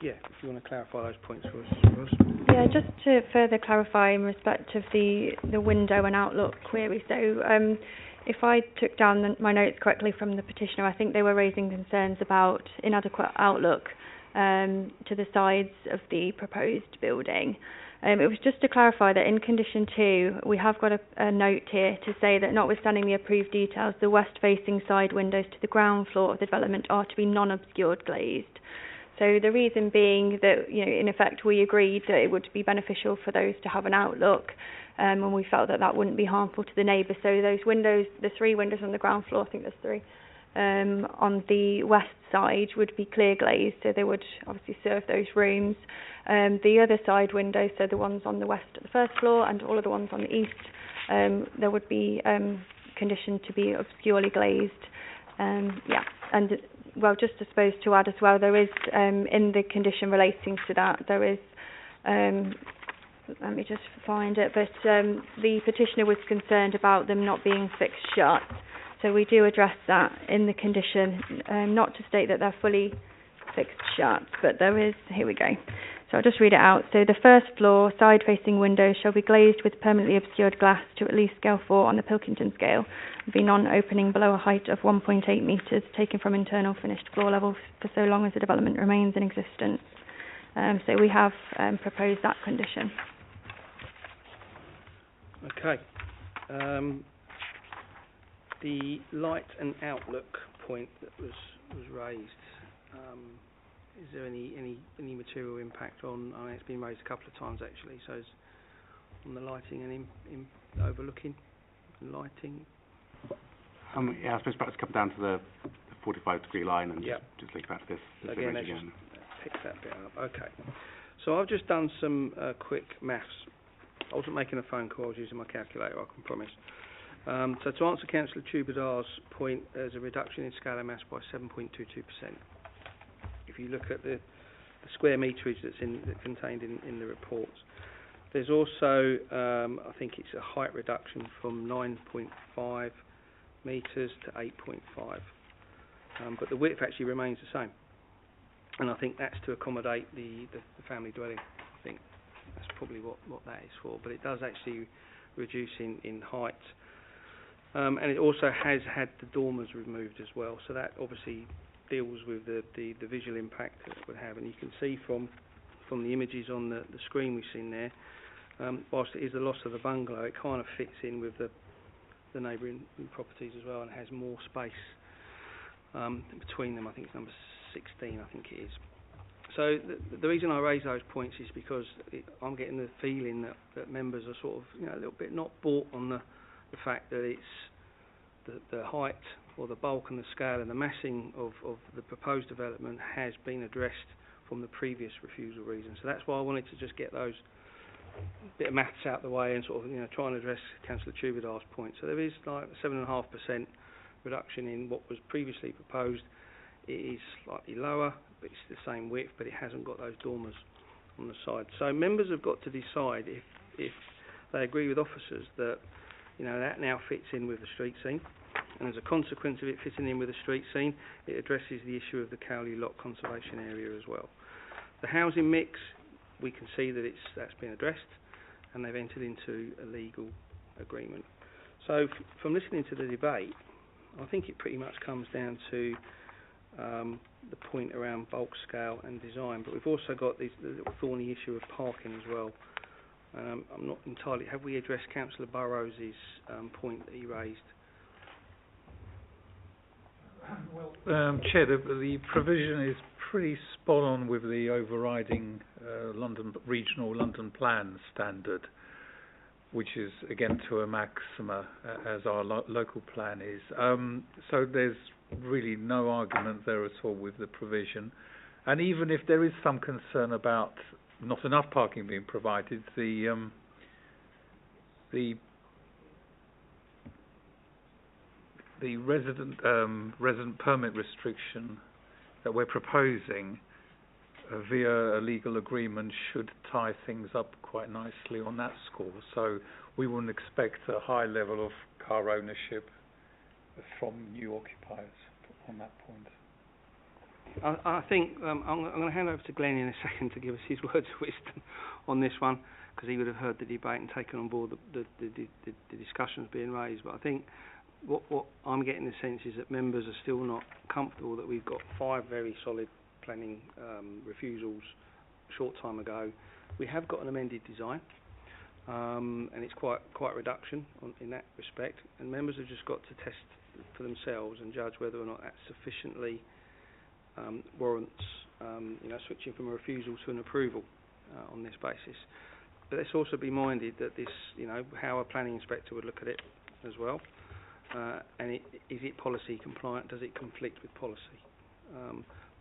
Yeah, if you want to clarify those points for us. Yeah, just to further clarify in respect of the window and outlook query. So if I took down my notes correctly from the petitioner, I think they were raising concerns about inadequate outlook to the sides of the proposed building. It was just to clarify that in condition 2, we have got a note here to say that notwithstanding the approved details, the west-facing side windows to the ground floor of the development are to be non-obscured glazed. So the reason being that, in effect, we agreed that it would be beneficial for those to have an outlook, and we felt that wouldn't be harmful to the neighbours. So those windows, the 3 windows on the ground floor, I think there's 3, on the west side would be clear glazed, so they would obviously serve those rooms. The other side windows, so the ones on the west at the first floor and all of the ones on the east, there would be conditioned to be obscurely glazed. And well, just I suppose to add as well, there is in the condition relating to that, there is, let me just find it, but the petitioner was concerned about them not being fixed shut. So we do address that in the condition, not to state that they're fully fixed shut, but there is, here we go. So I'll just read it out. So the first floor side-facing windows shall be glazed with permanently obscured glass to at least scale 4 on the Pilkington scale, and be non-opening below a height of 1.8 metres, taken from internal finished floor level for so long as the development remains in existence. So we have proposed that condition. Okay. The light and outlook point that was raised, is there any material impact on? I know it's been raised a couple of times actually. So is on the lighting and in overlooking and lighting. I suppose perhaps come down to the 45-degree line and just link back to this again, image again. Pick that bit up. Okay. So I've just done some quick maths. I wasn't making a phone call. I was using my calculator. I can promise. So to answer Councillor Tubidar's point, there's a reduction in scalar mass by 7.22%. If you look at the square meterage that's contained in the reports. There's also, I think it's a height reduction from 9.5 metres to 8.5. But the width actually remains the same. And I think that's to accommodate the family dwelling. I think that's probably what that is for. But it does actually reduce in height. And it also has had the dormers removed as well. So that obviously deals with the visual impact that it would have. And you can see from the images on the screen we've seen there, whilst it is the loss of the bungalow, it kind of fits in with the neighbouring properties as well and has more space between them. I think it's number 16, I think it is. So the reason I raise those points is because I'm getting the feeling that members are sort of a little bit not bought on the fact that it's the height or the bulk and the scale and the massing of the proposed development has been addressed from the previous refusal reason. So that's why I wanted to just get those bit of maths out the way and sort of try and address Councillor Tubidar's point. So there is like a 7.5% reduction in what was previously proposed. It is slightly lower, but it's the same width, but it hasn't got those dormers on the side. So members have got to decide if they agree with officers that that now fits in with the street scene, and as a consequence of it fitting in with the street scene, it addresses the issue of the Cowley Lock conservation area as well. The housing mix, we can see that that's been addressed, and they've entered into a legal agreement. So from listening to the debate, I think it pretty much comes down to the point around bulk scale and design, but we've also got the little thorny issue of parking as well. I'm not entirely... Have we addressed Councillor Burrows' point that he raised? Chair, the provision is pretty spot on with the overriding regional London plan standard, which is again to a maxima as our local plan is. So there's really no argument there at all with the provision. And even if there is some concern about not enough parking being provided, the resident permit restriction that we're proposing via a legal agreement should tie things up quite nicely on that score. So we wouldn't expect a high level of car ownership from new occupiers on that point. I think I'm going to hand over to Glenn in a second to give us his words of wisdom on this one, because he would have heard the debate and taken on board the discussions being raised. But I think what I'm getting the sense is that members are still not comfortable that we've got 5 very solid planning refusals a short time ago. We have got an amended design, and it's quite reduction in that respect, and members have just got to test for themselves and judge whether or not that sufficiently warrants switching from a refusal to an approval on this basis. But let's also be minded that this, how a planning inspector would look at it as well, and is it policy compliant? Does it conflict with policy?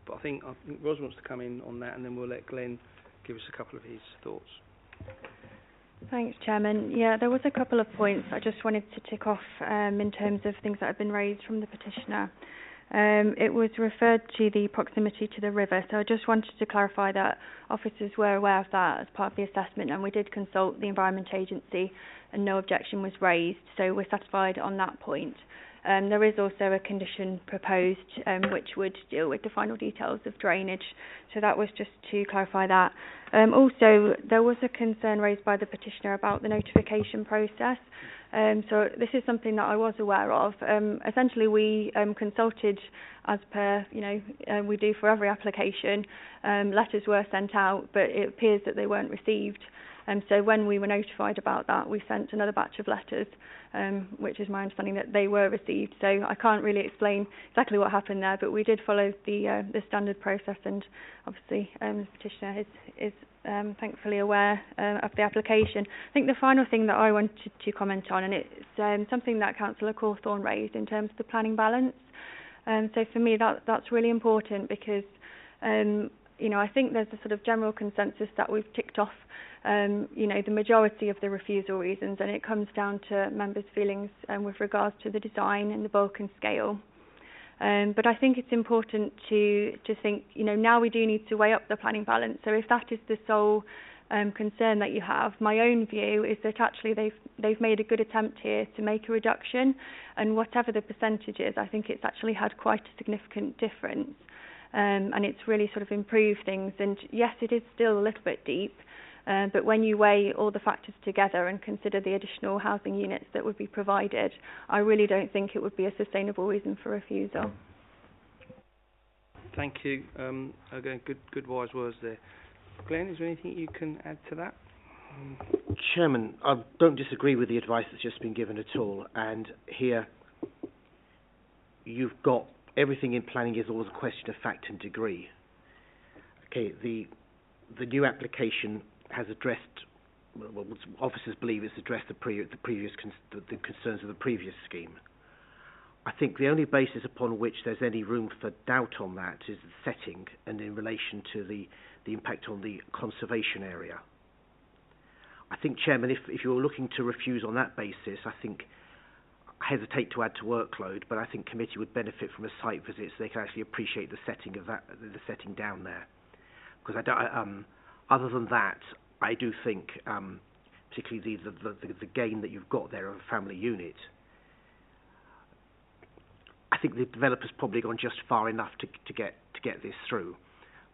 But I think Ros wants to come in on that, and then we'll let Glenn give us a couple of his thoughts. Thanks, Chairman. Yeah, there was a couple of points I just wanted to tick off in terms of things that have been raised from the petitioner. It was referred to the proximity to the river, so I just wanted to clarify that officers were aware of that as part of the assessment, and we did consult the Environment Agency and no objection was raised, so we're satisfied on that point. There is also a condition proposed which would deal with the final details of drainage, so that was just to clarify that. Also, there was a concern raised by the petitioner about the notification process. So this is something that I was aware of. Essentially, we consulted as per, we do for every application. Letters were sent out, but it appears that they weren't received. So when we were notified about that, we sent another batch of letters, which is my understanding that they were received. So I can't really explain exactly what happened there, but we did follow the standard process, and obviously the petitioner is thankfully aware of the application. I think the final thing that I wanted to comment on, and it's something that Councillor Cawthorne raised in terms of the planning balance. So for me, that's really important because I think there's a sort of general consensus that we've ticked off the majority of the refusal reasons, and it comes down to members' feelings with regards to the design and the bulk and scale. But I think it's important to think, now we do need to weigh up the planning balance. So if that is the sole concern that you have, my own view is that actually they've made a good attempt here to make a reduction, and whatever the percentage is, I think it's actually had quite a significant difference, and it's really sort of improved things. And yes, it is still a little bit deep, but when you weigh all the factors together and consider the additional housing units that would be provided, I really don't think it would be a sustainable reason for refusal. Thank you. Again, good wise words there. Glenn, is there anything you can add to that? Chairman, I don't disagree with the advice that's just been given at all. And here, you've got everything in planning is always a question of fact and degree. Okay, the new application has addressed, well, officers believe it's addressed the concerns of the previous scheme. I think the only basis upon which there's any room for doubt on that is the setting and in relation to the impact on the conservation area. I think, Chairman, if you're looking to refuse on that basis, I hesitate to add to workload, but I think committee would benefit from a site visit so they can actually appreciate the setting of that, the setting down there. Because other than that, I do think, particularly the gain that you've got there of a family unit, I think the developer's probably gone just far enough to get this through.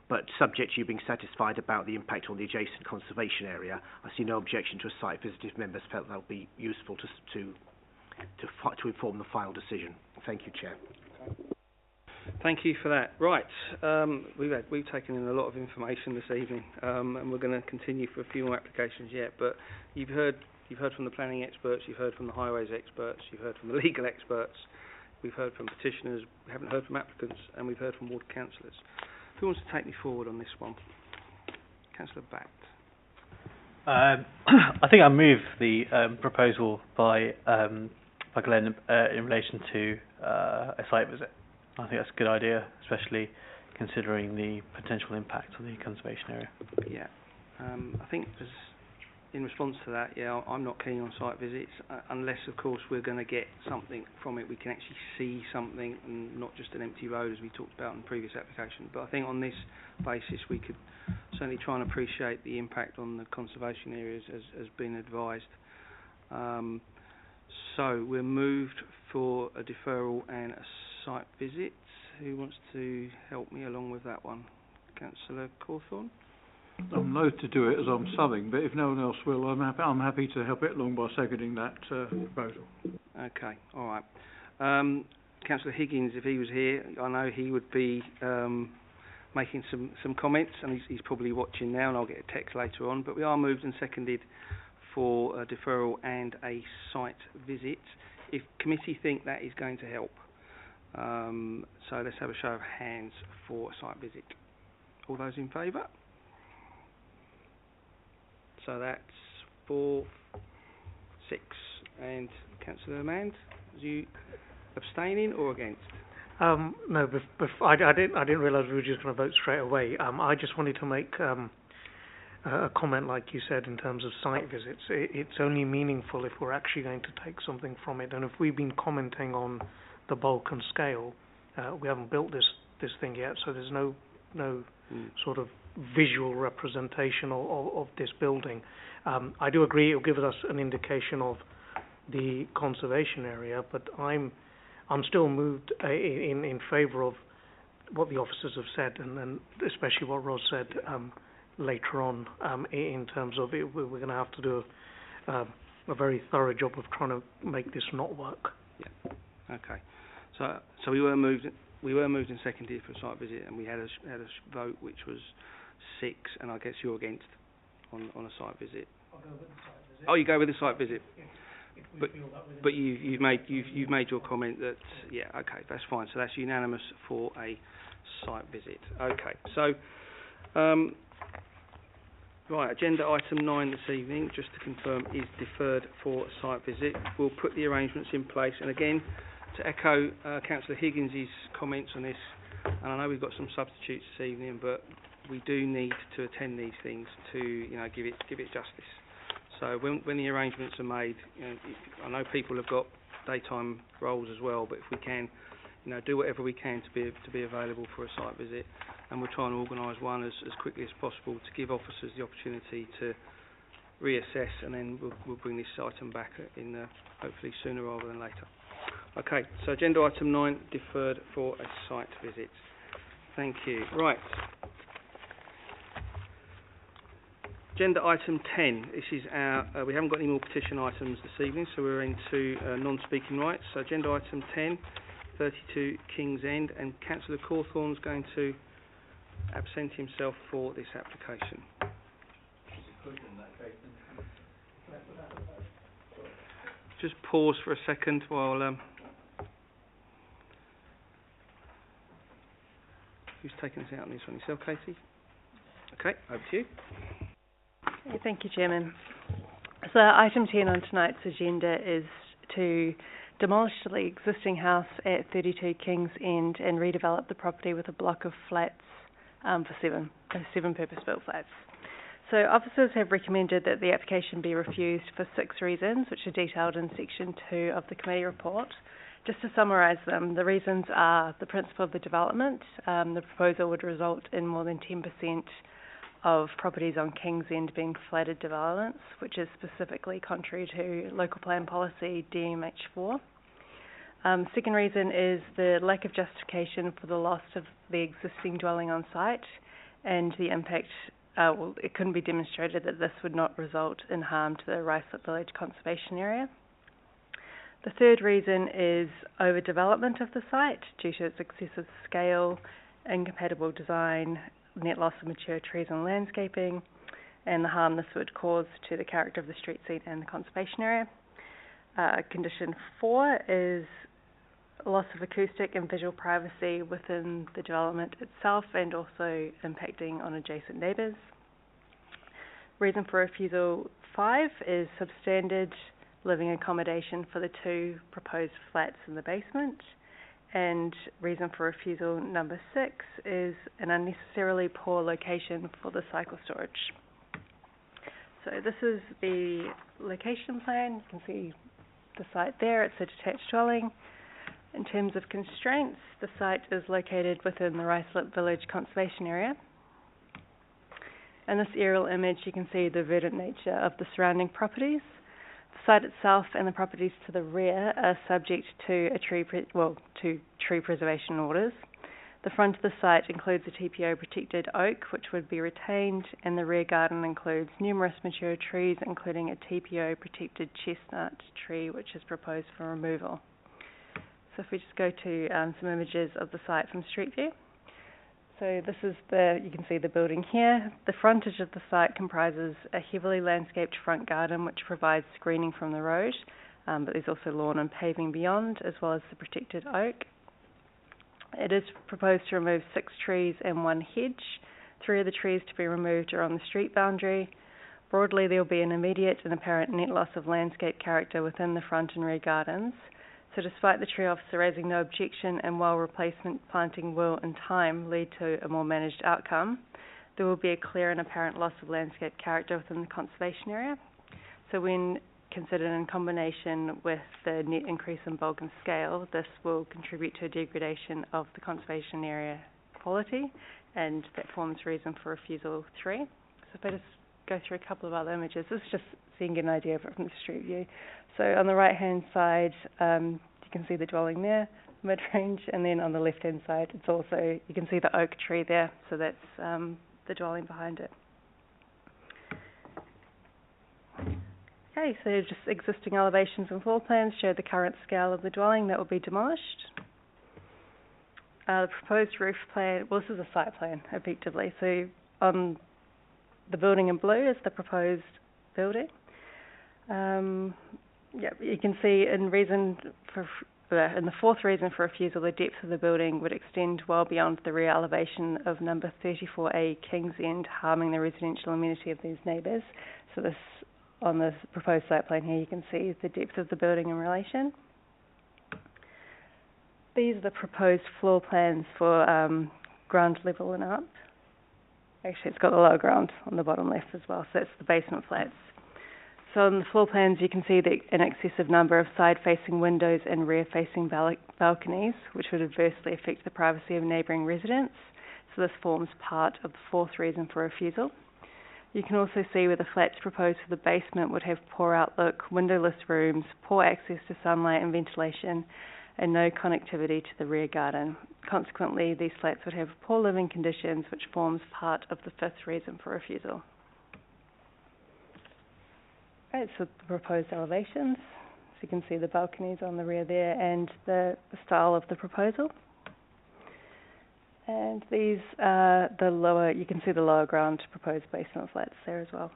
But subject to you being satisfied about the impact on the adjacent conservation area, I see no objection to a site visit if members felt that would be useful to inform the final decision. Thank you, Chair. Thank you for that. Right, we've taken in a lot of information this evening, and we're going to continue for a few more applications yet. But you've heard from the planning experts, you've heard from the highways experts, you've heard from the legal experts. we've heard from petitioners, we haven't heard from applicants, and we've heard from ward councillors. Who wants to take me forward on this one? Councillor Batt. I think I move the proposal by Glenn in relation to a site visit. I think that's a good idea, especially considering the potential impact on the conservation area. Yeah, I think in response to that, yeah, I'm not keen on site visits unless, of course, we're going to get something from it. We can actually see something and not just an empty road as we talked about in the previous application. But I think on this basis we could certainly try and appreciate the impact on the conservation areas as been advised. So we're moved for a deferral and a site visit. Who wants to help me along with that one? Councillor Cawthorne? I'm loath to do it as I'm subbing, but if no one else will, I'm happy to help it along by seconding that proposal. Okay, all right. Councillor Higgins, if he was here, I know he would be making some comments, and he's probably watching now, and I'll get a text later on. But we are moved and seconded for a deferral and a site visit, if committee think that is going to help. So let's have a show of hands for a site visit. All those in favour? So that's 4, 6. And Councillor Mand, are you abstaining or against? No, I didn't realise we were just going to vote straight away. I just wanted to make a comment, like you said, in terms of site visits. It's only meaningful if we're actually going to take something from it. And if we've been commenting on the bulk and scale, we haven't built this thing yet, so there's no sort of visual representation of this building. I do agree it will give us an indication of the conservation area, but I'm still moved in favour of what the officers have said, and especially what Ros said later on in terms of it. We're going to have to do a very thorough job of trying to make this not work. Yeah. Okay. So we were moved and seconded for a site visit, and we had a vote which was 6, and I guess you're against on a site visit. I'll go with the site visit. Oh, you go with the site visit. If But you've made your comment that okay, that's fine. So that's unanimous for a site visit. Okay, so right, agenda item 9 this evening, just to confirm, is deferred for a site visit. We'll put the arrangements in place, and again, to echo Councillor Higgins' comments on this, and I know we've got some substitutes this evening, but we do need to attend these things to give it justice. So when the arrangements are made, I know people have got daytime roles as well, but if we can, do whatever we can to be available for a site visit, and we'll try and organise one as quickly as possible to give officers the opportunity to reassess, and then we'll bring this item back in hopefully sooner rather than later. Okay, so agenda item 9 deferred for a site visit. Thank you. Right. Agenda item 10. This is our. We haven't got any more petition items this evening, so we're into non-speaking rights. So agenda item 10, 32 King's End, and Councillor Cawthorne's going to absent himself for this application. Just pause for a second while. Who's taking us out on this one? Yourself, Katie? Okay, over to you. Thank you, Chairman. So item 10 on tonight's agenda is to demolish the existing house at 32 King's End and redevelop the property with a block of flats for seven purpose-built flats. So officers have recommended that the application be refused for 6 reasons, which are detailed in section 2 of the committee report. Just to summarise them, the reasons are the principle of the development. The proposal would result in more than 10% of properties on King's End being flatted developments, which is specifically contrary to local plan policy DMH4. Second reason is the lack of justification for the loss of the existing dwelling on site, and the impact, it couldn't be demonstrated that this would not result in harm to the Ruislip Village conservation area. The third reason is overdevelopment of the site due to its excessive scale, incompatible design, net loss of mature trees and landscaping, and the harm this would cause to the character of the street scene and the conservation area. Condition 4 is loss of acoustic and visual privacy within the development itself and also impacting on adjacent neighbours. Reason for refusal 5 is substandard living accommodation for the 2 proposed flats in the basement. And reason for refusal number 6 is an unnecessarily poor location for the cycle storage. So this is the location plan. You can see the site there. It's a detached dwelling. In terms of constraints, the site is located within the Ruislip Village Conservation Area. In this aerial image, you can see the verdant nature of the surrounding properties. The site itself and the properties to the rear are subject to tree preservation orders. The front of the site includes a TPO protected oak, which would be retained, and the rear garden includes numerous mature trees, including a TPO protected chestnut tree, which is proposed for removal. So if we just go to some images of the site from street view. So this is you can see the building here. The frontage of the site comprises a heavily landscaped front garden which provides screening from the road, but there's also lawn and paving beyond, as well as the protected oak. It is proposed to remove 6 trees and 1 hedge. 3 of the trees to be removed are on the street boundary. Broadly, there will be an immediate and apparent net loss of landscape character within the front and rear gardens. So despite the tree officer raising no objection, and while replacement planting will in time lead to a more managed outcome, there will be a clear and apparent loss of landscape character within the conservation area. So when considered in combination with the net increase in bulk and scale, this will contribute to a degradation of the conservation area quality, and that forms reason for refusal 3. So if I just go through a couple of other images, this is just so you can get an idea of it from the street view. So on the right hand side, you can see the dwelling there, mid-range, and then on the left hand side, it's also, you can see the oak tree there, so that's the dwelling behind it. Okay, so just existing elevations and floor plans show the current scale of the dwelling that will be demolished. The proposed roof plan, well, this is a site plan, effectively. So on the building in blue is the proposed building. You can see in the 4th reason for refusal, the depth of the building would extend well beyond the rear elevation of number 34A King's End, harming the residential amenity of these neighbours. So this, on the proposed site plan here, you can see the depth of the building in relation. These are the proposed floor plans for ground level and up. Actually, it's got the lower ground on the bottom left as well, so that's the basement flats. So on the floor plans, you can see an excessive number of side-facing windows and rear-facing balconies, which would adversely affect the privacy of neighbouring residents. So this forms part of the 4th reason for refusal. You can also see where the flats proposed for the basement would have poor outlook, windowless rooms, poor access to sunlight and ventilation, and no connectivity to the rear garden. Consequently, these flats would have poor living conditions, which forms part of the 5th reason for refusal. Right, so the proposed elevations. So you can see the balconies on the rear there and the style of the proposal. And these are you can see the lower ground proposed basement flats there as well.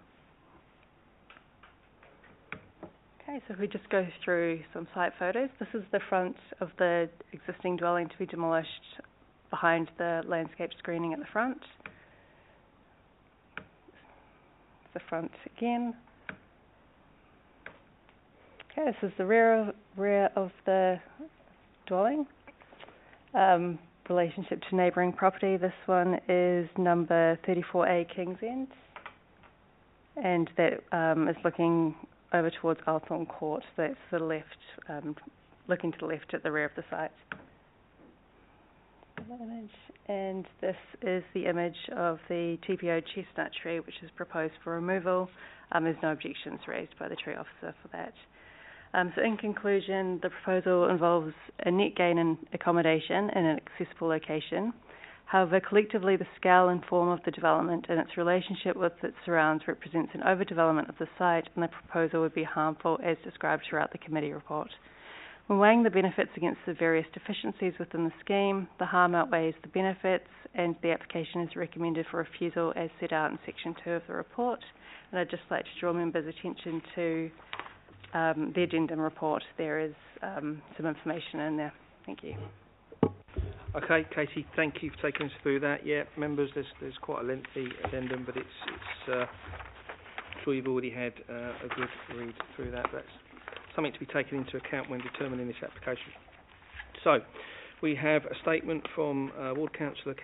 Okay, so if we just go through some site photos, this is the front of the existing dwelling to be demolished behind the landscape screening at the front. The front again. Okay, this is the rear of the dwelling. Relationship to neighbouring property, this one is number 34A King's End, and that is looking over towards Althorn Court. So that's the left, looking to the left at the rear of the site. And this is the image of the TPO chestnut tree, which is proposed for removal. There's no objections raised by the tree officer for that. So in conclusion, the proposal involves a net gain in accommodation in an accessible location. However, collectively, the scale and form of the development and its relationship with its surrounds represents an overdevelopment of the site, and the proposal would be harmful as described throughout the committee report. When weighing the benefits against the various deficiencies within the scheme, the harm outweighs the benefits, and the application is recommended for refusal as set out in section 2 of the report. And I'd just like to draw members' attention to the addendum report. There is some information in there. Thank you. Okay, Katie, thank you for taking us through that. Yeah, members, there's quite a lengthy addendum, but I'm sure you've already had a good read through that. That's something to be taken into account when determining this application. So, we have a statement from Ward Councillor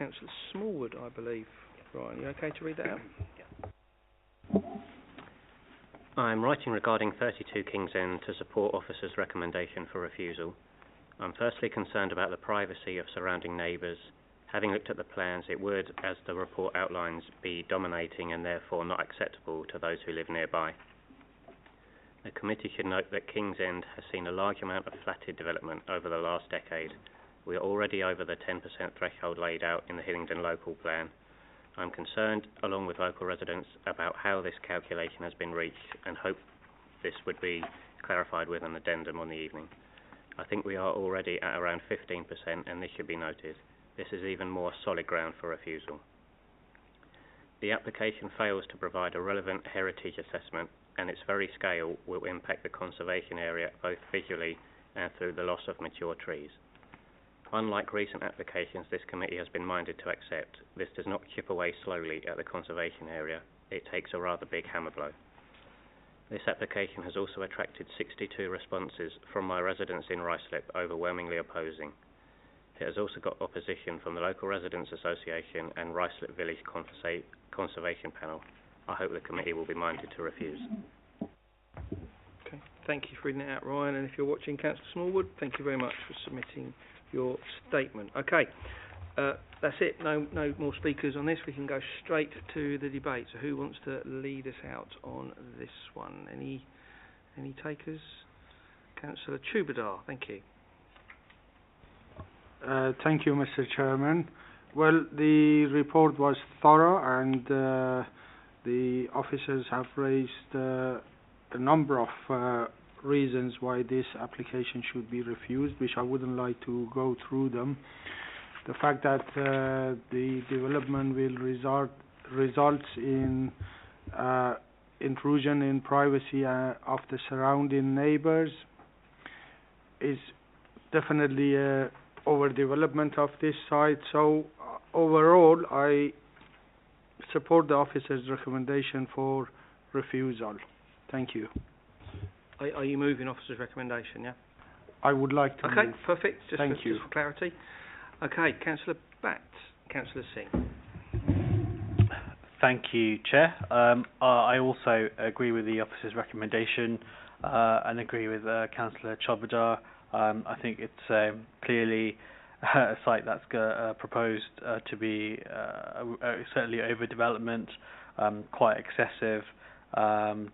Smallwood, I believe. Ryan, you okay to read that out? I'm writing regarding 32 King's End to support officer's recommendation for refusal. I'm firstly concerned about the privacy of surrounding neighbours. Having looked at the plans, it would, as the report outlines, be dominating and therefore not acceptable to those who live nearby. The committee should note that King's End has seen a large amount of flatted development over the last decade. We are already over the 10% threshold laid out in the Hillingdon local plan. I'm concerned, along with local residents, about how this calculation has been reached and hope this would be clarified with an addendum on the evening. I think we are already at around 15% and this should be noted. This is even more solid ground for refusal. The application fails to provide a relevant heritage assessment and its very scale will impact the conservation area both visually and through the loss of mature trees. Unlike recent applications this committee has been minded to accept, this does not chip away slowly at the conservation area, it takes a rather big hammer blow. This application has also attracted 62 responses from my residents in Ruislip, overwhelmingly opposing. It has also got opposition from the local Residents Association and Ruislip Village Conservation Panel. I hope the committee will be minded to refuse. Okay, thank you for reading it out, Ryan, and if you're watching, Councillor Smallwood, thank you very much for submitting your statement. Okay, that's it. No more speakers on this. We can go straight to the debate. So, who wants to lead us out on this one? Any takers? Councillor Chubadar, thank you. Thank you, Mr. Chairman. Well, the report was thorough, and the officers have raised a number of reasons why this application should be refused, which I wouldn't like to go through them. The fact that the development will result in intrusion in privacy of the surrounding neighbours is definitely a overdevelopment of this site. So overall, I support the officer's recommendation for refusal. Thank you. Are you moving officer's recommendation, yeah? I would like to Okay, move. perfect. Just Thank you. Just for clarity. Okay, Councillor Batt. Councillor Singh. Thank you, Chair. I also agree with the officer's recommendation and agree with Councillor Chobadar. I think it's clearly a site that's proposed to be certainly overdevelopment, quite excessive,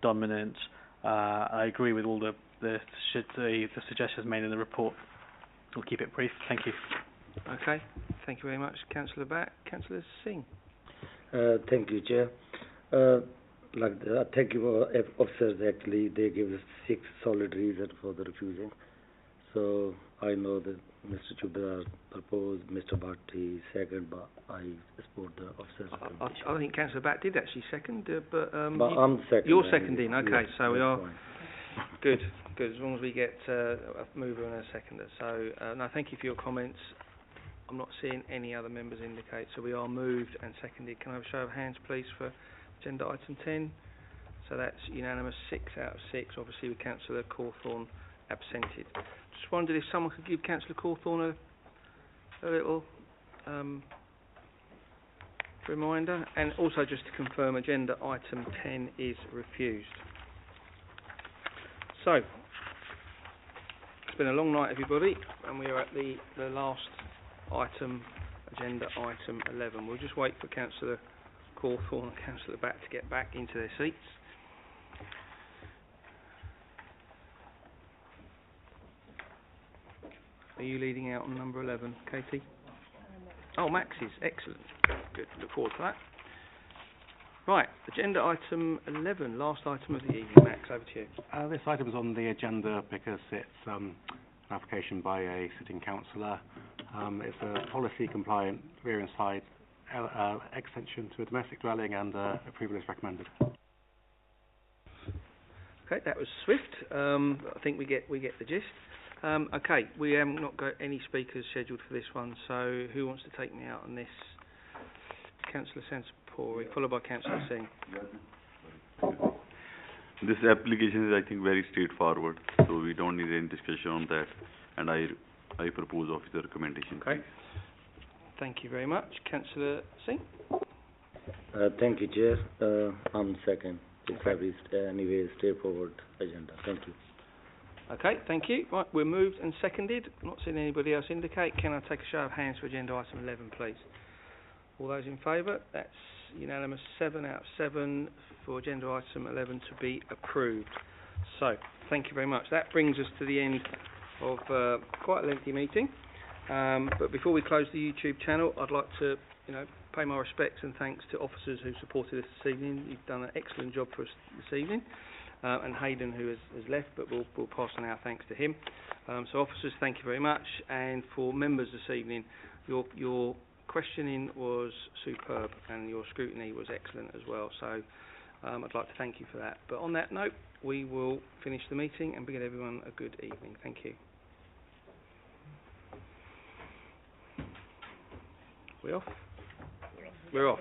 dominant. I agree with all the suggestions made in the report. We'll keep it brief. Thank you. Okay, thank you very much, Councillor Batt. Councillor Singh. Thank you, Chair. Thank you, officers. Actually, they gave us 6 solid reasons for the refusing. So I know that Mr. Chubadar proposed, Mr. Bhatti second, but I support the officers. I think Councillor Batt did actually second, but I'm second. You're seconding. Okay, yes, so we are fine. good. As long as we get a mover and a seconder. So no, thank you for your comments. I'm not seeing any other members indicate, so we are moved and seconded. Can I have a show of hands, please, for agenda item 10? So that's unanimous, 6 out of 6. Obviously, with Councillor Cawthorne absented. Just wondered if someone could give Councillor Cawthorne a little reminder, and also just to confirm, agenda item 10 is refused. So, it's been a long night, everybody, and we are at the last item, agenda item 11. We'll just wait for Councillor Cawthorne and Councillor Batt to get back into their seats. Are you leading out on number 11, Katie? Oh, Max is. Excellent. Good. Look forward to that. Right, agenda item 11, last item of the evening. Max, over to you. This item is on the agenda because it's an application by a sitting councillor. It's a policy-compliant rear and side extension to a domestic dwelling, and approval is recommended. Okay, that was swift. I think we get the gist. Okay, we have not got any speakers scheduled for this one, so who wants to take me out on this? Councillor Sensapori, followed by Councillor Singh. This application is, I think, very straightforward, so we don't need any discussion on that, and I propose officer recommendation. Okay. Thank you very much. Councillor Singh? Thank you, Chair. I'm second. It's anyway straightforward agenda. Thank you. Okay, thank you. Right, we're moved and seconded. Not seeing anybody else indicate. Can I take a show of hands for agenda item 11, please? All those in favour? That's unanimous. 7 out of 7 for agenda item 11 to be approved. So, thank you very much. That brings us to the end of quite a lengthy meeting. But before we close the YouTube channel, I'd like to, pay my respects and thanks to officers who supported us this evening. You've done an excellent job for us this evening. And Hayden, who has left, but we'll pass on our thanks to him. So officers, thank you very much. And for members this evening, your questioning was superb and your scrutiny was excellent as well. So I'd like to thank you for that. But on that note, we will finish the meeting and bid everyone a good evening. Thank you. We're off? We're off.